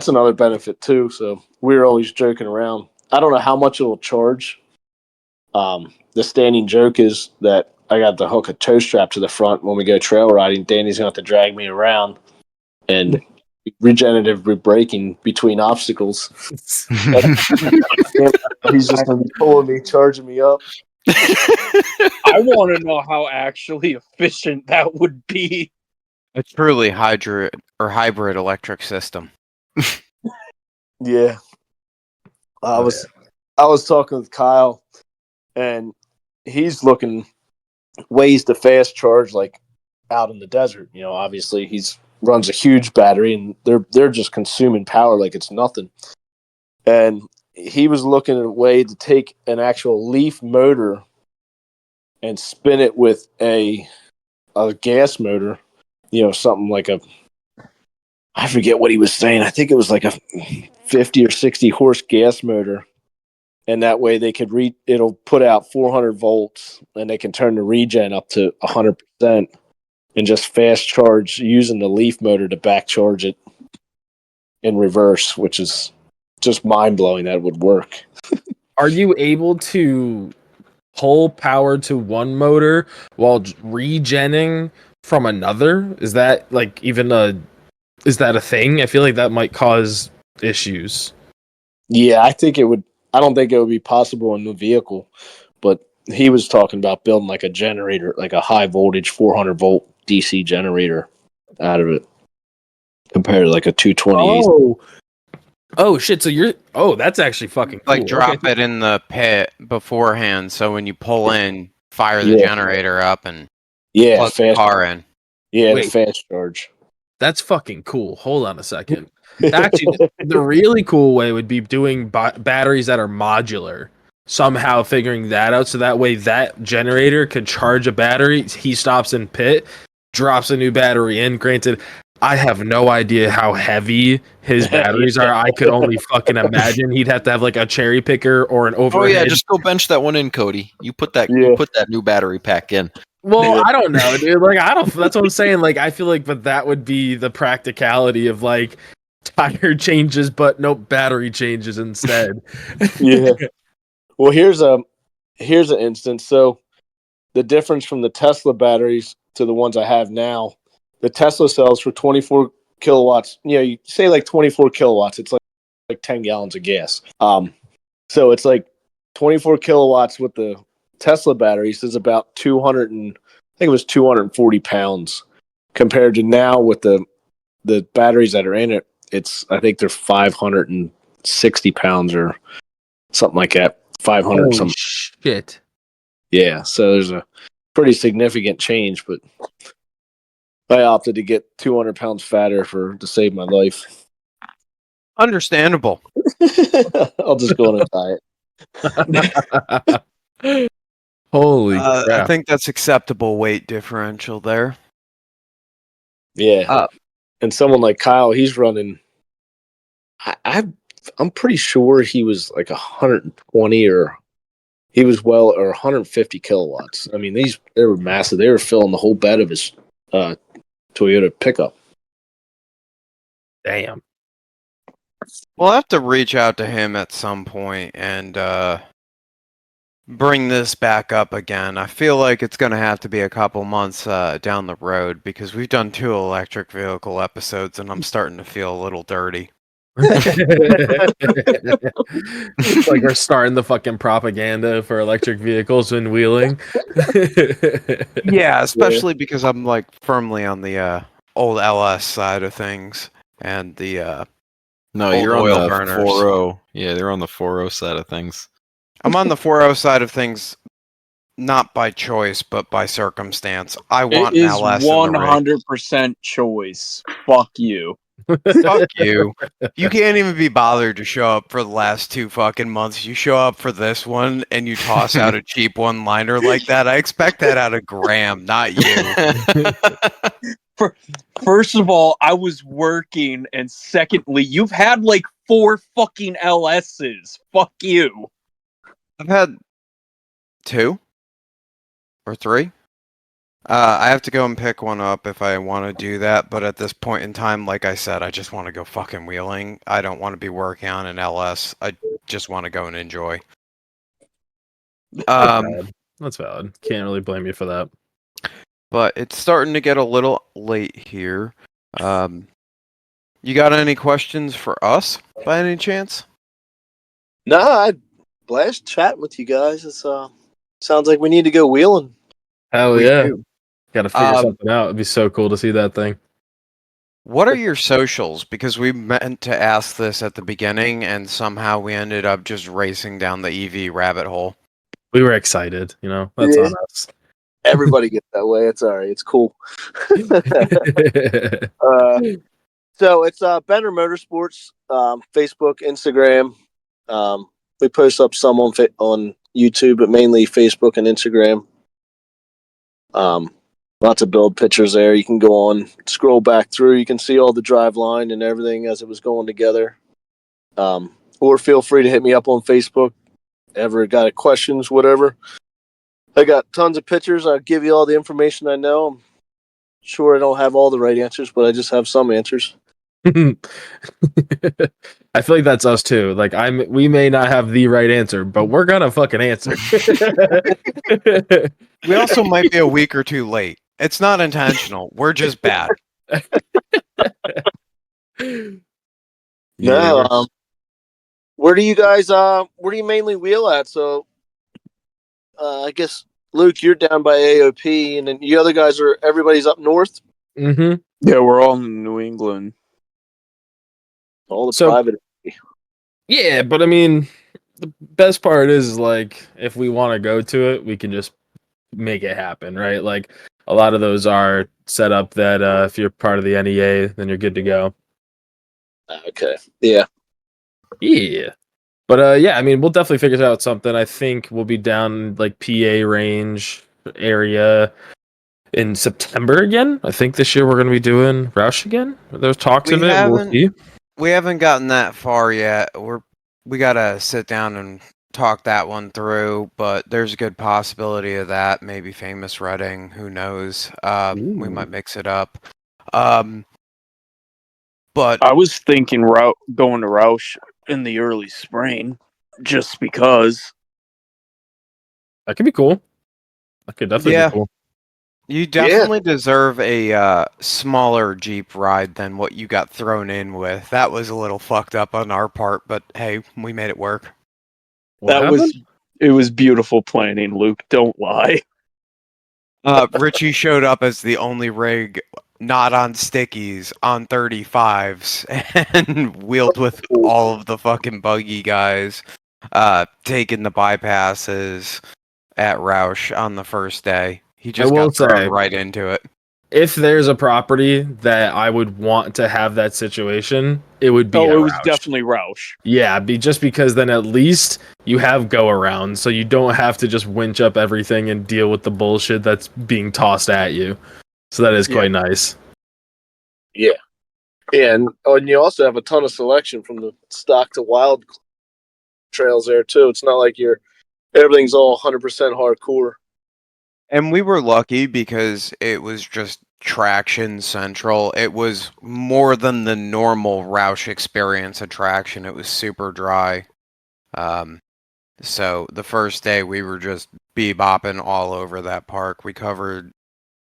another benefit too. So we're always joking around. I don't know how much it will charge. The standing joke is that I got to hook a tow strap to the front when we go trail riding. Danny's gonna have to drag me around and regenerative braking between obstacles. He's just gonna be pulling me, charging me up. I want to know how actually efficient that would be. A truly hybrid electric system. Yeah. I was talking with Kyle, and he's looking ways to fast charge, like out in the desert. You know, obviously he's runs a huge battery, and they're just consuming power like it's nothing. And he was looking at a way to take an actual Leaf motor and spin it with a gas motor. You know, something like I forget what he was saying. I think it was like a 50 or 60 horse gas motor. And that way they could it'll put out 400 volts, and they can turn the regen up to 100% and just fast charge using the Leaf motor to back charge it in reverse, which is just mind blowing that it would work. Are you able to pull power to one motor while regenning from another? Is that is that a thing? I feel like that might cause issues. Yeah, I don't think it would be possible in the vehicle, but he was talking about building like a generator, like a high voltage 400 volt DC generator out of it compared to like a 220. Oh shit! So that's actually fucking cool. Like drop it in the pit beforehand, so when you pull in, fire the generator up and plug the car in. Yeah, the fast charge. That's fucking cool. Hold on a second. Actually, the really cool way would be doing batteries that are modular. Somehow figuring that out, so that way that generator could charge a battery. He stops in pit, drops a new battery in. Granted, I have no idea how heavy his batteries are. I could only fucking imagine he'd have to have like a cherry picker or an overhead. Oh yeah, just go bench that one in, Cody. You put that new battery pack in. Well, I don't know, dude. Like, that's what I'm saying. Like, I feel like, but that would be the practicality of like tire changes, but no battery changes instead. Yeah. Well, here's an instance. So the difference from the Tesla batteries to the ones I have now, the Tesla cells for 24 kilowatts. You know, you say like 24 kilowatts. It's like 10 gallons of gas. So it's like 24 kilowatts with the Tesla batteries is about 240 pounds compared to now with the batteries that are in it. I think they're 560 pounds or something like that. 500 something. Shit. Yeah. So there's a pretty significant change, but I opted to get 200 pounds fatter to save my life. Understandable. I'll just go on a diet. Holy crap. I think that's acceptable weight differential there. Yeah. And someone like Kyle, he's running. I'm pretty sure he was like 120 or 150 kilowatts. I mean, they were massive. They were filling the whole bed of his Toyota pickup. Damn. We'll have to reach out to him at some point and bring this back up again. I feel like it's going to have to be a couple months down the road because we've done 2 electric vehicle episodes and I'm starting to feel a little dirty. Like we're starting the fucking propaganda for electric vehicles and wheeling. Yeah, especially because I'm like firmly on the old LS side of things and the No, old you're on oil the burners. 4.0. Yeah, they're on the 4.0 side of things. I'm on the 4.0 side of things, not by choice, but by circumstance. I want it an is LS in the rig. 100% choice. Fuck you. Fuck you. You can't even be bothered to show up for the last 2 fucking months. You show up for this one and you toss out a cheap one-liner like that. I expect that out of Graham, not you. First of all, I was working, and secondly, you've had like 4 fucking LSs. Fuck you. I've had 2 or 3. I have to go and pick one up if I want to do that, but at this point in time, like I said, I just want to go fucking wheeling. I don't want to be working on an LS. I just want to go and enjoy. That's valid. Can't really blame you for that. But it's starting to get a little late here. You got any questions for us by any chance? Nah, I blast chatting with you guys. It's sounds like we need to go wheeling. Hell We yeah. do. Got to figure something out. It'd be so cool to see that thing. What are your socials? Because we meant to ask this at the beginning, and somehow we ended up just racing down the EV rabbit hole. We were excited, That's Yeah. on us. Everybody gets that way. It's all right. It's cool. So it's Bender Motorsports, Facebook, Instagram. We post up some on YouTube, but mainly Facebook and Instagram. Lots of build pictures there. You can go on, scroll back through. You can see all the drive line and everything as it was going together. Or feel free to hit me up on Facebook. Ever got questions, whatever. I got tons of pictures. I'll give you all the information I know. I'm sure I don't have all the right answers, but I just have some answers. I feel like that's us too. Like we may not have the right answer, but we're gonna fucking answer. We also might be a week or 2 late. It's not intentional. We're just bad. No, where do you guys where do you mainly wheel at? So I guess Luke, you're down by AOP, and then you other guys everybody's up north. Mm-hmm. Yeah, we're all in New England. All the private. Yeah, but I mean, the best part is like if we want to go to it, we can just make it happen, right? Like a lot of those are set up that if you're part of the NEA, then you're good to go. Okay. Yeah. Yeah. But yeah, I mean, we'll definitely figure out something. I think we'll be down like PA range area in September again. I think this year we're going to be doing Roush again. There's talks of it. We'll see. We haven't gotten that far yet. We gotta sit down and talk that one through, but there's a good possibility of that. Maybe Famous Reading, who knows? We might mix it up. But I was thinking going to Roush in the early spring, just because. That could be cool. That could definitely be cool. You definitely deserve a smaller Jeep ride than what you got thrown in with. That was a little fucked up on our part, but hey, we made it work. It was beautiful planning, Luke. Don't lie. Richie showed up as the only rig not on stickies, on 35s, and wheeled with all of the fucking buggy guys, taking the bypasses at Roush on the first day. He just got thrown right into it. If there's a property that I would want to have that situation, it would be. Oh, it was definitely Roush. Yeah, just because then at least you have go around, so you don't have to just winch up everything and deal with the bullshit that's being tossed at you. So that is quite nice. Yeah, and you also have a ton of selection from the stock to wild trails there too. It's not like everything's all 100% hardcore. And we were lucky because it was just traction central. It was more than the normal Roush experience attraction. It was super dry. So the first day we were just bebopping all over that park. We covered,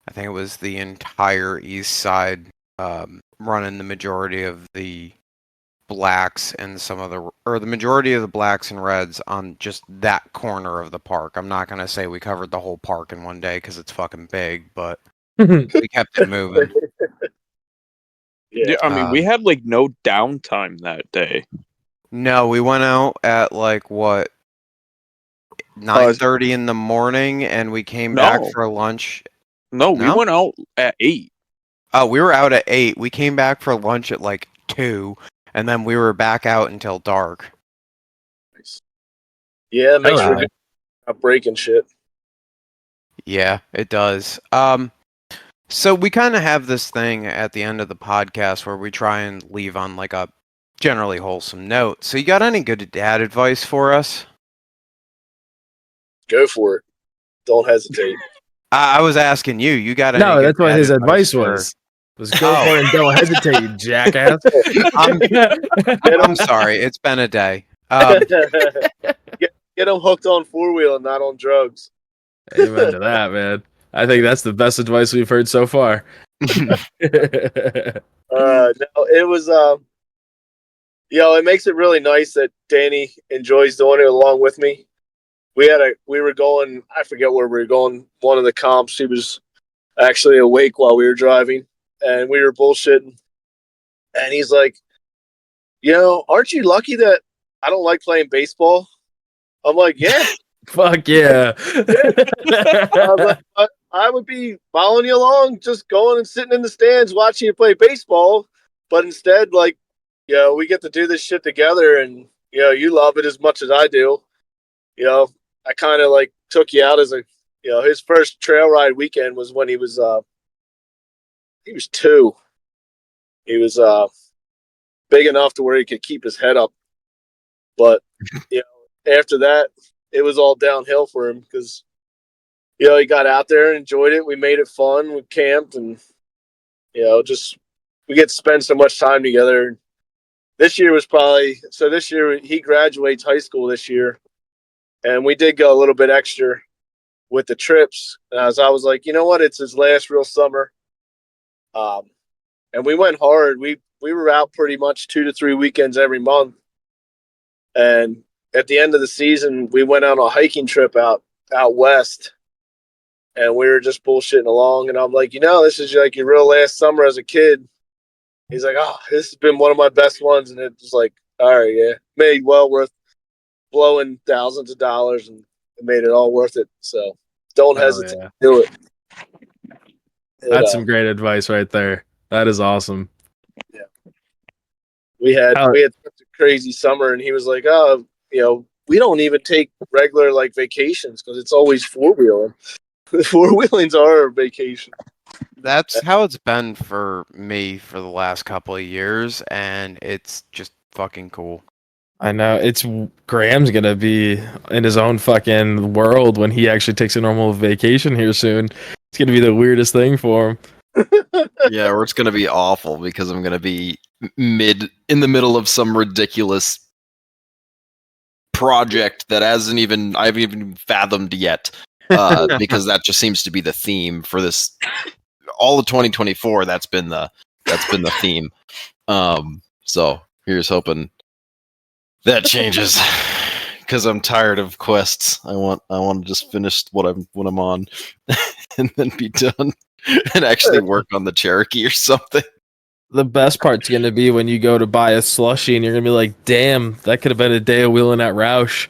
I think it was the entire east side, running the majority of the blacks and the majority of the blacks and reds on just that corner of the park. I'm not going to say we covered the whole park in one day because it's fucking big, but we kept it moving. Yeah, I mean, we had like no downtime that day. No, we went out at like what, 9:30 in the morning, and we came back for lunch. No, we went out at 8. We were out at 8. We came back for lunch at like 2, and then we were back out until dark. Yeah, it makes Oh, for yeah. good not breaking shit. Yeah, it does. So we kind of have this thing at the end of the podcast where we try and leave on like a generally wholesome note. So you got any good dad advice for us? Go for it. Don't hesitate. I was asking you. You got any No, good that's what dad his advice for- was go for it and don't hesitate, you jackass. I'm sorry. It's been a day. Get them hooked on 4-wheel and not on drugs. Amen to that, man. I think that's the best advice we've heard so far. No, it was it makes it really nice that Danny enjoys doing it along with me. We were going, I forget where we were going, one of the comps. He was actually awake while we were driving, and we were bullshitting. And he's like, aren't you lucky that I don't like playing baseball? I'm like, yeah. Fuck yeah. I was like, I would be following you along, just going and sitting in the stands watching you play baseball. But instead, we get to do this shit together, and you love it as much as I do. I kind of took you out as his first trail ride weekend was when he was 2. He was big enough to where he could keep his head up. But after that, it was all downhill for him because he got out there and enjoyed it. We made it fun. We camped, and we get to spend so much time together. This year he graduates high school this year. And we did go a little bit extra with the trips. As I was like, you know what? It's his last real summer. And we went hard. We were out pretty much 2 to 3 weekends every month. And at the end of the season, we went on a hiking trip out west. And we were just bullshitting along. And I'm like, this is like your real last summer as a kid. He's like, oh, this has been one of my best ones. And it was like, all right, yeah, made well worth blowing thousands of dollars, and it made it all worth it. So don't hesitate to do it. That's some great advice right there. That is awesome. Yeah. We had such a crazy summer, and he was like, oh, we don't even take regular vacations because it's always 4-wheeling. 4-wheeling's our vacation. That's how it's been for me for the last couple of years, and it's just fucking cool. I know. Graham's gonna be in his own fucking world when he actually takes a normal vacation here soon. It's gonna be the weirdest thing for him. Yeah, or it's gonna be awful because I'm gonna be in the middle of some ridiculous project that I haven't even fathomed yet. Because that just seems to be the theme for this. All of 2024, that's been the theme. So here's hoping that changes, because I'm tired of quests. I want to just finish what I'm on, and then be done, and actually work on the Cherokee or something. The best part's gonna be when you go to buy a slushie and you're gonna be like, "Damn, that could have been a day of wheeling at Roush."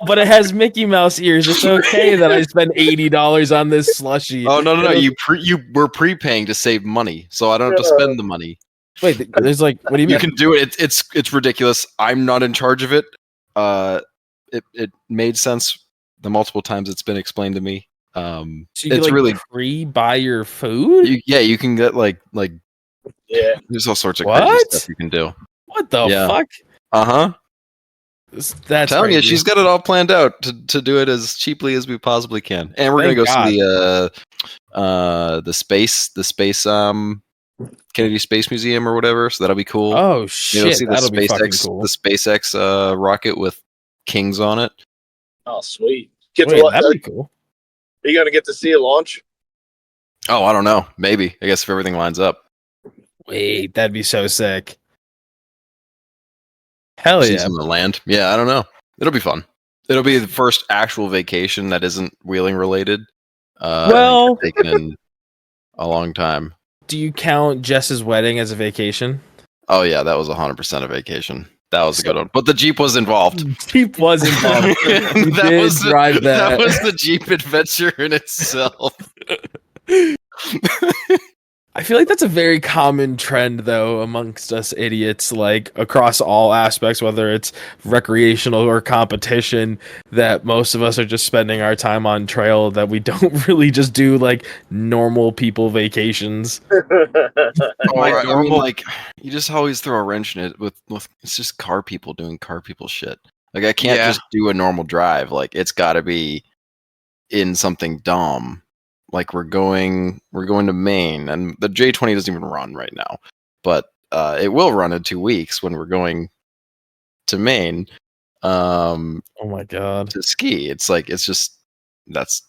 But it has Mickey Mouse ears. It's okay that I spend $80 on this slushie. Oh no! You were prepaying to save money, so I don't have to spend the money. Wait, there's what do you mean? You can do it. It's ridiculous. I'm not in charge of it. It made sense the multiple times it's been explained to me. So you it's can, really pre-buy your food. You can get yeah. There's all sorts of crazy stuff you can do. What the fuck? That's I'm telling you, crazy. she's got it all planned out to do it as cheaply as we possibly can, and we're gonna go see the space Kennedy Space Museum or whatever. So that'll be cool. Oh shit, see that'll be fucking cool. The SpaceX rocket with Kings on it. Oh sweet! That'd be cool. Are you gonna get to see a launch? Oh, I don't know. Maybe. I guess if everything lines up. Wait, that'd be so sick. Hell See yeah. some of the land. Yeah, I don't know. It'll be fun. It'll be the first actual vacation that isn't wheeling related. Taken in a long time. Do you count Jess's wedding as a vacation? Oh yeah, that was 100% a vacation. That was a good one. But the Jeep was involved. Jeep was involved. That was the Jeep adventure in itself. I feel like that's a very common trend, though, amongst us idiots, like across all aspects, whether it's recreational or competition, that most of us are just spending our time on trail, that we don't really just do like normal people vacations. I mean, like, you just always throw a wrench in it with it's just car people doing car people shit. Like, I can't just do a normal drive. Like, it's got to be in something dumb. Like, we're going to Maine, and the J20 doesn't even run right now, but it will run in 2 weeks when we're going to Maine. Oh my god! To ski, it's just that's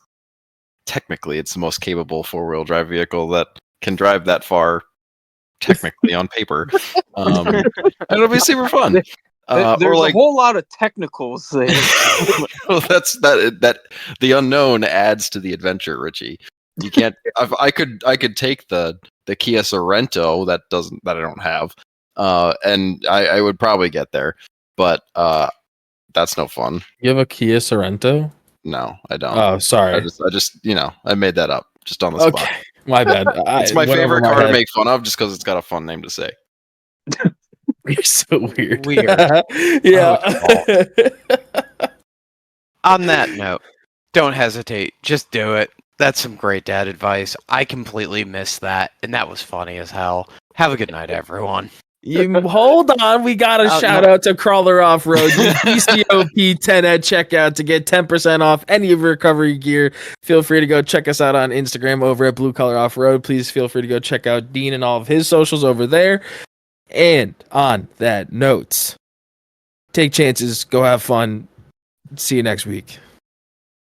technically it's the most capable 4-wheel drive vehicle that can drive that far, technically on paper. And it'll be super fun. There's a whole lot of technicals there. Well, that the unknown adds to the adventure, Richie. You can't. I could take the Kia Sorento that I don't have, and I would probably get there, but that's no fun. You have a Kia Sorento? No, I don't. Oh, sorry. I just I made that up just on the spot. My bad. It's my favorite car to make fun of just because it's got a fun name to say. You're so weird. Yeah. On that note, don't hesitate. Just do it. That's some great dad advice. I completely missed that, and that was funny as hell. Have a good night, everyone. You hold on. We got a shout out to Crawler Off Road. Use BCOP10 at checkout to get 10% off any of your recovery gear. Feel free to go check us out on Instagram over at Blue Collar Off Road. Please feel free to go check out Dean and all of his socials over there. And on that note, take chances, go have fun. See you next week.